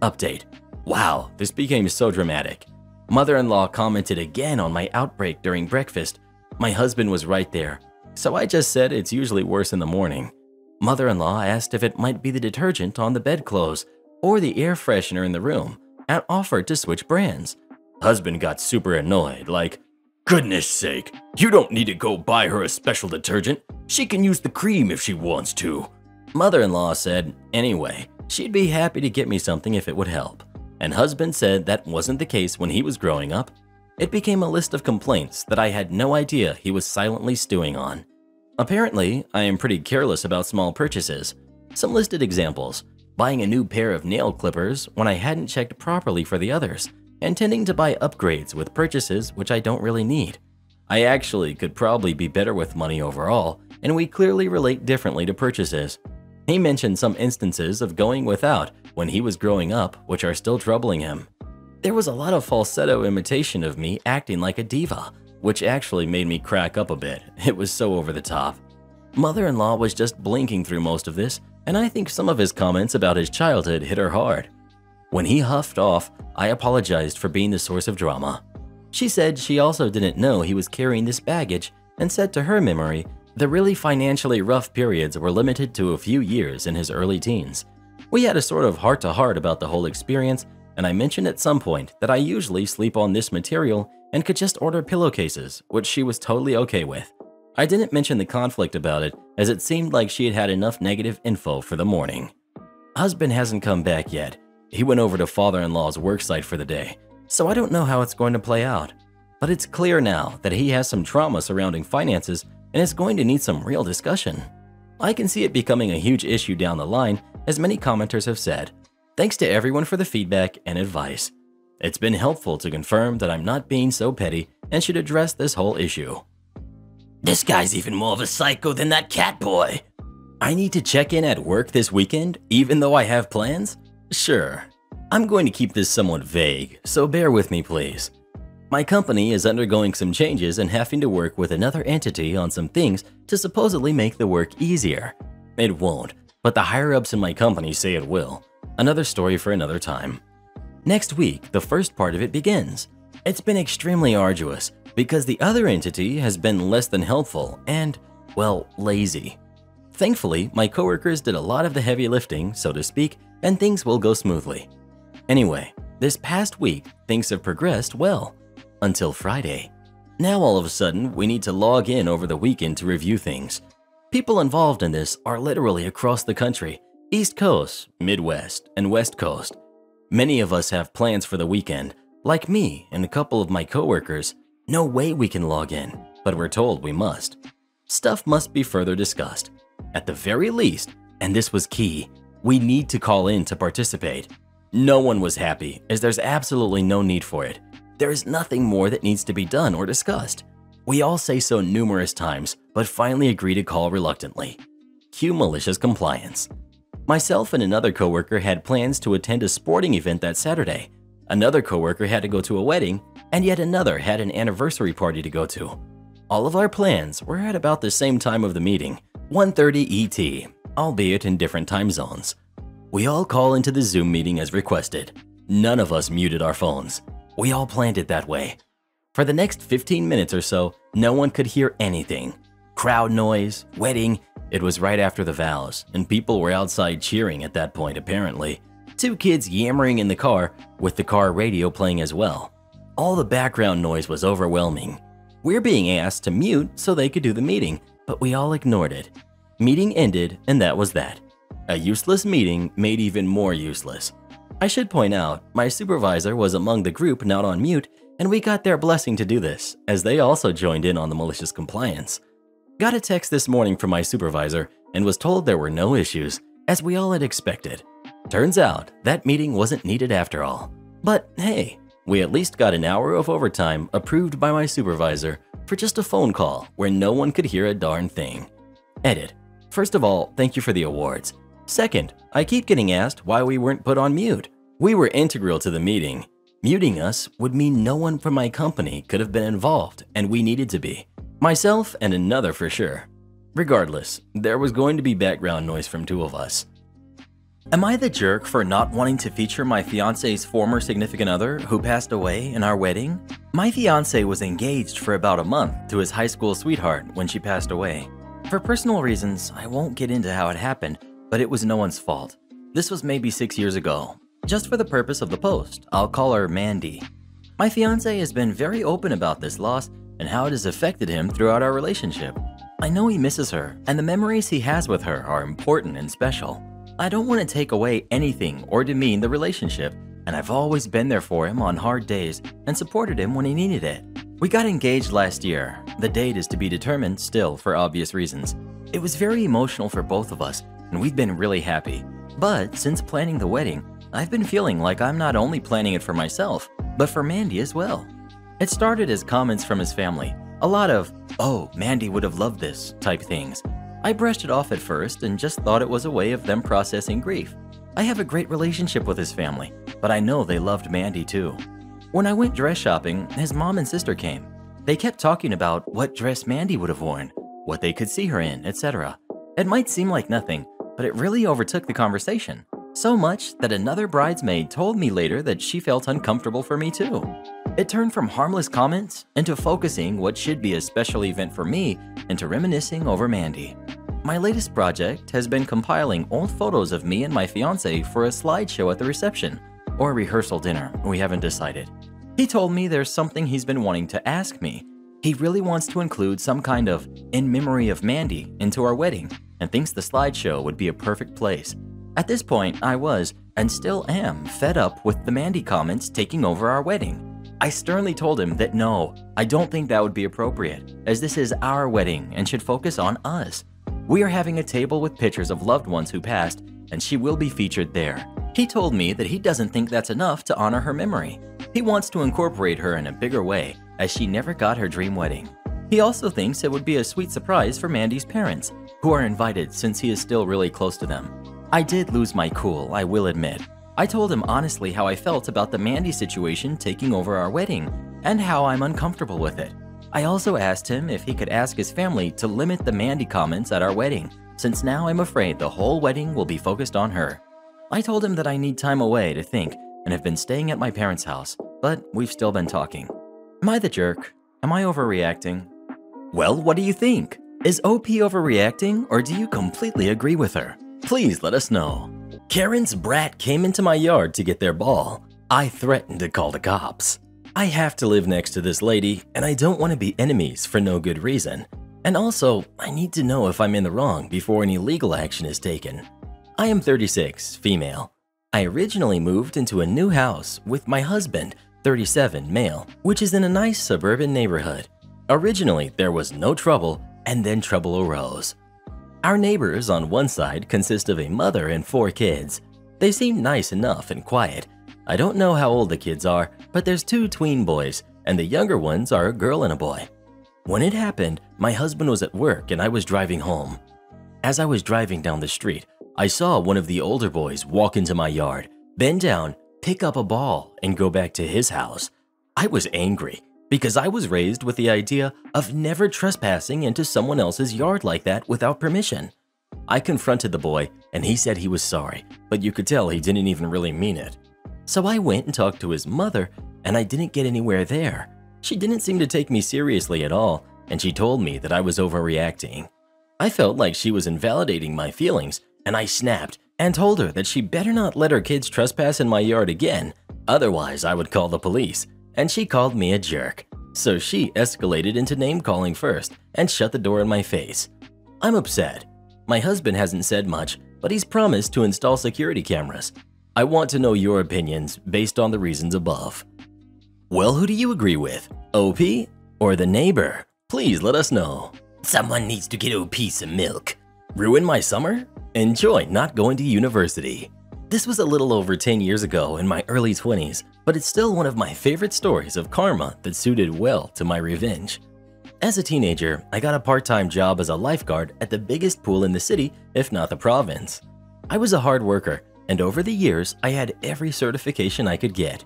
Update. Wow, this became so dramatic. Mother-in-law commented again on my outbreak during breakfast. My husband was right there, so I just said it's usually worse in the morning. Mother-in-law asked if it might be the detergent on the bedclothes or the air freshener in the room and offered to switch brands. Husband got super annoyed, like, "Goodness sake, you don't need to go buy her a special detergent. She can use the cream if she wants to." Mother-in-law said, anyway, she'd be happy to get me something if it would help. And husband said that wasn't the case when he was growing up. It became a list of complaints that I had no idea he was silently stewing on. Apparently, I am pretty careless about small purchases. Some listed examples: buying a new pair of nail clippers when I hadn't checked properly for the others, and tending to buy upgrades with purchases which I don't really need. I actually could probably be better with money overall, and we clearly relate differently to purchases. He mentioned some instances of going without when he was growing up, which are still troubling him. There was a lot of falsetto imitation of me acting like a diva, which actually made me crack up a bit. It was so over the top. Mother-in-law was just blinking through most of this, and I think some of his comments about his childhood hit her hard. When he huffed off, I apologized for being the source of drama. She said she also didn't know he was carrying this baggage and said to her memory, the really financially rough periods were limited to a few years in his early teens. We had a sort of heart-to-heart about the whole experience, and I mentioned at some point that I usually sleep on this material and could just order pillowcases, which she was totally okay with. I didn't mention the conflict about it, as it seemed like she had had enough negative info for the morning. Husband hasn't come back yet. He went over to father-in-law's worksite for the day, so I don't know how it's going to play out. But it's clear now that he has some trauma surrounding finances and is going to need some real discussion. I can see it becoming a huge issue down the line, as many commenters have said. Thanks to everyone for the feedback and advice. It's been helpful to confirm that I'm not being so petty and should address this whole issue. This guy's even more of a psycho than that cat boy. I need to check in at work this weekend, even though I have plans? Sure. I'm going to keep this somewhat vague, so bear with me please. My company is undergoing some changes and having to work with another entity on some things to supposedly make the work easier. It won't, but the higher-ups in my company say it will. Another story for another time. Next week, the first part of it begins. It's been extremely arduous because the other entity has been less than helpful and, well, lazy. Thankfully, my coworkers did a lot of the heavy lifting, so to speak, and things will go smoothly. Anyway, this past week, things have progressed well, until Friday. Now all of a sudden, we need to log in over the weekend to review things. People involved in this are literally across the country, East Coast, Midwest, and West Coast. Many of us have plans for the weekend. Like me and a couple of my coworkers, no way we can log in, but we're told we must. Stuff must be further discussed. At the very least, and this was key, we need to call in to participate. No one was happy, as there's absolutely no need for it. There is nothing more that needs to be done or discussed. We all say so numerous times, but finally agree to call reluctantly. Cue malicious compliance. Myself and another coworker had plans to attend a sporting event that Saturday. Another coworker had to go to a wedding, and yet another had an anniversary party to go to. All of our plans were at about the same time of the meeting, 1:30 ET, albeit in different time zones. We all call into the Zoom meeting as requested. None of us muted our phones. We all planned it that way. For the next 15 minutes or so, no one could hear anything. Crowd noise, wedding, it was right after the vows, and people were outside cheering at that point apparently. 2 kids yammering in the car, with the car radio playing as well. All the background noise was overwhelming. We're being asked to mute so they could do the meeting, but we all ignored it. Meeting ended, and that was that. A useless meeting made even more useless. I should point out, my supervisor was among the group not on mute, and we got their blessing to do this, as they also joined in on the malicious compliance. Got a text this morning from my supervisor and was told there were no issues, as we all had expected. Turns out, that meeting wasn't needed after all. But hey, we at least got an hour of overtime approved by my supervisor for just a phone call where no one could hear a darn thing. Edit. First of all, thank you for the awards. Second, I keep getting asked why we weren't put on mute. We were integral to the meeting. Muting us would mean no one from my company could have been involved, and we needed to be. Myself and another for sure. Regardless, there was going to be background noise from 2 of us. Am I the jerk for not wanting to feature my fiance's former significant other who passed away in our wedding? My fiance was engaged for about a month to his high school sweetheart when she passed away. For personal reasons, I won't get into how it happened, but it was no one's fault. This was maybe 6 years ago. Just for the purpose of the post, I'll call her Mandy. My fiance has been very open about this loss and how it has affected him throughout our relationship. I know he misses her, and the memories he has with her are important and special. I don't want to take away anything or demean the relationship, and I've always been there for him on hard days and supported him when he needed it. We got engaged last year. The date is to be determined still for obvious reasons. It was very emotional for both of us, and we've been really happy. But since planning the wedding, I've been feeling like I'm not only planning it for myself, but for Mandy as well. It started as comments from his family, a lot of, "Oh, Mandy would have loved this" type things. I brushed it off at first and just thought it was a way of them processing grief. I have a great relationship with his family, but I know they loved Mandy too. When I went dress shopping, his mom and sister came. They kept talking about what dress Mandy would have worn, what they could see her in, etc. It might seem like nothing, but it really overtook the conversation. So much that another bridesmaid told me later that she felt uncomfortable for me too. It turned from harmless comments into focusing what should be a special event for me into reminiscing over Mandy. My latest project has been compiling old photos of me and my fiance for a slideshow at the reception, or a rehearsal dinner, we haven't decided. He told me there's something he's been wanting to ask me. He really wants to include some kind of "in memory of Mandy" into our wedding, and thinks the slideshow would be a perfect place. At this point, I was, and still am, fed up with the Mandy comments taking over our wedding. I sternly told him that no, I don't think that would be appropriate, as this is our wedding and should focus on us. We are having a table with pictures of loved ones who passed, and she will be featured there. He told me that he doesn't think that's enough to honor her memory. He wants to incorporate her in a bigger way, as she never got her dream wedding. He also thinks it would be a sweet surprise for Mandy's parents, who are invited since he is still really close to them. I did lose my cool, I will admit. I told him honestly how I felt about the Mandy situation taking over our wedding, and how I'm uncomfortable with it. I also asked him if he could ask his family to limit the Mandy comments at our wedding, since now I'm afraid the whole wedding will be focused on her. I told him that I need time away to think and have been staying at my parents' house, but we've still been talking. Am I the jerk? Am I overreacting? Well, what do you think? Is OP overreacting, or do you completely agree with her? Please let us know. Karen's brat came into my yard to get their ball. I threatened to call the cops. I have to live next to this lady, and I don't want to be enemies for no good reason. And also, I need to know if I'm in the wrong before any legal action is taken. I am 36, female. I originally moved into a new house with my husband, 37, male, which is in a nice suburban neighborhood. Originally, there was no trouble, and then trouble arose. Our neighbors on one side consist of a mother and 4 kids. They seem nice enough and quiet. I don't know how old the kids are, but there's 2 tween boys, and the younger ones are a girl and a boy. When it happened, my husband was at work and I was driving home. As I was driving down the street, I saw one of the older boys walk into my yard, bend down, pick up a ball, and go back to his house. I was angry because I was raised with the idea of never trespassing into someone else's yard like that without permission. I confronted the boy and he said he was sorry, but you could tell he didn't even really mean it. So I went and talked to his mother, and I didn't get anywhere there. She didn't seem to take me seriously at all, and she told me that I was overreacting. I felt like she was invalidating my feelings, and I snapped and told her that she better not let her kids trespass in my yard again, otherwise I would call the police, and she called me a jerk. So she escalated into name-calling first and shut the door in my face. I'm upset. My husband hasn't said much, but he's promised to install security cameras. I want to know your opinions based on the reasons above. Well, who do you agree with? OP or the neighbor? Please let us know. Someone needs to get OP some milk. Ruin my summer? Enjoy not going to university. This was a little over 10 years ago in my early 20s, but it's still one of my favorite stories of karma that suited well to my revenge. As a teenager, I got a part-time job as a lifeguard at the biggest pool in the city, if not the province. I was a hard worker, and over the years, I had every certification I could get.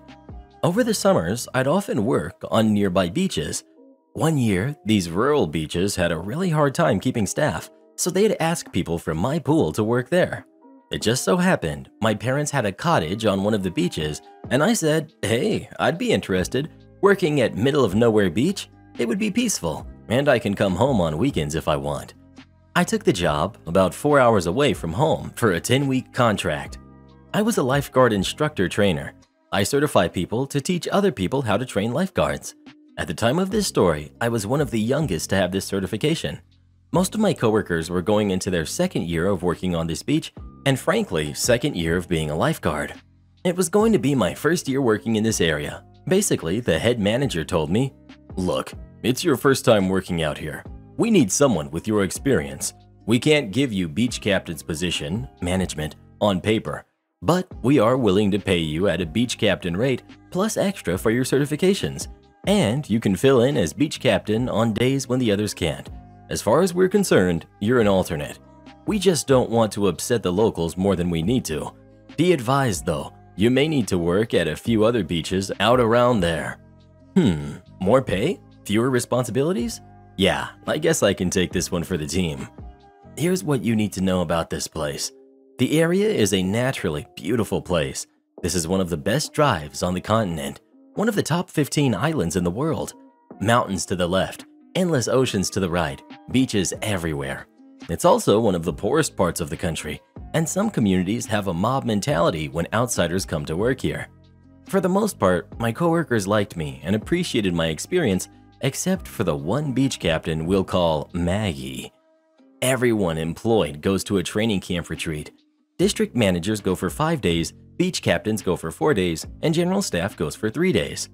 Over the summers, I'd often work on nearby beaches. One year, these rural beaches had a really hard time keeping staff, so they'd ask people from my pool to work there. It just so happened my parents had a cottage on one of the beaches, and I said, hey, I'd be interested. Working at middle of nowhere beach? It would be peaceful, and I can come home on weekends if I want. I took the job about 4 hours away from home for a 10-week contract. I was a lifeguard instructor trainer. I certify people to teach other people how to train lifeguards. At the time of this story, I was one of the youngest to have this certification. Most of my coworkers were going into their 2nd year of working on this beach, and frankly, 2nd year of being a lifeguard. It was going to be my 1st year working in this area. Basically, the head manager told me, look, it's your first time working out here. We need someone with your experience. We can't give you beach captain's position, management, on paper, but we are willing to pay you at a beach captain rate plus extra for your certifications, and you can fill in as beach captain on days when the others can't. As far as we're concerned, you're an alternate. We just don't want to upset the locals more than we need to. Be advised though, you may need to work at a few other beaches out around there. More pay? Fewer responsibilities? Yeah, I guess I can take this one for the team. Here's what you need to know about this place. The area is a naturally beautiful place. This is one of the best drives on the continent, one of the top 15 islands in the world. Mountains to the left, endless oceans to the right, beaches everywhere. It's also one of the poorest parts of the country, and some communities have a mob mentality when outsiders come to work here. For the most part, my coworkers liked me and appreciated my experience, except for the one beach captain we'll call Maggie. Everyone employed goes to a training camp retreat. District managers go for 5 days, beach captains go for 4 days, and general staff goes for 3 days.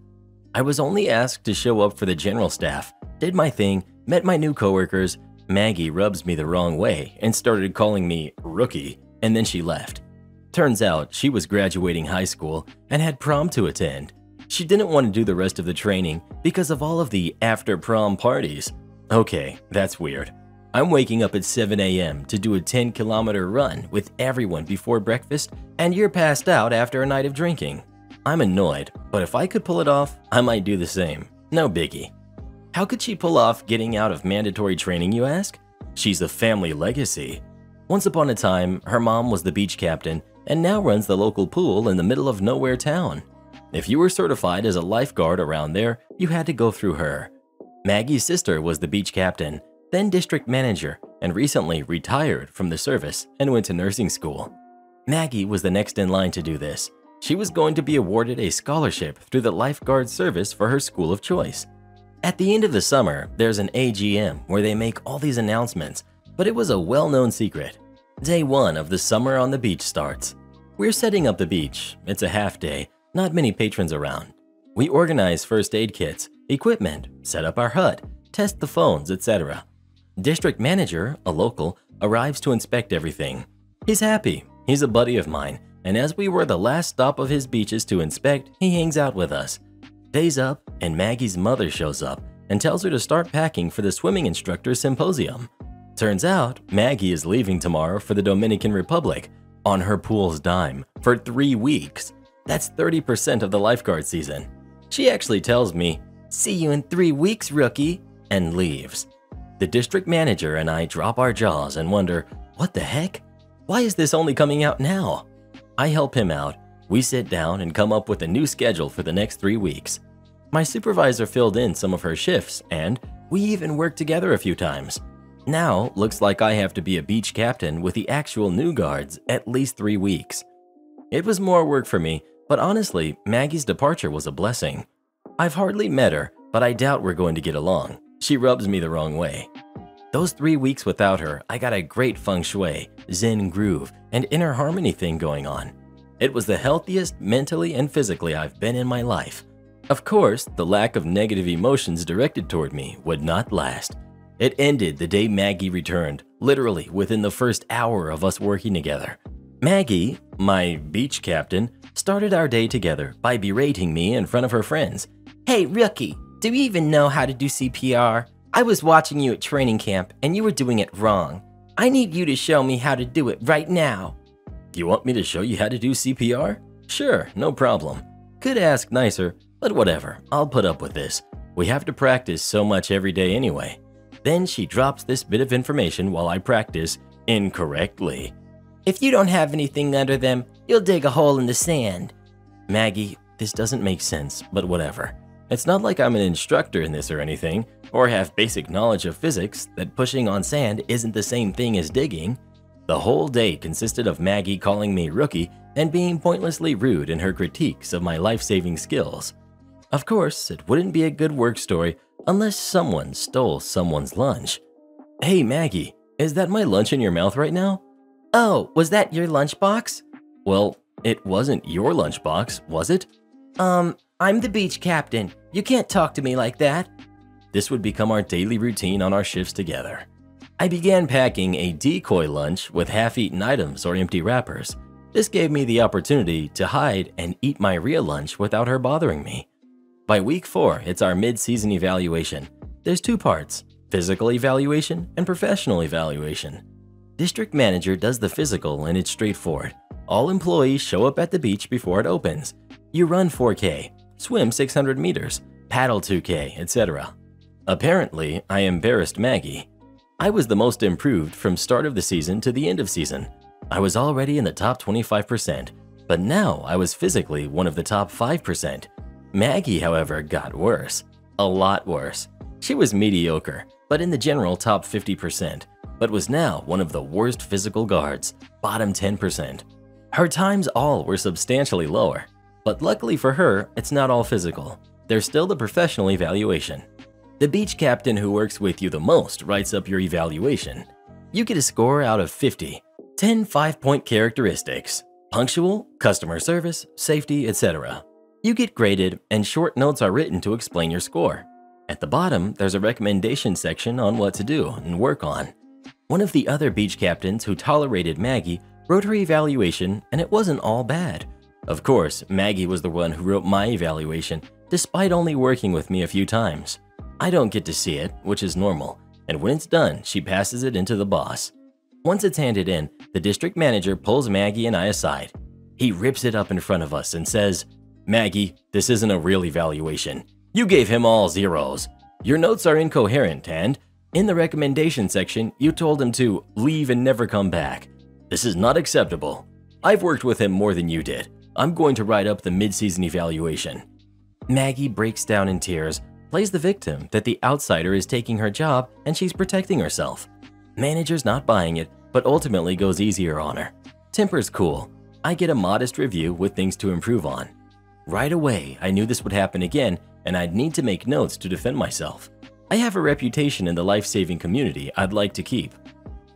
I was only asked to show up for the general staff, did my thing, met my new coworkers. Maggie rubs me the wrong way and started calling me rookie, and then she left. Turns out she was graduating high school and had prom to attend. She didn't want to do the rest of the training because of all of the after-prom parties. Okay, that's weird. I'm waking up at 7 a.m. to do a 10-kilometer run with everyone before breakfast, and you're passed out after a night of drinking. I'm annoyed, but if I could pull it off, I might do the same. No biggie. How could she pull off getting out of mandatory training, you ask? She's a family legacy. Once upon a time, her mom was the beach captain and now runs the local pool in the middle of nowhere town. If you were certified as a lifeguard around there, you had to go through her. Maggie's sister was the beach captain, then district manager, and recently retired from the service and went to nursing school. Maggie was the next in line to do this. She was going to be awarded a scholarship through the lifeguard service for her school of choice. At the end of the summer, there's an AGM where they make all these announcements, but it was a well-known secret. Day 1 of the summer on the beach starts. We're setting up the beach. It's a half day, not many patrons around. We organize first aid kits, equipment, set up our hut, test the phones, etc. District manager, a local, arrives to inspect everything. He's happy. He's a buddy of mine, and as we were the last stop of his beaches to inspect, he hangs out with us. Day's up, and Maggie's mother shows up and tells her to start packing for the swimming instructor symposium. Turns out, Maggie is leaving tomorrow for the Dominican Republic on her pool's dime for 3 weeks. That's 30% of the lifeguard season. She actually tells me, "See you in 3 weeks, rookie," and leaves. The district manager and I drop our jaws and wonder, what the heck? Why is this only coming out now? I help him out. We sit down and come up with a new schedule for the next 3 weeks. My supervisor filled in some of her shifts, and we even worked together a few times. Now, looks like I have to be a beach captain with the actual new guards at least 3 weeks. It was more work for me, but honestly, Maggie's departure was a blessing. I've hardly met her, but I doubt we're going to get along. She rubs me the wrong way. Those 3 weeks without her, I got a great feng shui, zen groove, and inner harmony thing going on. It was the healthiest mentally and physically I've been in my life. Of course, the lack of negative emotions directed toward me would not last. It ended the day Maggie returned, literally within the first hour of us working together. Maggie, my beach captain, started our day together by berating me in front of her friends. "Hey, rookie, do you even know how to do CPR? I was watching you at training camp and you were doing it wrong. I need you to show me how to do it right now." You want me to show you how to do CPR? Sure, no problem. Could ask nicer, but whatever, I'll put up with this. We have to practice so much every day anyway. Then she drops this bit of information while I practice incorrectly. "If you don't have anything under them, you'll dig a hole in the sand." Maggie, this doesn't make sense, but whatever. It's not like I'm an instructor in this or anything, or have basic knowledge of physics that pushing on sand isn't the same thing as digging. The whole day consisted of Maggie calling me rookie and being pointlessly rude in her critiques of my life-saving skills. Of course, it wouldn't be a good work story unless someone stole someone's lunch. "Hey Maggie, is that my lunch in your mouth right now?" "Oh, was that your lunchbox?" "Well, it wasn't your lunchbox, was it?" I'm the beach captain. You can't talk to me like that." This would become our daily routine on our shifts together. I began packing a decoy lunch with half-eaten items or empty wrappers. This gave me the opportunity to hide and eat my real lunch without her bothering me. By week 4, it's our mid-season evaluation. There's 2 parts, physical evaluation and professional evaluation. District manager does the physical and it's straightforward. All employees show up at the beach before it opens. You run 4K, swim 600 meters, paddle 2K, etc. Apparently, I embarrassed Maggie. I was the most improved from start of the season to the end of season. I was already in the top 25%, but now I was physically one of the top 5%. Maggie, however, got worse. A lot worse. She was mediocre, but in the general top 50%, but was now one of the worst physical guards, bottom 10%. Her times all were substantially lower, but luckily for her, it's not all physical. There's still the professional evaluation. The beach captain who works with you the most writes up your evaluation. You get a score out of 50, 10 5-point characteristics, punctual, customer service, safety, etc. You get graded and short notes are written to explain your score. At the bottom, there's a recommendation section on what to do and work on. One of the other beach captains who tolerated Maggie wrote her evaluation and it wasn't all bad. Of course, Maggie was the one who wrote my evaluation, despite only working with me a few times. I don't get to see it, which is normal, and when it's done, she passes it into the boss. Once it's handed in, the district manager pulls Maggie and I aside. He rips it up in front of us and says, "Maggie, this isn't a real evaluation. You gave him all zeros. Your notes are incoherent and, in the recommendation section, you told him to leave and never come back. This is not acceptable. I've worked with him more than you did. I'm going to write up the mid-season evaluation." Maggie breaks down in tears, Plays the victim that the outsider is taking her job and she's protecting herself. Manager's not buying it, but ultimately goes easier on her. Temper's cool. I get a modest review with things to improve on. Right away, I knew this would happen again and I'd need to make notes to defend myself. I have a reputation in the life-saving community I'd like to keep.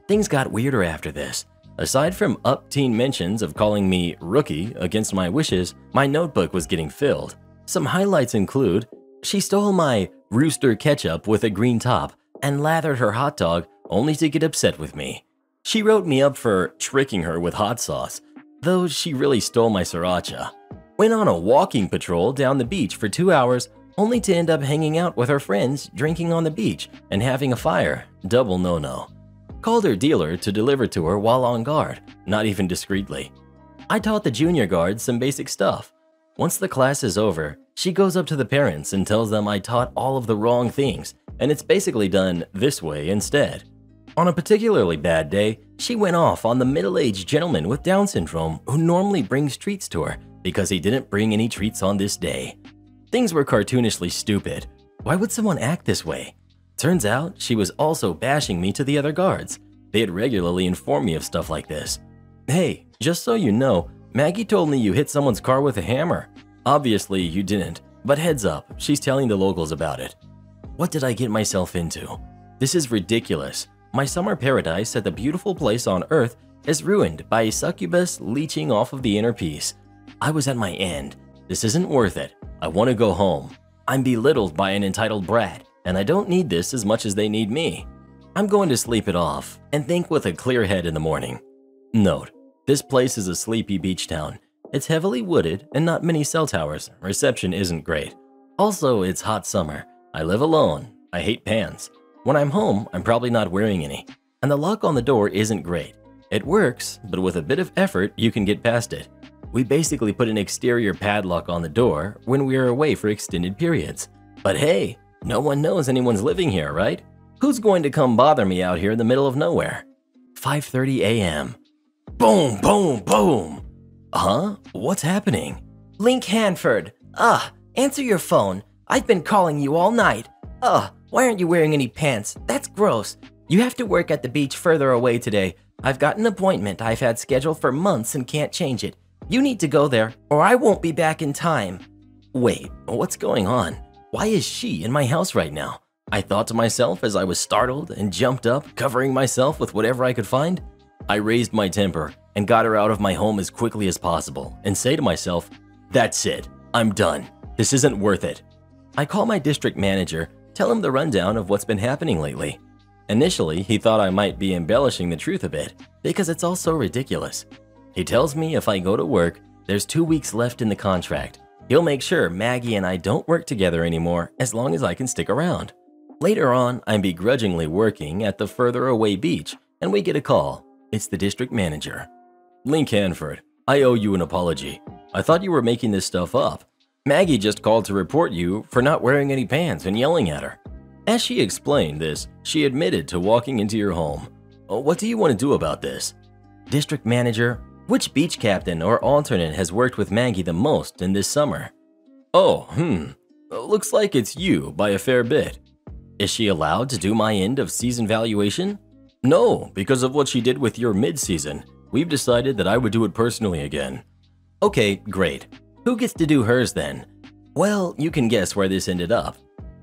Things got weirder after this. Aside from up-teen mentions of calling me rookie against my wishes, my notebook was getting filled. Some highlights include, she stole my rooster ketchup with a green top and lathered her hot dog only to get upset with me. She wrote me up for tricking her with hot sauce, though she really stole my sriracha. Went on a walking patrol down the beach for 2 hours only to end up hanging out with her friends, drinking on the beach, and having a fire. Double no-no. Called her dealer to deliver to her while on guard, not even discreetly. I taught the junior guards some basic stuff. Once the class is over, she goes up to the parents and tells them I taught all of the wrong things, and it's basically done this way instead. On a particularly bad day, she went off on the middle-aged gentleman with Down syndrome who normally brings treats to her because he didn't bring any treats on this day. Things were cartoonishly stupid. Why would someone act this way? Turns out she was also bashing me to the other guards. They had regularly informed me of stuff like this. Hey, just so you know, Maggie told me you hit someone's car with a hammer. Obviously you didn't, but heads up, she's telling the locals about it. What did I get myself into? This is ridiculous. My summer paradise at the beautiful place on earth is ruined by a succubus leeching off of the inner peace. I was at my end. This isn't worth it. I want to go home. I'm belittled by an entitled brat, and I don't need this as much as they need me. I'm going to sleep it off and think with a clear head in the morning. Note, this place is a sleepy beach town. It's heavily wooded and not many cell towers. Reception isn't great. Also, it's hot summer. I live alone. I hate pants. When I'm home, I'm probably not wearing any. And the lock on the door isn't great. It works, but with a bit of effort, you can get past it. We basically put an exterior padlock on the door when we are away for extended periods. But hey, no one knows anyone's living here, right? Who's going to come bother me out here in the middle of nowhere? 5:30 a.m. Boom, boom, boom. Huh? What's happening? Link Hanford. Answer your phone. I've been calling you all night. Why aren't you wearing any pants? That's gross. You have to work at the beach further away today. I've got an appointment I've had scheduled for months and can't change it. You need to go there, or I won't be back in time. Wait, what's going on? Why is she in my house right now? I thought to myself as I was startled and jumped up, covering myself with whatever I could find. I raised my temper and got her out of my home as quickly as possible and say to myself, that's it, I'm done. This isn't worth it. I call my district manager, tell him the rundown of what's been happening lately. Initially, he thought I might be embellishing the truth a bit because it's all so ridiculous. He tells me if I go to work, there's 2 weeks left in the contract. He'll make sure Maggie and I don't work together anymore as long as I can stick around. Later on, I'm begrudgingly working at the further away beach and we get a call. It's the district manager. Link Hanford, I owe you an apology. I thought you were making this stuff up. Maggie just called to report you for not wearing any pants and yelling at her. As she explained this, she admitted to walking into your home. What do you want to do about this? District manager, which beach captain or alternate has worked with Maggie the most in this summer? Looks like it's you by a fair bit. Is she allowed to do my end of season valuation? No, because of what she did with your mid-season. We've decided that I would do it personally again. Okay, great. Who gets to do hers then? Well, you can guess where this ended up.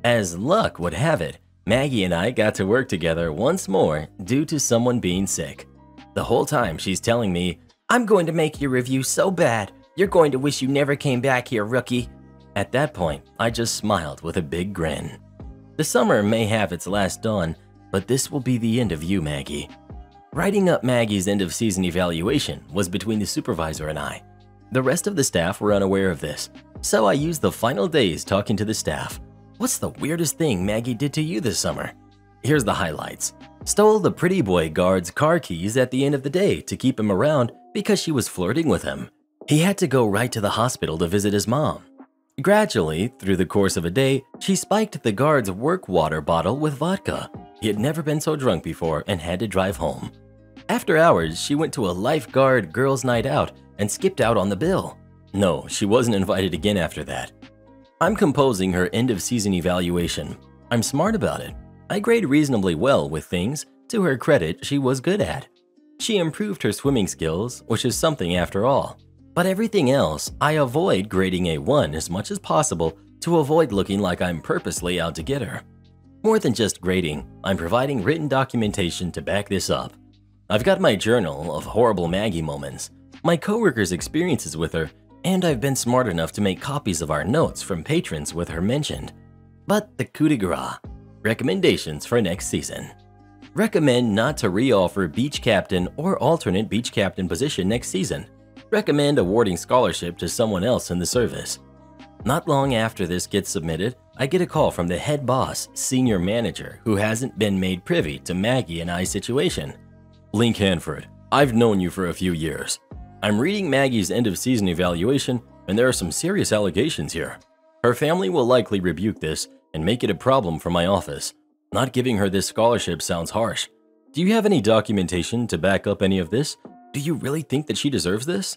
As luck would have it, Maggie and I got to work together once more due to someone being sick. The whole time she's telling me, I'm going to make your review so bad, you're going to wish you never came back here, rookie. At that point, I just smiled with a big grin. The summer may have its last dawn, but this will be the end of you, Maggie. Writing up Maggie's end-of-season evaluation was between the supervisor and I. The rest of the staff were unaware of this, so I used the final days talking to the staff. What's the weirdest thing Maggie did to you this summer? Here's the highlights. Stole the pretty boy guard's car keys at the end of the day to keep him around because she was flirting with him. He had to go right to the hospital to visit his mom. Gradually, through the course of a day, she spiked the guard's work water bottle with vodka. He had never been so drunk before and had to drive home. After hours, she went to a lifeguard girls' night out and skipped out on the bill. No, she wasn't invited again after that. I'm composing her end-of-season evaluation. I'm smart about it. I grade reasonably well with things, to her credit, she was good at. She improved her swimming skills, which is something after all. But everything else, I avoid grading a 1 as much as possible to avoid looking like I'm purposely out to get her. More than just grading, I'm providing written documentation to back this up. I've got my journal of horrible Maggie moments, my coworkers' experiences with her, and I've been smart enough to make copies of our notes from patrons with her mentioned. But the coup de grace, recommendations for next season. Recommend not to re-offer beach captain or alternate beach captain position next season. Recommend awarding scholarship to someone else in the service. Not long after this gets submitted, I get a call from the head boss, senior manager, who hasn't been made privy to Maggie and I's situation. Link Hanford, I've known you for a few years. I'm reading Maggie's end-of-season evaluation, and there are some serious allegations here. Her family will likely rebuke this and make it a problem for my office. Not giving her this scholarship sounds harsh. Do you have any documentation to back up any of this? Do you really think that she deserves this?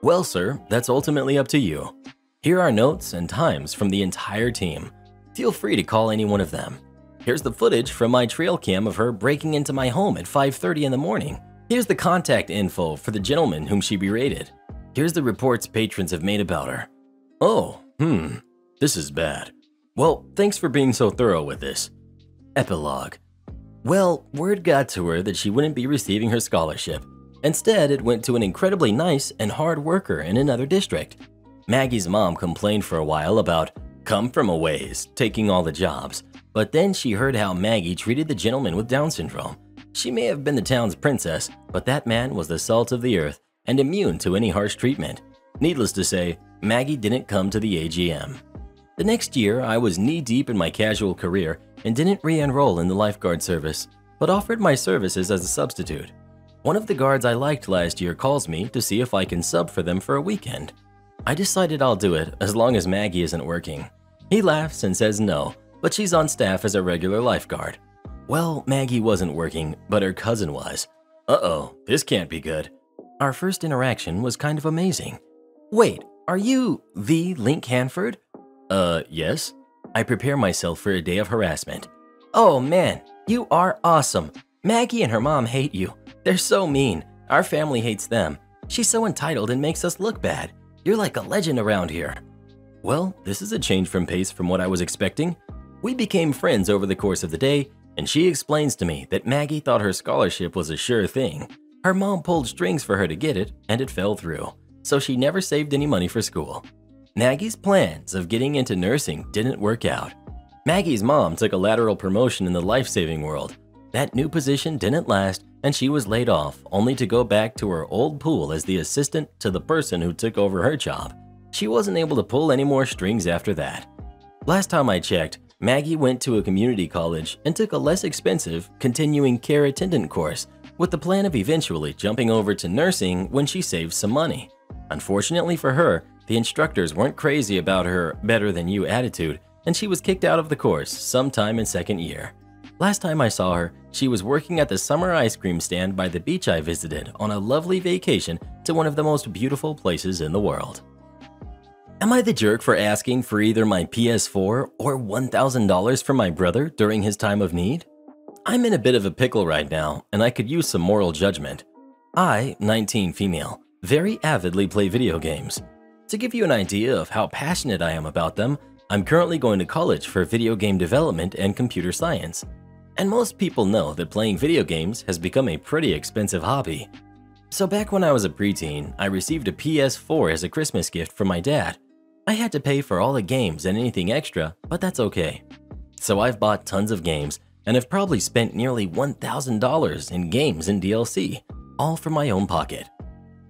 Well, sir, that's ultimately up to you. Here are notes and times from the entire team. Feel free to call any one of them. Here's the footage from my trail cam of her breaking into my home at 5:30 in the morning. Here's the contact info for the gentleman whom she berated. Here's the reports patrons have made about her. Oh, this is bad. Well, thanks for being so thorough with this. Epilogue. Well, word got to her that she wouldn't be receiving her scholarship. Instead, it went to an incredibly nice and hard worker in another district. Maggie's mom complained for a while about come from a ways, taking all the jobs, but then she heard how Maggie treated the gentleman with Down syndrome. She may have been the town's princess, but that man was the salt of the earth and immune to any harsh treatment. Needless to say, Maggie didn't come to the AGM. The next year, I was knee-deep in my casual career and didn't re-enroll in the lifeguard service, but offered my services as a substitute. One of the guards I liked last year calls me to see if I can sub for them for a weekend. I decided I'll do it as long as Maggie isn't working. He laughs and says no, but she's on staff as a regular lifeguard. Well, Maggie wasn't working, but her cousin was. Uh-oh, this can't be good. Our first interaction was kind of amazing. Wait, are you the Link Hanford? Yes. I prepare myself for a day of harassment. Oh man, you are awesome. Maggie and her mom hate you. They're so mean. Our family hates them. She's so entitled and makes us look bad. You're like a legend around here. Well, this is a change from pace from what I was expecting. We became friends over the course of the day, and she explains to me that Maggie thought her scholarship was a sure thing. Her mom pulled strings for her to get it, and it fell through, so she never saved any money for school. Maggie's plans of getting into nursing didn't work out. Maggie's mom took a lateral promotion in the life-saving world. That new position didn't last, and she was laid off, only to go back to her old pool as the assistant to the person who took over her job. She wasn't able to pull any more strings after that. Last time I checked, Maggie went to a community college and took a less expensive continuing care attendant course with the plan of eventually jumping over to nursing when she saved some money. Unfortunately for her, the instructors weren't crazy about her better-than-you attitude, and she was kicked out of the course sometime in second year. Last time I saw her, she was working at the summer ice cream stand by the beach I visited on a lovely vacation to one of the most beautiful places in the world. Am I the jerk for asking for either my PS4 or $1,000 from my brother during his time of need? I'm in a bit of a pickle right now, and I could use some moral judgment. I, 19 female, very avidly play video games. To give you an idea of how passionate I am about them, I'm currently going to college for video game development and computer science. And most people know that playing video games has become a pretty expensive hobby. So back when I was a preteen, I received a PS4 as a Christmas gift from my dad. I had to pay for all the games and anything extra, but that's okay. So I've bought tons of games and have probably spent nearly $1,000 in games and DLC, all from my own pocket.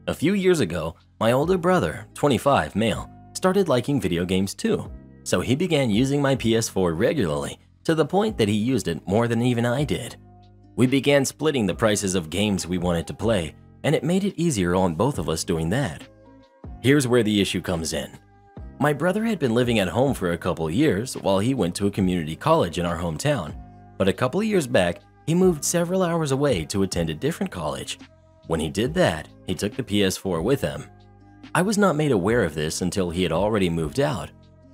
A few years ago, my older brother, 25 male, started liking video games too, so he began using my PS4 regularly to the point that he used it more than even I did. We began splitting the prices of games we wanted to play, and it made it easier on both of us doing that. Here's where the issue comes in. My brother had been living at home for a couple years while he went to a community college in our hometown, but a couple of years back, he moved several hours away to attend a different college. When he did that, he took the PS4 with him. I was not made aware of this until he had already moved out.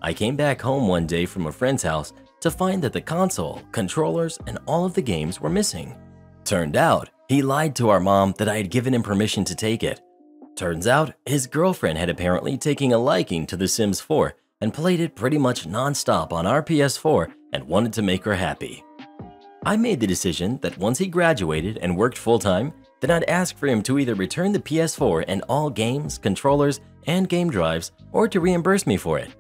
I came back home one day from a friend's house to find that the console, controllers, and all of the games were missing. Turned out, he lied to our mom that I had given him permission to take it. Turns out, his girlfriend had apparently taken a liking to The Sims 4 and played it pretty much non-stop on our PS4 and wanted to make her happy. I made the decision that once he graduated and worked full-time, then I'd ask for him to either return the PS4 and all games, controllers, and game drives, or to reimburse me for it.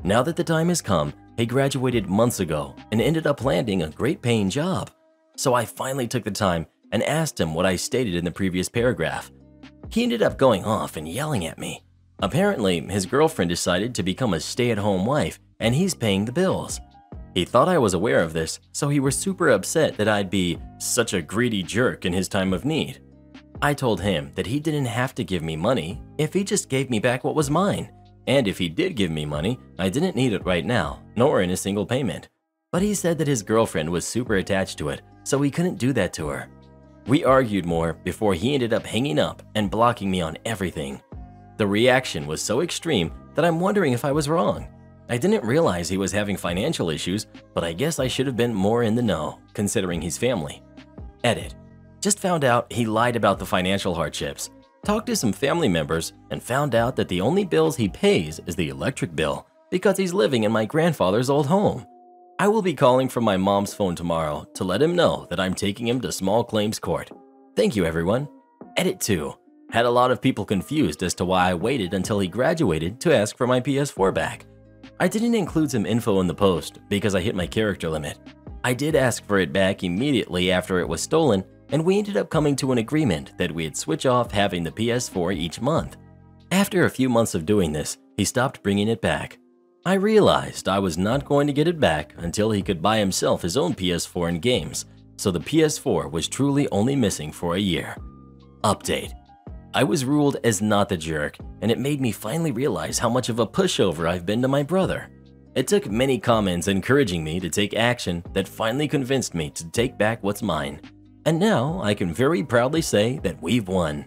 Now that the time has come, he graduated months ago and ended up landing a great paying job. So I finally took the time and asked him what I stated in the previous paragraph. He ended up going off and yelling at me. Apparently, his girlfriend decided to become a stay-at-home wife and he's paying the bills. He thought I was aware of this, so he was super upset that I'd be such a greedy jerk in his time of need. I told him that he didn't have to give me money if he just gave me back what was mine. And if he did give me money, I didn't need it right now, nor in a single payment. But he said that his girlfriend was super attached to it, so he couldn't do that to her. We argued more before he ended up hanging up and blocking me on everything. The reaction was so extreme that I'm wondering if I was wrong. I didn't realize he was having financial issues, but I guess I should have been more in the know, considering his family. Edit. Just found out he lied about the financial hardships. Talked to some family members and found out that the only bills he pays is the electric bill because he's living in my grandfather's old home. I will be calling from my mom's phone tomorrow to let him know that I'm taking him to small claims court. Thank you, everyone. Edit 2. Had a lot of people confused as to why I waited until he graduated to ask for my PS4 back. I didn't include some info in the post because I hit my character limit. I did ask for it back immediately after it was stolen, and we ended up coming to an agreement that we'd switch off having the PS4 each month. After a few months of doing this, he stopped bringing it back. I realized I was not going to get it back until he could buy himself his own PS4 and games, so the PS4 was truly only missing for a year. Update. I was ruled as not the jerk, and it made me finally realize how much of a pushover I've been to my brother. It took many comments encouraging me to take action that finally convinced me to take back what's mine. And now I can very proudly say that we've won.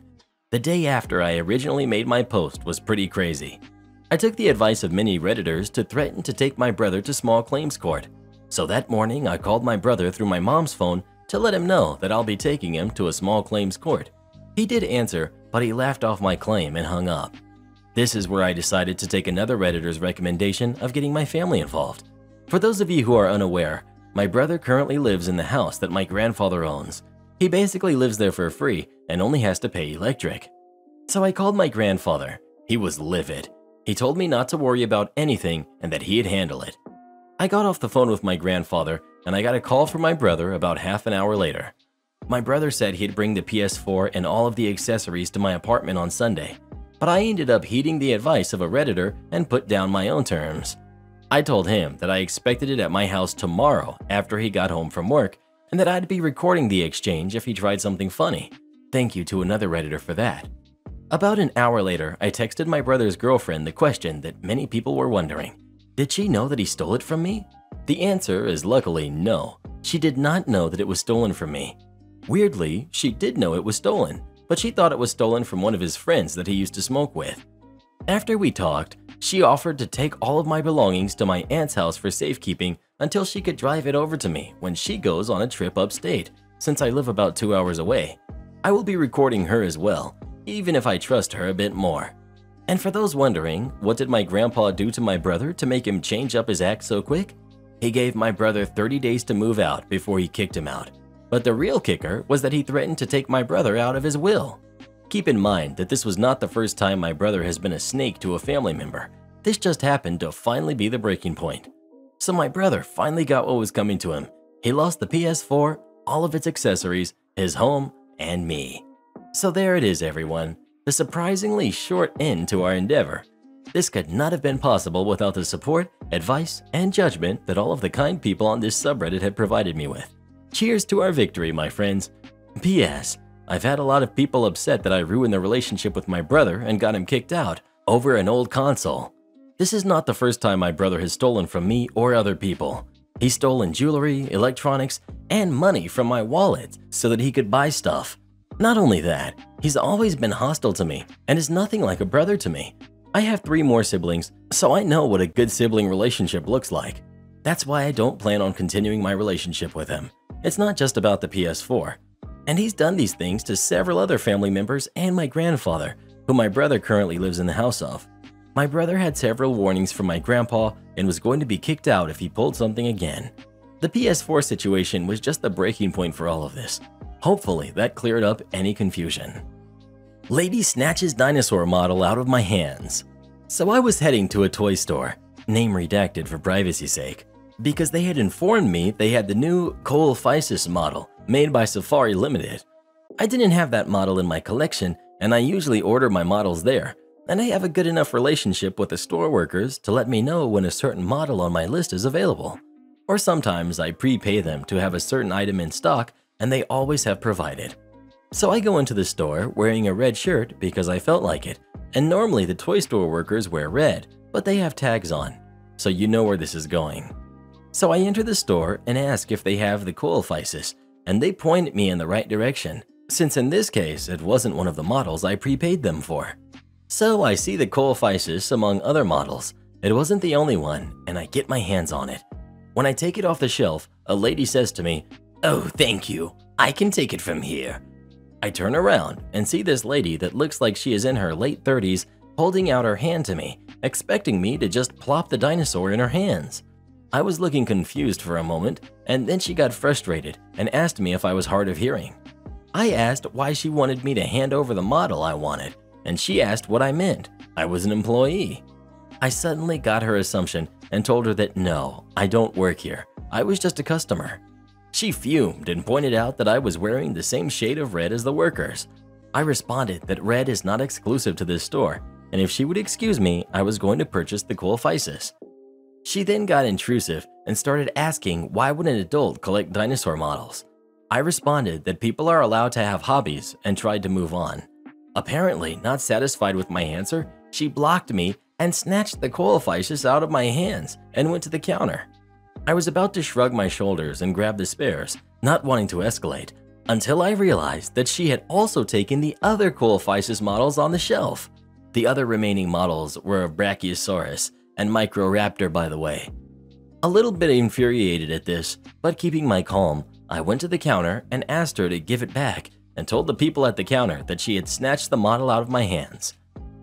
The day after I originally made my post was pretty crazy. I took the advice of many Redditors to threaten to take my brother to small claims court. So that morning I called my brother through my mom's phone to let him know that I'll be taking him to a small claims court. He did answer, but he laughed off my claim and hung up. This is where I decided to take another Redditor's recommendation of getting my family involved. For those of you who are unaware, my brother currently lives in the house that my grandfather owns. He basically lives there for free and only has to pay electric. So I called my grandfather. He was livid. He told me not to worry about anything and that he'd handle it. I got off the phone with my grandfather and I got a call from my brother about half an hour later. My brother said he'd bring the PS4 and all of the accessories to my apartment on Sunday, but I ended up heeding the advice of a Redditor and put down my own terms. I told him that I expected it at my house tomorrow after he got home from work and that I'd be recording the exchange if he tried something funny. Thank you to another Redditor for that. About an hour later, I texted my brother's girlfriend the question that many people were wondering. Did she know that he stole it from me? The answer is luckily no. She did not know that it was stolen from me. Weirdly, she did know it was stolen, but she thought it was stolen from one of his friends that he used to smoke with. After we talked, she offered to take all of my belongings to my aunt's house for safekeeping until she could drive it over to me when she goes on a trip upstate, since I live about 2 hours away. I will be recording her as well, even if I trust her a bit more. And for those wondering, what did my grandpa do to my brother to make him change up his act so quick? He gave my brother 30 days to move out before he kicked him out. But the real kicker was that he threatened to take my brother out of his will. Keep in mind that this was not the first time my brother has been a snake to a family member. This just happened to finally be the breaking point. So my brother finally got what was coming to him. He lost the PS4, all of its accessories, his home, and me. So there it is, everyone. The surprisingly short end to our endeavor. This could not have been possible without the support, advice, and judgment that all of the kind people on this subreddit had provided me with. Cheers to our victory, my friends. P.S. I've had a lot of people upset that I ruined the relationship with my brother and got him kicked out over an old console. This is not the first time my brother has stolen from me or other people. He's stolen jewelry, electronics, and money from my wallet so that he could buy stuff. Not only that, he's always been hostile to me and is nothing like a brother to me. I have 3 more siblings, so I know what a good sibling relationship looks like. That's why I don't plan on continuing my relationship with him. It's not just about the PS4. And he's done these things to several other family members and my grandfather, who my brother currently lives in the house of. My brother had several warnings from my grandpa and was going to be kicked out if he pulled something again. The PS4 situation was just the breaking point for all of this. Hopefully that cleared up any confusion. Lady snatches dinosaur model out of my hands. So I was heading to a toy store, name redacted for privacy's sake, because they had informed me they had the new Coelphysis model made by Safari Limited. I didn't have that model in my collection, and I usually order my models there, and I have a good enough relationship with the store workers to let me know when a certain model on my list is available. Or sometimes I prepay them to have a certain item in stock, and they always have provided. So I go into the store wearing a red shirt because I felt like it, and normally the toy store workers wear red, but they have tags on, so you know where this is going. So I enter the store and ask if they have the Coelphysis, and they point me in the right direction, since in this case it wasn't one of the models I prepaid them for. So I see the Coelphysis among other models. It wasn't the only one, and I get my hands on it. When I take it off the shelf, a lady says to me, "Oh, thank you. I can take it from here." I turn around and see this lady that looks like she is in her late 30s holding out her hand to me, expecting me to just plop the dinosaur in her hands. I was looking confused for a moment, and then she got frustrated and asked me if I was hard of hearing. I asked why she wanted me to hand over the model I wanted, and she asked what I meant. I was an employee. I suddenly got her assumption and told her that no, I don't work here. I was just a customer. She fumed and pointed out that I was wearing the same shade of red as the workers. I responded that red is not exclusive to this store, and if she would excuse me, I was going to purchase the Coelphysis. She then got intrusive and started asking why would an adult collect dinosaur models. I responded that people are allowed to have hobbies and tried to move on. Apparently, not satisfied with my answer, she blocked me and snatched the Coelphysis out of my hands and went to the counter. I was about to shrug my shoulders and grab the spares, not wanting to escalate, until I realized that she had also taken the other Coelphysis models on the shelf. The other remaining models were a Brachiosaurus and Microraptor, by the way. A little bit infuriated at this, but keeping my calm, I went to the counter and asked her to give it back and told the people at the counter that she had snatched the model out of my hands.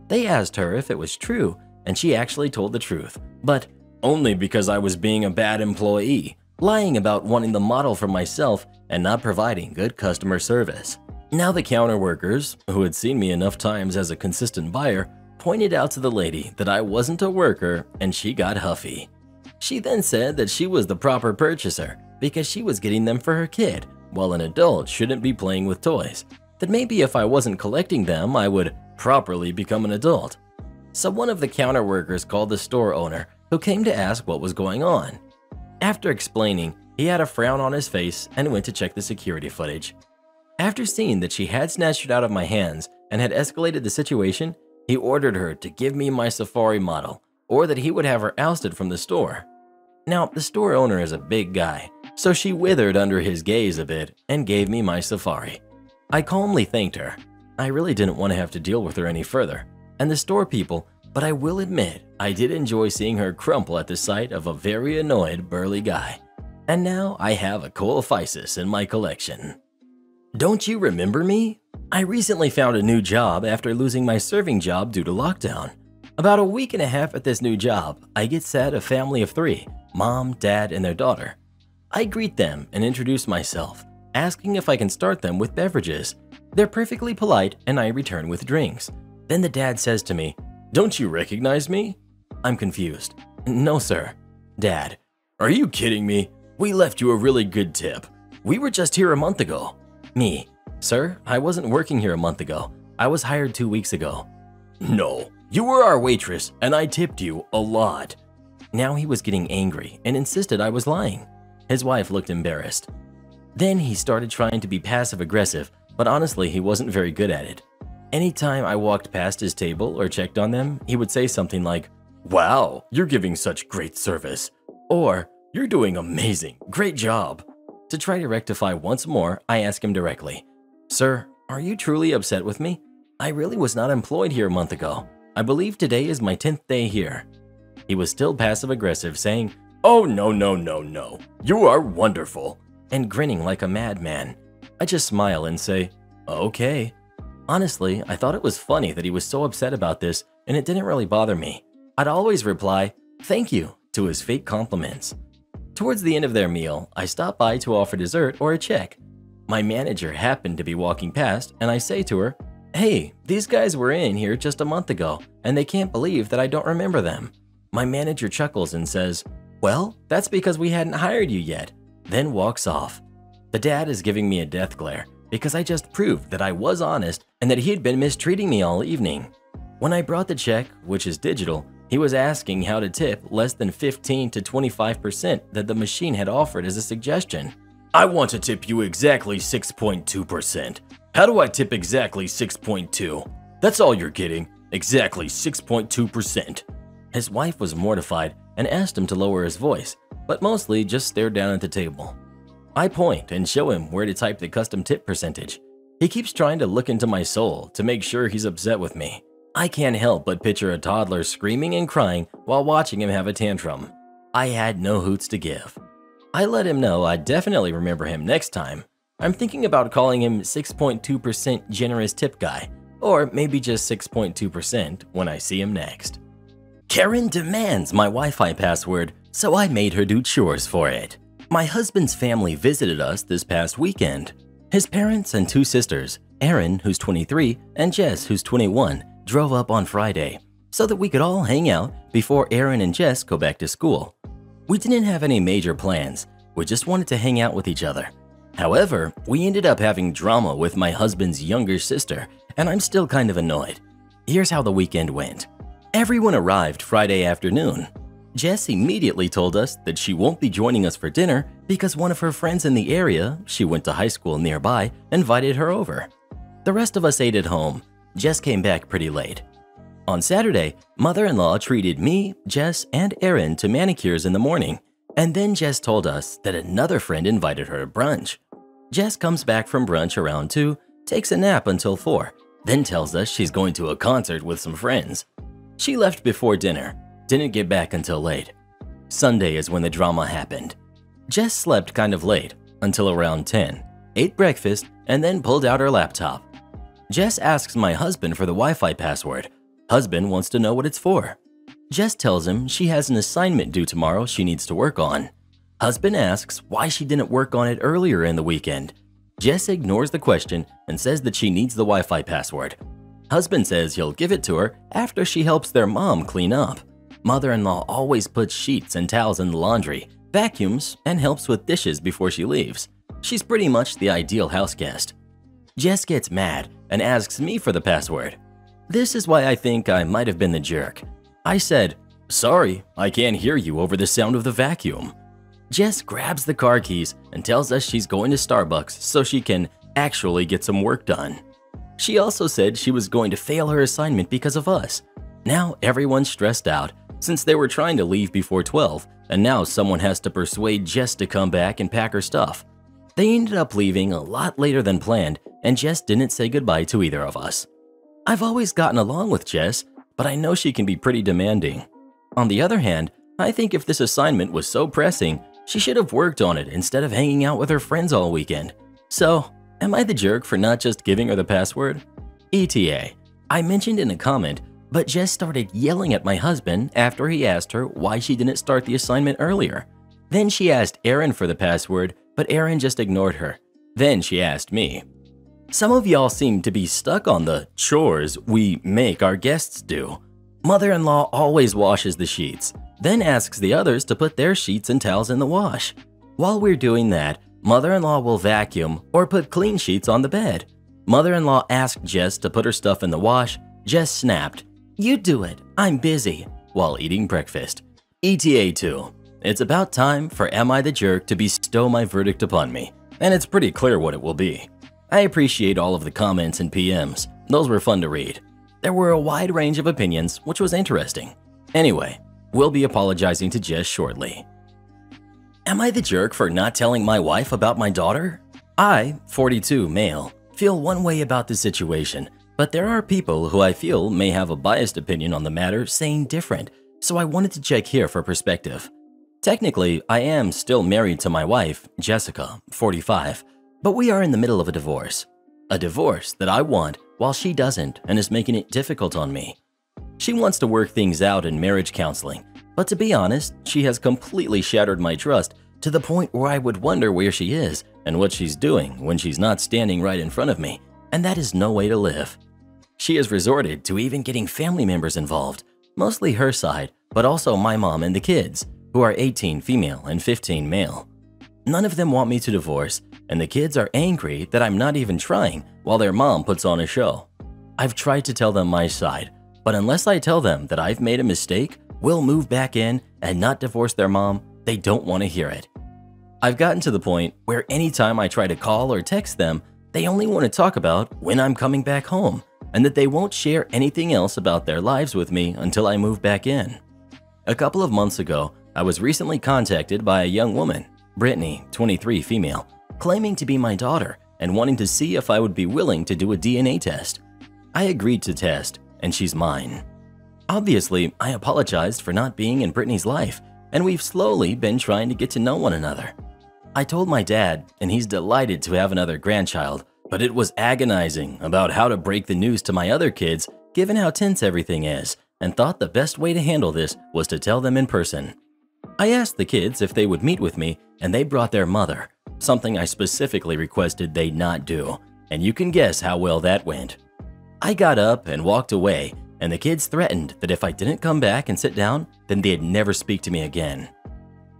They asked her if it was true, and she actually told the truth, but only because I was being a bad employee, lying about wanting the model for myself and not providing good customer service. Now the counter workers, who had seen me enough times as a consistent buyer, pointed out to the lady that I wasn't a worker and she got huffy. She then said that she was the proper purchaser because she was getting them for her kid, while an adult shouldn't be playing with toys. That maybe if I wasn't collecting them, I would properly become an adult. So one of the counter workers called the store owner, who came to ask what was going on. After explaining, he had a frown on his face and went to check the security footage. After seeing that she had snatched it out of my hands and had escalated the situation, he ordered her to give me my Safari model, or that he would have her ousted from the store. Now, the store owner is a big guy, so she withered under his gaze a bit and gave me my Safari. I calmly thanked her. I really didn't want to have to deal with her any further, and the store people, but I will admit I did enjoy seeing her crumple at the sight of a very annoyed burly guy. And now I have a Coelphysis in my collection. Don't you remember me? I recently found a new job after losing my serving job due to lockdown. About a week and a half at this new job, I get set a family of 3, mom, dad, and their daughter. I greet them and introduce myself, asking if I can start them with beverages. They're perfectly polite and I return with drinks. Then the dad says to me, "Don't you recognize me?" I'm confused. "No, sir." "Dad, are you kidding me? We left you a really good tip. We were just here a month ago." Me, "Sir, I wasn't working here a month ago. I was hired 2 weeks ago." "No, you were our waitress and I tipped you a lot." Now he was getting angry and insisted I was lying. His wife looked embarrassed. Then he started trying to be passive-aggressive, but honestly he wasn't very good at it. Anytime I walked past his table or checked on them, he would say something like, "Wow, you're giving such great service," or "You're doing amazing, great job." To try to rectify once more, I asked him directly, "Sir, are you truly upset with me? I really was not employed here a month ago. I believe today is my 10th day here." He was still passive-aggressive, saying, "Oh, no, no, no, no. You are wonderful," and grinning like a madman. I just smile and say, "Okay." Honestly, I thought it was funny that he was so upset about this, and it didn't really bother me. I'd always reply, "Thank you," to his fake compliments. Towards the end of their meal, I stop by to offer dessert or a check. My manager happened to be walking past, and I say to her, "Hey, these guys were in here just a month ago, and they can't believe that I don't remember them." My manager chuckles and says, "Well, that's because we hadn't hired you yet," then walks off. The dad is giving me a death glare because I just proved that I was honest and that he had been mistreating me all evening. When I brought the check, which is digital, he was asking how to tip less than 15 to 25% that the machine had offered as a suggestion. "I want to tip you exactly 6.2%. How do I tip exactly 6.2? That's all you're getting, exactly 6.2%. His wife was mortified and asked him to lower his voice, but mostly just stared down at the table. I point and show him where to type the custom tip percentage. He keeps trying to look into my soul to make sure he's upset with me. I can't help but picture a toddler screaming and crying while watching him have a tantrum. I had no hoots to give. I let him know I definitely remember him next time. I'm thinking about calling him 6.2% generous tip guy, or maybe just 6.2% when I see him next. Karen demands my Wi-Fi password, so I made her do chores for it. My husband's family visited us this past weekend. His parents and two sisters, Erin, who's 23, and Jess, who's 21, drove up on Friday so that we could all hang out before Erin and Jess go back to school. We didn't have any major plans, we just wanted to hang out with each other. However, we ended up having drama with my husband's younger sister, and I'm still kind of annoyed. Here's how the weekend went. Everyone arrived Friday afternoon. Jess immediately told us that she won't be joining us for dinner because one of her friends in the area, she went to high school nearby, invited her over. The rest of us ate at home. Jess came back pretty late. On Saturday, mother-in-law treated me, Jess, and Erin to manicures in the morning, and then Jess told us that another friend invited her to brunch. Jess comes back from brunch around 2, takes a nap until 4, then tells us she's going to a concert with some friends. She left before dinner, didn't get back until late. Sunday is when the drama happened. Jess slept kind of late, until around 10, ate breakfast, and then pulled out her laptop. Jess asks my husband for the Wi-Fi password. Husband wants to know what it's for. Jess tells him she has an assignment due tomorrow she needs to work on. Husband asks why she didn't work on it earlier in the weekend. Jess ignores the question and says that she needs the Wi-Fi password. Husband says he'll give it to her after she helps their mom clean up. Mother-in-law always puts sheets and towels in the laundry, vacuums, and helps with dishes before she leaves. She's pretty much the ideal house guest. Jess gets mad and asks me for the password. This is why I think I might have been the jerk. I said, "Sorry, I can't hear you over the sound of the vacuum." Jess grabs the car keys and tells us she's going to Starbucks so she can actually get some work done. She also said she was going to fail her assignment because of us. Now everyone's stressed out since they were trying to leave before 12, and now someone has to persuade Jess to come back and pack her stuff. They ended up leaving a lot later than planned, and Jess didn't say goodbye to either of us. I've always gotten along with Jess, but I know she can be pretty demanding. On the other hand, I think if this assignment was so pressing, she should have worked on it instead of hanging out with her friends all weekend. So, am I the jerk for not just giving her the password? ETA. I mentioned in a comment, but Jess started yelling at my husband after he asked her why she didn't start the assignment earlier. Then she asked Erin for the password, but Erin just ignored her. Then she asked me. Some of y'all seem to be stuck on the chores we make our guests do. Mother-in-law always washes the sheets, then asks the others to put their sheets and towels in the wash. While we're doing that, mother-in-law will vacuum or put clean sheets on the bed. Mother-in-law asked Jess to put her stuff in the wash. Jess snapped, "You do it, I'm busy," while eating breakfast. ETA 2. It's about time for Am I the Jerk to bestow my verdict upon me, and it's pretty clear what it will be. I appreciate all of the comments and PMs. Those were fun to read. There were a wide range of opinions, which was interesting. Anyway, we'll be apologizing to Jess shortly. Am I the jerk for not telling my wife about my daughter? I, 42 male, feel one way about the situation, But there are people who I feel may have a biased opinion on the matter saying different, so I wanted to check here for perspective. Technically, I am still married to my wife, Jessica, 45, but we are in the middle of a divorce. A divorce that I want while she doesn't and is making it difficult on me. She wants to work things out in marriage counseling, but to be honest, she has completely shattered my trust to the point where I would wonder where she is and what she's doing when she's not standing right in front of me, and that is no way to live. She has resorted to even getting family members involved, mostly her side, but also my mom and the kids, who are 18 female and 15 male. None of them want me to divorce, and the kids are angry that I'm not even trying while their mom puts on a show. I've tried to tell them my side, but unless I tell them that I've made a mistake, we'll move back in and not divorce their mom, they don't want to hear it. I've gotten to the point where anytime I try to call or text them, they only want to talk about when I'm coming back home, and that they won't share anything else about their lives with me until I move back in. A couple of months ago, I was recently contacted by a young woman, Brittany, 23 female, claiming to be my daughter and wanting to see if I would be willing to do a DNA test. I agreed to test, and she's mine. Obviously, I apologized for not being in Brittany's life, and we've slowly been trying to get to know one another. I told my dad, and he's delighted to have another grandchild, but it was agonizing about how to break the news to my other kids given how tense everything is, and thought the best way to handle this was to tell them in person. I asked the kids if they would meet with me, and they brought their mother, something I specifically requested they not do, and you can guess how well that went. I got up and walked away, and the kids threatened that if I didn't come back and sit down, then they'd never speak to me again.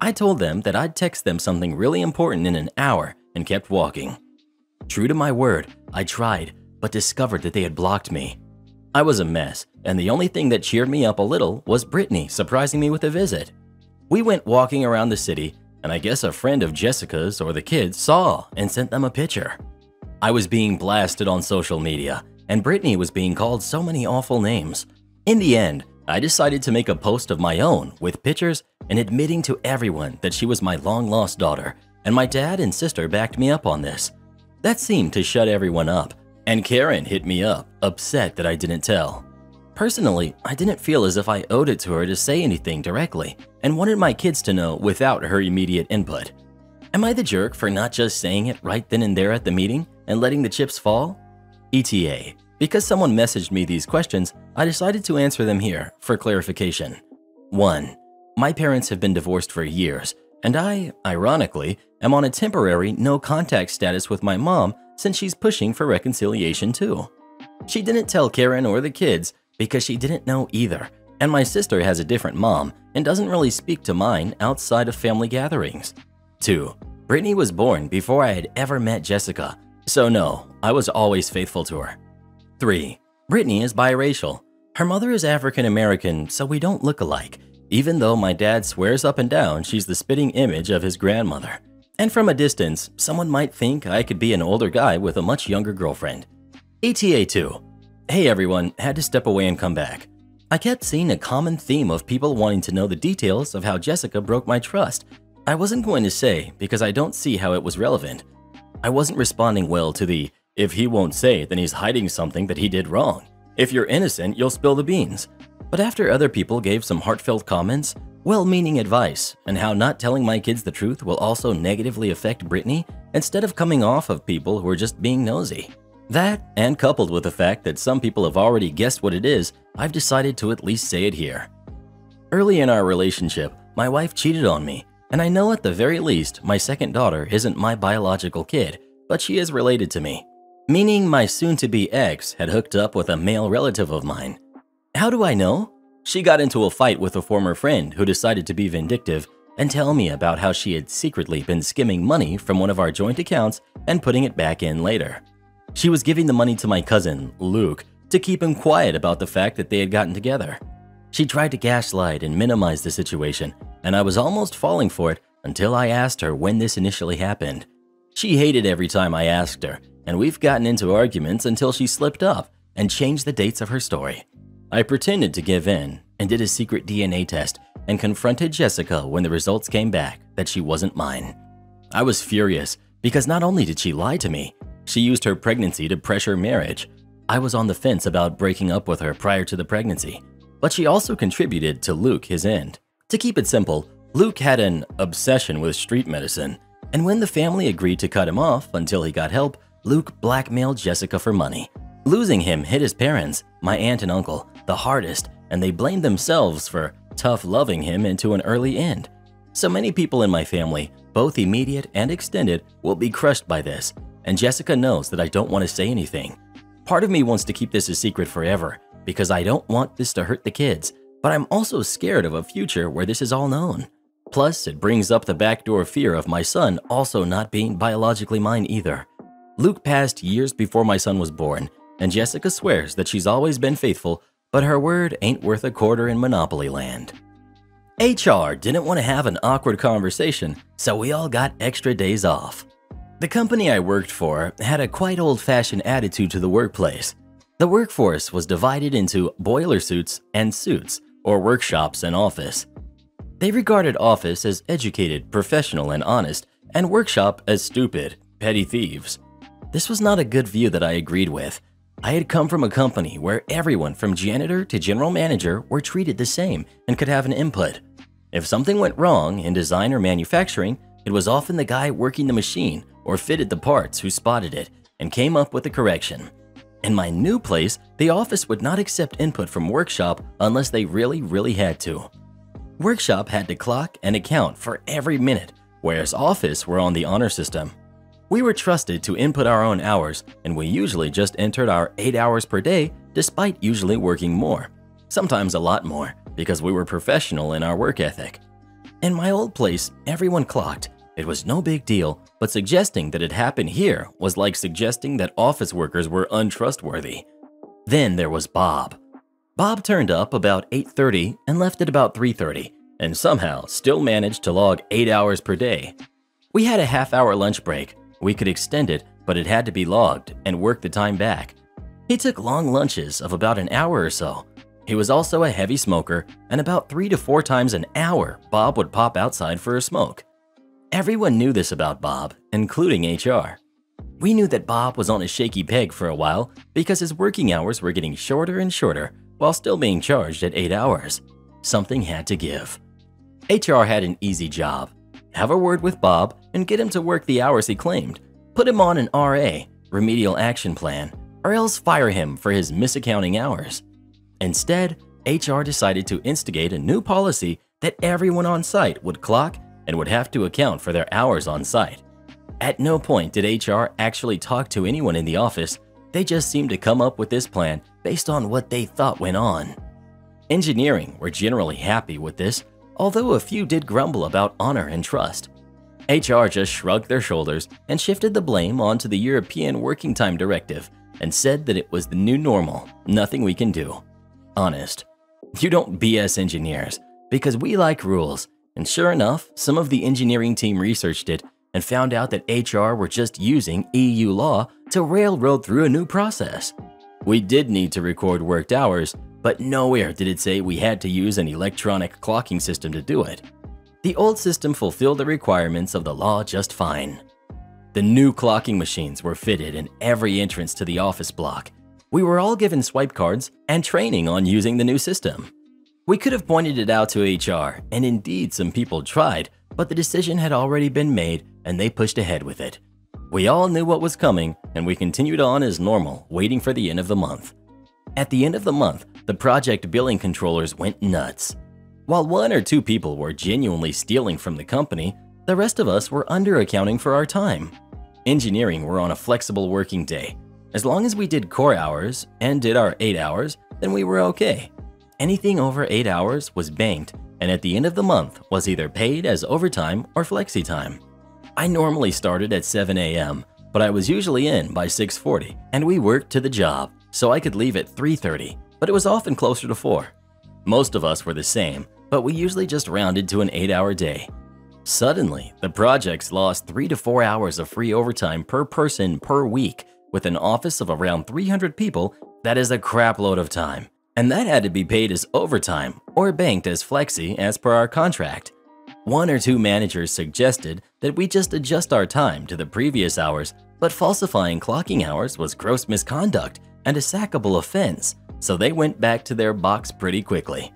I told them that I'd text them something really important in an hour and kept walking. True to my word, I tried, but discovered that they had blocked me. I was a mess, and the only thing that cheered me up a little was Brittany surprising me with a visit. We went walking around the city, and I guess a friend of Jessica's or the kids saw and sent them a picture. I was being blasted on social media, and Brittany was being called so many awful names. In the end, I decided to make a post of my own with pictures and admitting to everyone that she was my long-lost daughter, and my dad and sister backed me up on this. That seemed to shut everyone up, and Karen hit me up, upset that I didn't tell. Personally, I didn't feel as if I owed it to her to say anything directly, and wanted my kids to know without her immediate input. Am I the jerk for not just saying it right then and there at the meeting and letting the chips fall? ETA. Because someone messaged me these questions, I decided to answer them here for clarification. 1. My parents have been divorced for years, and I, ironically, am on a temporary no-contact status with my mom since she's pushing for reconciliation too. She didn't tell Karen or the kids because she didn't know either, and my sister has a different mom and doesn't really speak to mine outside of family gatherings. 2. Brittany was born before I had ever met Jessica, so no, I was always faithful to her. 3. Brittany is biracial. Her mother is African American, so we don't look alike, even though my dad swears up and down she's the spitting image of his grandmother. And from a distance, someone might think I could be an older guy with a much younger girlfriend. ETA 2. Hey everyone, had to step away and come back. I kept seeing a common theme of people wanting to know the details of how Jessica broke my trust. I wasn't going to say because I don't see how it was relevant. I wasn't responding well to the, if he won't say, then he's hiding something that he did wrong. If you're innocent, you'll spill the beans. But after other people gave some heartfelt comments, well-meaning advice, and how not telling my kids the truth will also negatively affect Brittany instead of coming off of people who are just being nosy. That, and coupled with the fact that some people have already guessed what it is, I've decided to at least say it here. Early in our relationship, my wife cheated on me, and I know at the very least my second daughter isn't my biological kid, but she is related to me. Meaning my soon-to-be ex had hooked up with a male relative of mine. How do I know? She got into a fight with a former friend who decided to be vindictive and tell me about how she had secretly been skimming money from one of our joint accounts and putting it back in later. She was giving the money to my cousin, Luke, to keep him quiet about the fact that they had gotten together. She tried to gaslight and minimize the situation, and I was almost falling for it until I asked her when this initially happened. She hated every time I asked her, and we've gotten into arguments until she slipped up and changed the dates of her story. I pretended to give in and did a secret DNA test and confronted Jessica when the results came back that she wasn't mine. I was furious because not only did she lie to me, she used her pregnancy to pressure marriage. I was on the fence about breaking up with her prior to the pregnancy, but she also contributed to Luke his end. To keep it simple, Luke had an obsession with street medicine, and when the family agreed to cut him off until he got help, Luke blackmailed Jessica for money. Losing him hit his parents, my aunt and uncle, the hardest, and they blamed themselves for tough loving him into an early end. So many people in my family, both immediate and extended, will be crushed by this, and Jessica knows that I don't want to say anything. Part of me wants to keep this a secret forever because I don't want this to hurt the kids, but I'm also scared of a future where this is all known. Plus, it brings up the backdoor fear of my son also not being biologically mine either. Luke passed years before my son was born, and Jessica swears that she's always been faithful, but her word ain't worth a quarter in Monopoly land. HR didn't want to have an awkward conversation, so we all got extra days off. The company I worked for had a quite old-fashioned attitude to the workplace. The workforce was divided into boiler suits and suits, or workshops and office. They regarded office as educated, professional, and honest, and workshop as stupid, petty thieves. This was not a good view that I agreed with. I had come from a company where everyone from janitor to general manager were treated the same and could have an input. If something went wrong in design or manufacturing, it was often the guy working the machine or fitted the parts who spotted it and came up with the correction. In my new place, the office would not accept input from workshop unless they really had to. Workshop had to clock and account for every minute, whereas office were on the honor system. We were trusted to input our own hours, and we usually just entered our 8 hours per day despite usually working more, sometimes a lot more, because we were professional in our work ethic. In my old place, everyone clocked. It was no big deal, but suggesting that it happened here was like suggesting that office workers were untrustworthy. Then there was Bob. Bob turned up about 8:30 and left at about 3:30, and somehow still managed to log 8 hours per day. We had a half-hour lunch break. We could extend it, but it had to be logged and work the time back. He took long lunches of about an hour or so. He was also a heavy smoker, and about 3 to 4 times an hour, Bob would pop outside for a smoke. Everyone knew this about Bob, including HR. We knew that Bob was on a shaky peg for a while because his working hours were getting shorter and shorter while still being charged at 8 hours. Something had to give. HR had an easy job. Have a word with Bob and get him to work the hours he claimed. Put him on an RA, remedial action plan, or else fire him for his misaccounting hours. Instead, HR decided to instigate a new policy that everyone on site would clock and would have to account for their hours on site. At no point did HR actually talk to anyone in the office. They just seemed to come up with this plan based on what they thought went on. Engineering were generally happy with this, although a few did grumble about honor and trust. HR just shrugged their shoulders and shifted the blame onto the European Working Time Directive and said that it was the new normal, nothing we can do. Honest. You don't BS engineers, because we like rules, and sure enough, some of the engineering team researched it and found out that HR were just using EU law to railroad through a new process. We did need to record worked hours, but nowhere did it say we had to use an electronic clocking system to do it. The old system fulfilled the requirements of the law just fine. The new clocking machines were fitted in every entrance to the office block. We were all given swipe cards and training on using the new system. We could have pointed it out to HR, and indeed some people tried, but the decision had already been made and they pushed ahead with it. We all knew what was coming, and we continued on as normal, waiting for the end of the month. At the end of the month, the project billing controllers went nuts. While 1 or 2 people were genuinely stealing from the company, the rest of us were under-accounting for our time. Engineering were on a flexible working day. As long as we did core hours and did our 8 hours, then we were okay. Anything over 8 hours was banked, and at the end of the month was either paid as overtime or flexi time. I normally started at 7 a.m., but I was usually in by 6:40, and we worked to the job, so I could leave at 3:30, but it was often closer to 4. Most of us were the same, but we usually just rounded to an 8-hour day. Suddenly, the projects lost 3 to 4 hours of free overtime per person per week. With an office of around 300 people, that is a crap load of time. And that had to be paid as overtime or banked as flexi as per our contract. 1 or 2 managers suggested that we just adjust our time to the previous hours, but falsifying clocking hours was gross misconduct and a sackable offense, so they went back to their box pretty quickly.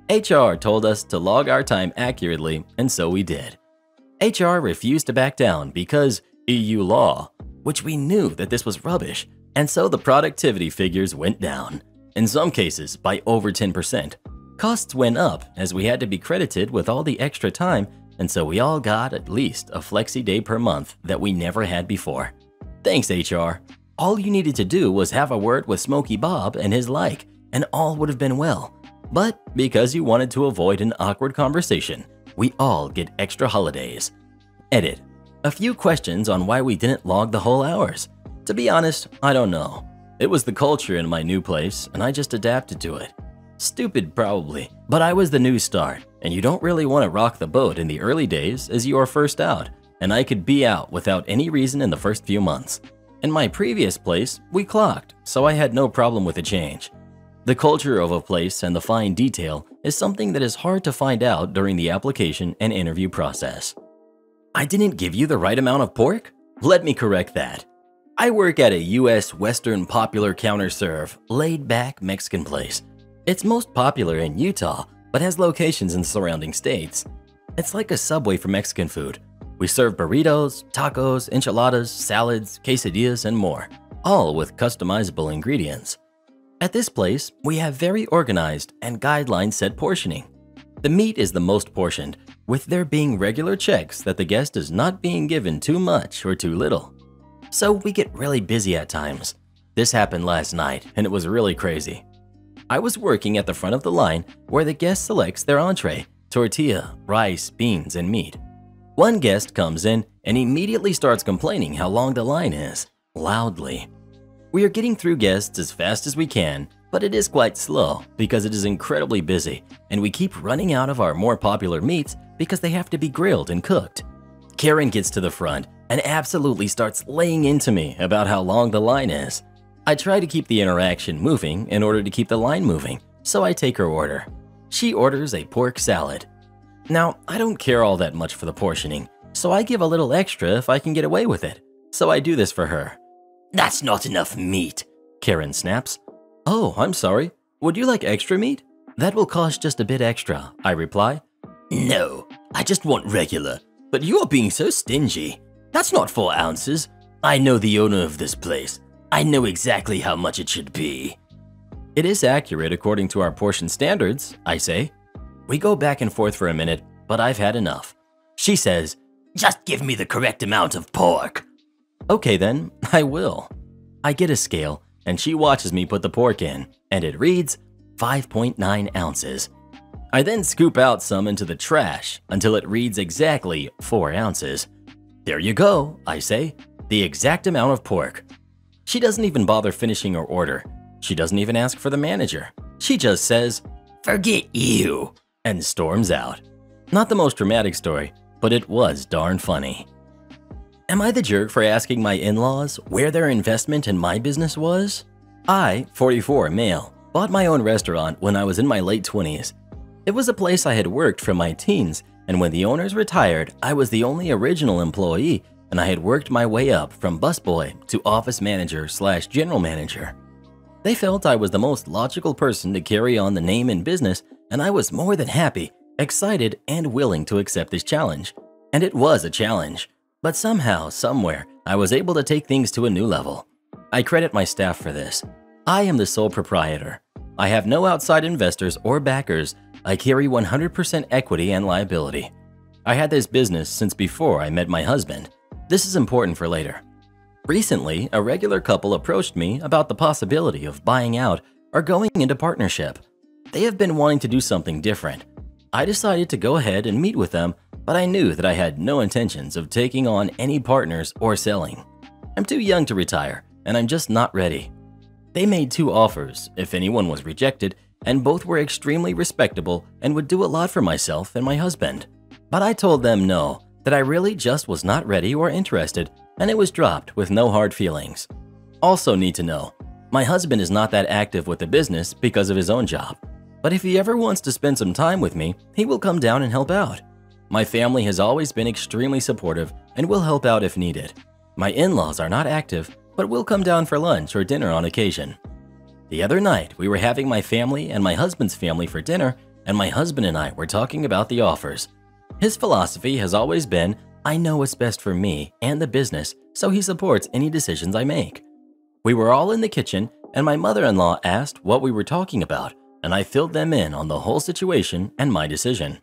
HR told us to log our time accurately, and so we did. HR refused to back down because EU law, which we knew that this was rubbish, and so the productivity figures went down, in some cases by over 10%. Costs went up as we had to be credited with all the extra time, and so we all got at least a flexi day per month that we never had before. Thanks, HR. All you needed to do was have a word with Smokey Bob and his like, and all would have been well. But because you wanted to avoid an awkward conversation, we all get extra holidays. Edit. A few questions on why we didn't log the whole hours. To be honest, I don't know. It was the culture in my new place, and I just adapted to it. Stupid probably, but I was the new start, and you don't really want to rock the boat in the early days as you are first out, and I could be out without any reason in the first few months. In my previous place, we clocked, so I had no problem with the change. The culture of a place and the fine detail is something that is hard to find out during the application and interview process. I didn't give you the right amount of pork? Let me correct that. I work at a US Western popular counter-serve, laid-back Mexican place. It's most popular in Utah, but has locations in surrounding states. It's like a Subway for Mexican food. We serve burritos, tacos, enchiladas, salads, quesadillas, and more, all with customizable ingredients. At this place, we have very organized and guideline-set portioning. The meat is the most portioned, with there being regular checks that the guest is not being given too much or too little. So we get really busy at times. This happened last night, and it was really crazy. I was working at the front of the line where the guest selects their entree, tortilla, rice, beans, and meat. One guest comes in and immediately starts complaining how long the line is, loudly. We are getting through guests as fast as we can, but it is quite slow because it is incredibly busy, and we keep running out of our more popular meats because they have to be grilled and cooked. Karen gets to the front and absolutely starts laying into me about how long the line is. I try to keep the interaction moving in order to keep the line moving, so I take her order. She orders a pork salad. Now, I don't care all that much for the portioning, so I give a little extra if I can get away with it. So I do this for her. "That's not enough meat," Karen snaps. "Oh, I'm sorry. Would you like extra meat? That will cost just a bit extra," I reply. "No, I just want regular. But you are being so stingy. That's not 4 ounces. I know the owner of this place. I know exactly how much it should be." It is accurate according to our portion standards, I say. We go back and forth for a minute, but I've had enough. She says, "Just give me the correct amount of pork." Okay then, I will. I get a scale, and she watches me put the pork in, and it reads 5.9 ounces. I then scoop out some into the trash until it reads exactly 4 ounces. "There you go," I say, "the exact amount of pork." She doesn't even bother finishing her order. She doesn't even ask for the manager. She just says, "Forget you," and storms out. Not the most dramatic story, but it was darn funny. Am I the jerk for asking my in-laws where their investment in my business was? I, 44, male, bought my own restaurant when I was in my late 20s. It was a place I had worked from my teens, and when the owners retired, I was the only original employee, and I had worked my way up from busboy to office manager/general manager. They felt I was the most logical person to carry on the name and business, and I was more than happy, excited, and willing to accept this challenge. And it was a challenge. But somehow, somewhere, I was able to take things to a new level. I credit my staff for this. I am the sole proprietor. I have no outside investors or backers. I carry 100% equity and liability. I had this business since before I met my husband. This is important for later. Recently, a regular couple approached me about the possibility of buying out or going into partnership. They have been wanting to do something different. I decided to go ahead and meet with them, but I knew that I had no intentions of taking on any partners or selling. I'm too young to retire, and I'm just not ready. They made 2 offers, if anyone was rejected, and both were extremely respectable and would do a lot for myself and my husband. But I told them no, that I really just was not ready or interested, and it was dropped with no hard feelings. Also need to know, my husband is not that active with the business because of his own job. But if he ever wants to spend some time with me, he will come down and help out. My family has always been extremely supportive and will help out if needed. My in-laws are not active, but will come down for lunch or dinner on occasion. The other night, we were having my family and my husband's family for dinner, and my husband and I were talking about the offers. His philosophy has always been, I know what's best for me and the business, so he supports any decisions I make. We were all in the kitchen, and my mother-in-law asked what we were talking about, and I filled them in on the whole situation and my decision.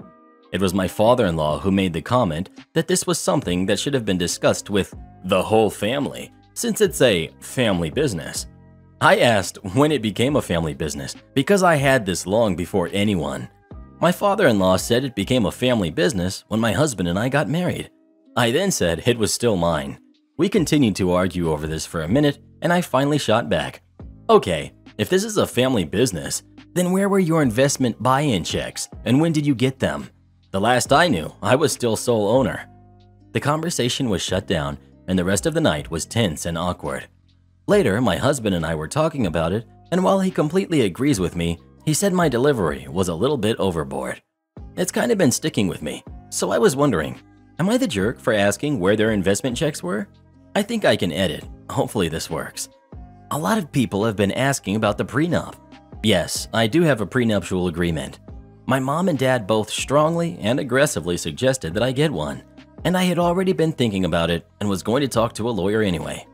It was my father-in-law who made the comment that this was something that should have been discussed with the whole family, since it's a family business. I asked when it became a family business because I had this long before anyone. My father-in-law said it became a family business when my husband and I got married. I then said it was still mine. We continued to argue over this for a minute, and I finally shot back. Okay, if this is a family business, then where were your investment buy-in checks, and when did you get them? The last I knew, I was still sole owner. The conversation was shut down, and the rest of the night was tense and awkward. Later, my husband and I were talking about it, and while he completely agrees with me, he said my delivery was a little bit overboard. It's kind of been sticking with me, so I was wondering, am I the jerk for asking where their investment checks were? I think I can edit. Hopefully this works. A lot of people have been asking about the prenup. Yes, I do have a prenuptial agreement. My mom and dad both strongly and aggressively suggested that I get one, and I had already been thinking about it and was going to talk to a lawyer anyway.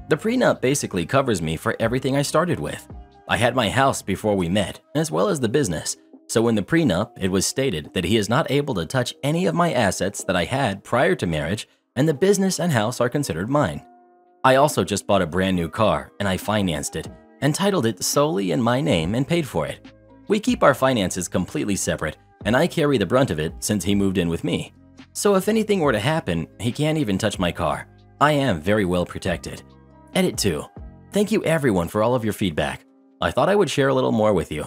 The prenup basically covers me for everything I started with. I had my house before we met, as well as the business, so in the prenup it was stated that he is not able to touch any of my assets that I had prior to marriage, and the business and house are considered mine. I also just bought a brand new car and I financed it and titled it solely in my name and paid for it. We keep our finances completely separate, and I carry the brunt of it since he moved in with me. So if anything were to happen, he can't even touch my car. I am very well protected. Edit 2. Thank you everyone for all of your feedback. I thought I would share a little more with you.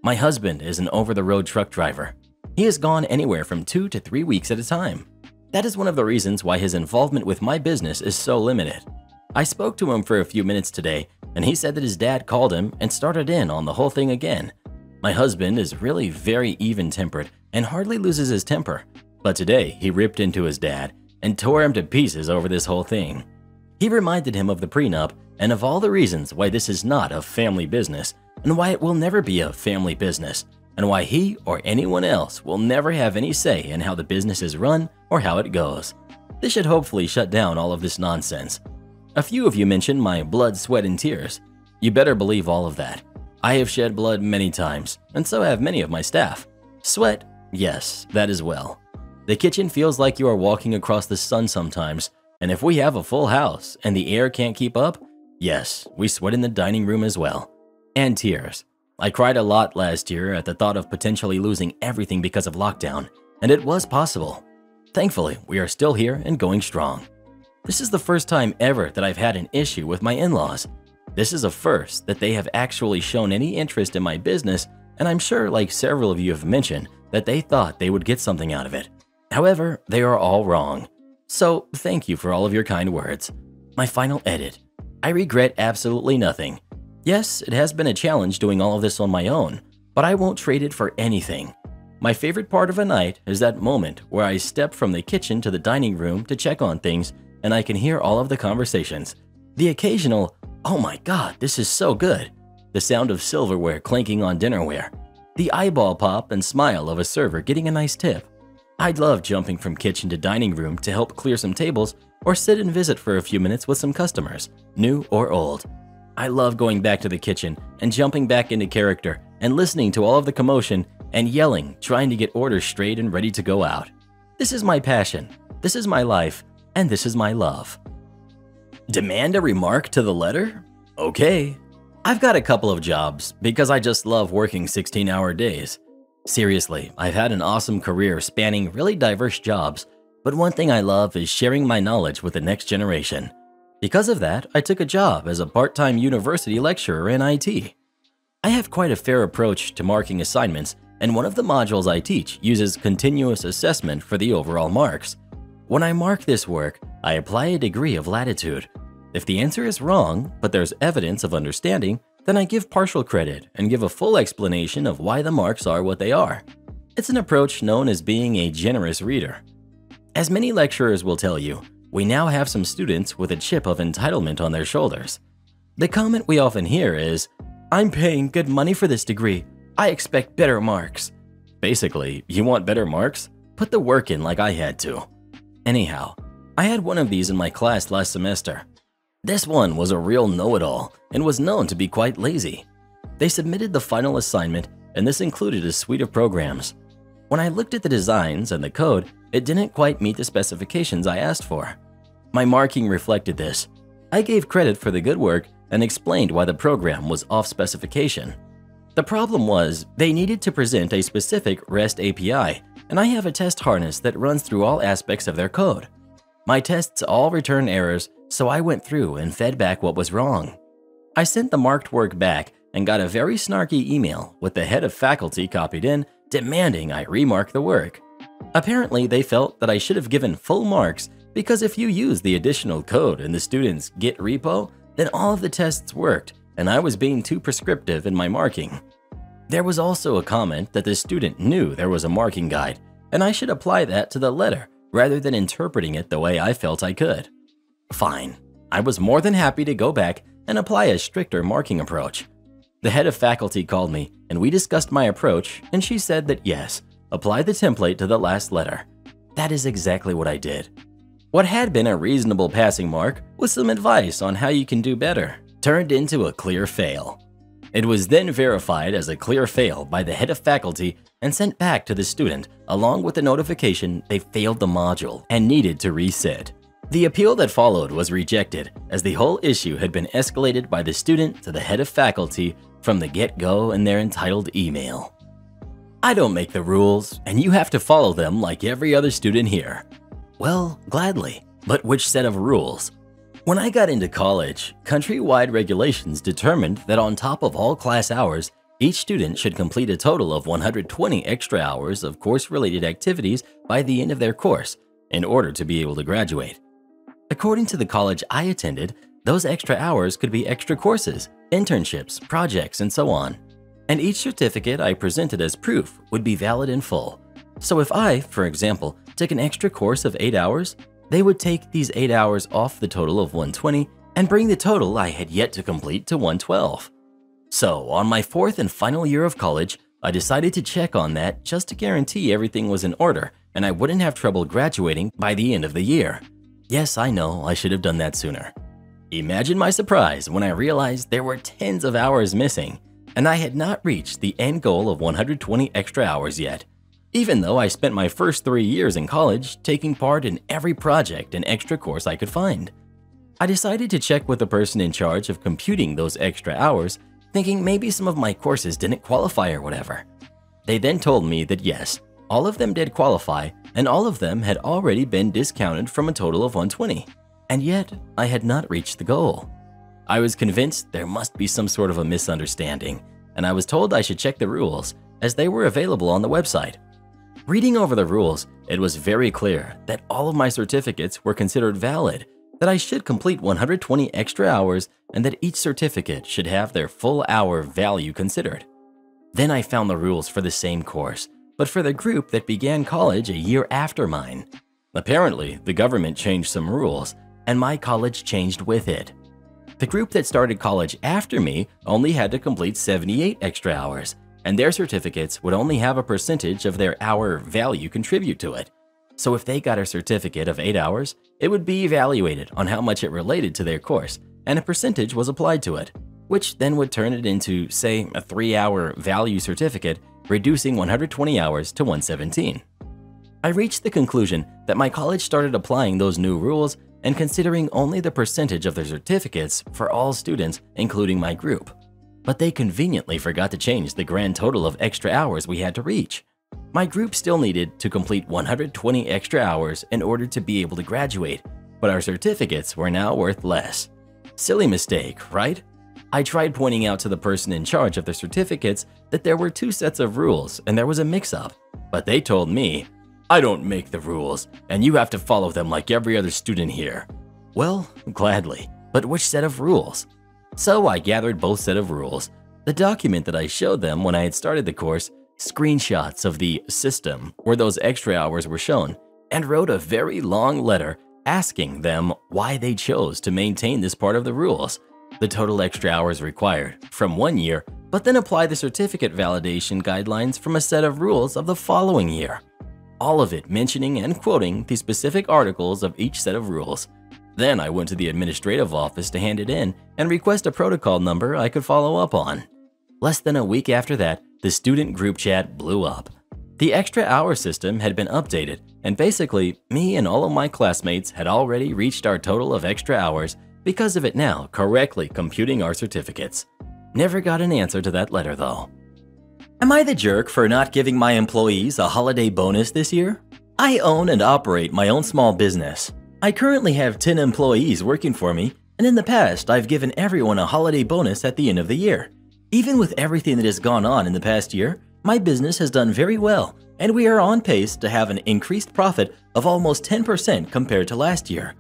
My husband is an over-the-road truck driver. He is gone anywhere from 2 to 3 weeks at a time. That is one of the reasons why his involvement with my business is so limited. I spoke to him for a few minutes today, and he said that his dad called him and started in on the whole thing again. My husband is really very even-tempered and hardly loses his temper, but today he ripped into his dad and tore him to pieces over this whole thing. He reminded him of the prenup and of all the reasons why this is not a family business and why it will never be a family business and why he or anyone else will never have any say in how the business is run or how it goes. This should hopefully shut down all of this nonsense. A few of you mentioned my blood, sweat, and tears. You better believe all of that. I have shed blood many times, and so have many of my staff. Sweat? Yes, that as well. The kitchen feels like you are walking across the sun sometimes, and if we have a full house and the air can't keep up, yes, we sweat in the dining room as well. And tears. I cried a lot last year at the thought of potentially losing everything because of lockdown, and it was possible. Thankfully, we are still here and going strong. This is the first time ever that I've had an issue with my in-laws. This is a first that they have actually shown any interest in my business, and I'm sure, like several of you have mentioned, that they thought they would get something out of it. However, they are all wrong. So, thank you for all of your kind words. My final edit. I regret absolutely nothing. Yes, it has been a challenge doing all of this on my own, but I won't trade it for anything. My favorite part of a night is that moment where I step from the kitchen to the dining room to check on things, and I can hear all of the conversations. The occasional, "Oh my God, this is so good." The sound of silverware clanking on dinnerware. The eyeball pop and smile of a server getting a nice tip. I'd love jumping from kitchen to dining room to help clear some tables or sit and visit for a few minutes with some customers, new or old. I love going back to the kitchen and jumping back into character and listening to all of the commotion and yelling, trying to get orders straight and ready to go out. This is my passion, this is my life, and this is my love. Demand a remark to the letter? Okay. I've got a couple of jobs because I just love working 16-hour days. Seriously, I've had an awesome career spanning really diverse jobs, but one thing I love is sharing my knowledge with the next generation. Because of that, I took a job as a part-time university lecturer in IT. I have quite a fair approach to marking assignments, and one of the modules I teach uses continuous assessment for the overall marks. When I mark this work, I apply a degree of latitude. If the answer is wrong, but there's evidence of understanding, then I give partial credit and give a full explanation of why the marks are what they are. It's an approach known as being a generous reader. As many lecturers will tell you, we now have some students with a chip of entitlement on their shoulders. The comment we often hear is, I'm paying good money for this degree. I expect better marks. Basically, you want better marks? Put the work in like I had to. Anyhow, I had one of these in my class last semester. This one was a real know-it-all and was known to be quite lazy. They submitted the final assignment, and this included a suite of programs. When I looked at the designs and the code, it didn't quite meet the specifications I asked for. My marking reflected this. I gave credit for the good work and explained why the program was off specification. The problem was they needed to present a specific REST API, and I have a test harness that runs through all aspects of their code. My tests all return errors, so I went through and fed back what was wrong. I sent the marked work back and got a very snarky email with the head of faculty copied in demanding I remark the work. Apparently, they felt that I should have given full marks because if you use the additional code in the student's Git repo, then all of the tests worked and I was being too prescriptive in my marking. There was also a comment that the student knew there was a marking guide and I should apply that to the letter rather than interpreting it the way I felt I could. Fine, I was more than happy to go back and apply a stricter marking approach. The head of faculty called me and we discussed my approach, and she said that yes, apply the template to the last letter. That is exactly what I did. What had been a reasonable passing mark with some advice on how you can do better turned into a clear fail. It was then verified as a clear fail by the head of faculty and sent back to the student along with the notification they failed the module and needed to resit. The appeal that followed was rejected as the whole issue had been escalated by the student to the head of faculty from the get-go in their entitled email. I don't make the rules, and you have to follow them like every other student here. Well, gladly, but which set of rules? When I got into college, countrywide regulations determined that on top of all class hours, each student should complete a total of 120 extra hours of course-related activities by the end of their course in order to be able to graduate. According to the college I attended, those extra hours could be extra courses, internships, projects, and so on. And each certificate I presented as proof would be valid in full. So if I, for example, took an extra course of 8 hours, they would take these 8 hours off the total of 120 and bring the total I had yet to complete to 112. So on my 4th and final year of college, I decided to check on that just to guarantee everything was in order and I wouldn't have trouble graduating by the end of the year. Yes, I know, I should have done that sooner. Imagine my surprise when I realized there were tens of hours missing, and I had not reached the end goal of 120 extra hours yet, even though I spent my first 3 years in college taking part in every project and extra course I could find. I decided to check with the person in charge of computing those extra hours, thinking maybe some of my courses didn't qualify or whatever. They then told me that yes, all of them did qualify, and all of them had already been discounted from a total of 120. And yet, I had not reached the goal. I was convinced there must be some sort of a misunderstanding, and I was told I should check the rules, as they were available on the website. Reading over the rules, it was very clear that all of my certificates were considered valid, that I should complete 120 extra hours, and that each certificate should have their full hour value considered. Then I found the rules for the same course, but for the group that began college a year after mine. Apparently, the government changed some rules, and my college changed with it. The group that started college after me only had to complete 78 extra hours, and their certificates would only have a percentage of their hour value contribute to it. So if they got a certificate of 8 hours, it would be evaluated on how much it related to their course, and a percentage was applied to it, which then would turn it into, say, a 3-hour value certificate, reducing 120 hours to 117. I reached the conclusion that my college started applying those new rules and considering only the percentage of their certificates for all students, including my group. But they conveniently forgot to change the grand total of extra hours we had to reach. My group still needed to complete 120 extra hours in order to be able to graduate, but our certificates were now worth less. Silly mistake, right? I tried pointing out to the person in charge of the certificates that there were 2 sets of rules and there was a mix-up, but they told me, "I don't make the rules, and you have to follow them like every other student here." Well, gladly, but which set of rules? So I gathered both set of rules, the document that I showed them when I had started the course, screenshots of the system where those extra hours were shown, and wrote a very long letter asking them why they chose to maintain this part of the rules. the total extra hours required from 1 year, but then apply the certificate validation guidelines from a set of rules of the following year. All of it mentioning and quoting the specific articles of each set of rules. Then I went to the administrative office to hand it in and request a protocol number I could follow up on. Less than a week after that, the student group chat blew up. The extra hour system had been updated, and basically, me and all of my classmates had already reached our total of extra hours because of it now correctly computing our certificates. Never got an answer to that letter though. Am I the jerk for not giving my employees a holiday bonus this year? I own and operate my own small business. I currently have 10 employees working for me, and in the past I've given everyone a holiday bonus at the end of the year. Even with everything that has gone on in the past year, my business has done very well, and we are on pace to have an increased profit of almost 10% compared to last year.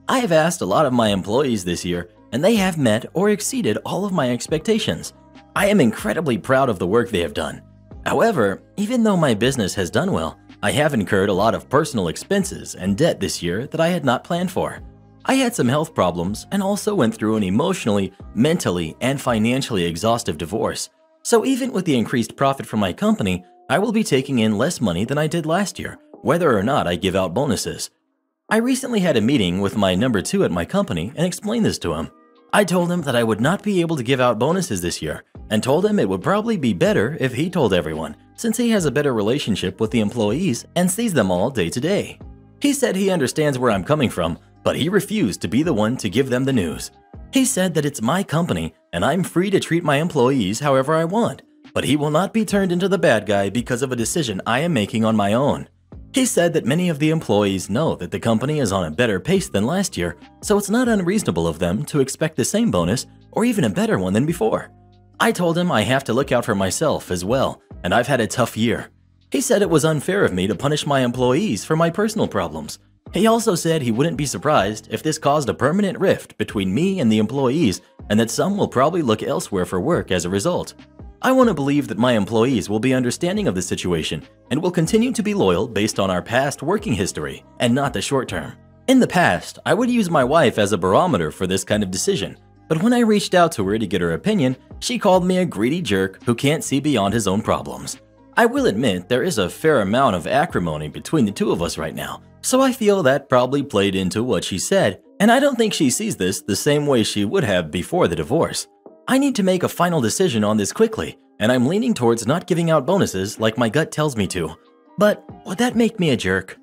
I have asked a lot of my employees this year, and they have met or exceeded all of my expectations. I am incredibly proud of the work they have done. However, even though my business has done well, I have incurred a lot of personal expenses and debt this year that I had not planned for. I had some health problems and also went through an emotionally, mentally, and financially exhaustive divorce. So even with the increased profit from my company, I will be taking in less money than I did last year, whether or not I give out bonuses. I recently had a meeting with my number 2 at my company and explained this to him. I told him that I would not be able to give out bonuses this year and told him it would probably be better if he told everyone, since he has a better relationship with the employees and sees them all day to day. He said he understands where I'm coming from, but he refused to be the one to give them the news. He said that it's my company and I'm free to treat my employees however I want, but he will not be turned into the bad guy because of a decision I am making on my own. He said that many of the employees know that the company is on a better pace than last year, so it's not unreasonable of them to expect the same bonus or even a better one than before. I told him I have to look out for myself as well, and I've had a tough year. He said it was unfair of me to punish my employees for my personal problems. He also said he wouldn't be surprised if this caused a permanent rift between me and the employees and that some will probably look elsewhere for work as a result. I want to believe that my employees will be understanding of the situation and will continue to be loyal based on our past working history and not the short term. In the past, I would use my wife as a barometer for this kind of decision, but when I reached out to her to get her opinion, she called me a greedy jerk who can't see beyond his own problems. I will admit there is a fair amount of acrimony between the two of us right now, so I feel that probably played into what she said, and I don't think she sees this the same way she would have before the divorce. I need to make a final decision on this quickly, and I'm leaning towards not giving out bonuses like my gut tells me to. But would that make me a jerk?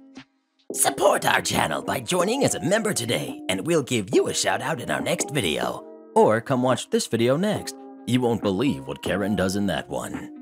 Support our channel by joining as a member today, and we'll give you a shout out in our next video. Or come watch this video next. You won't believe what Karen does in that one.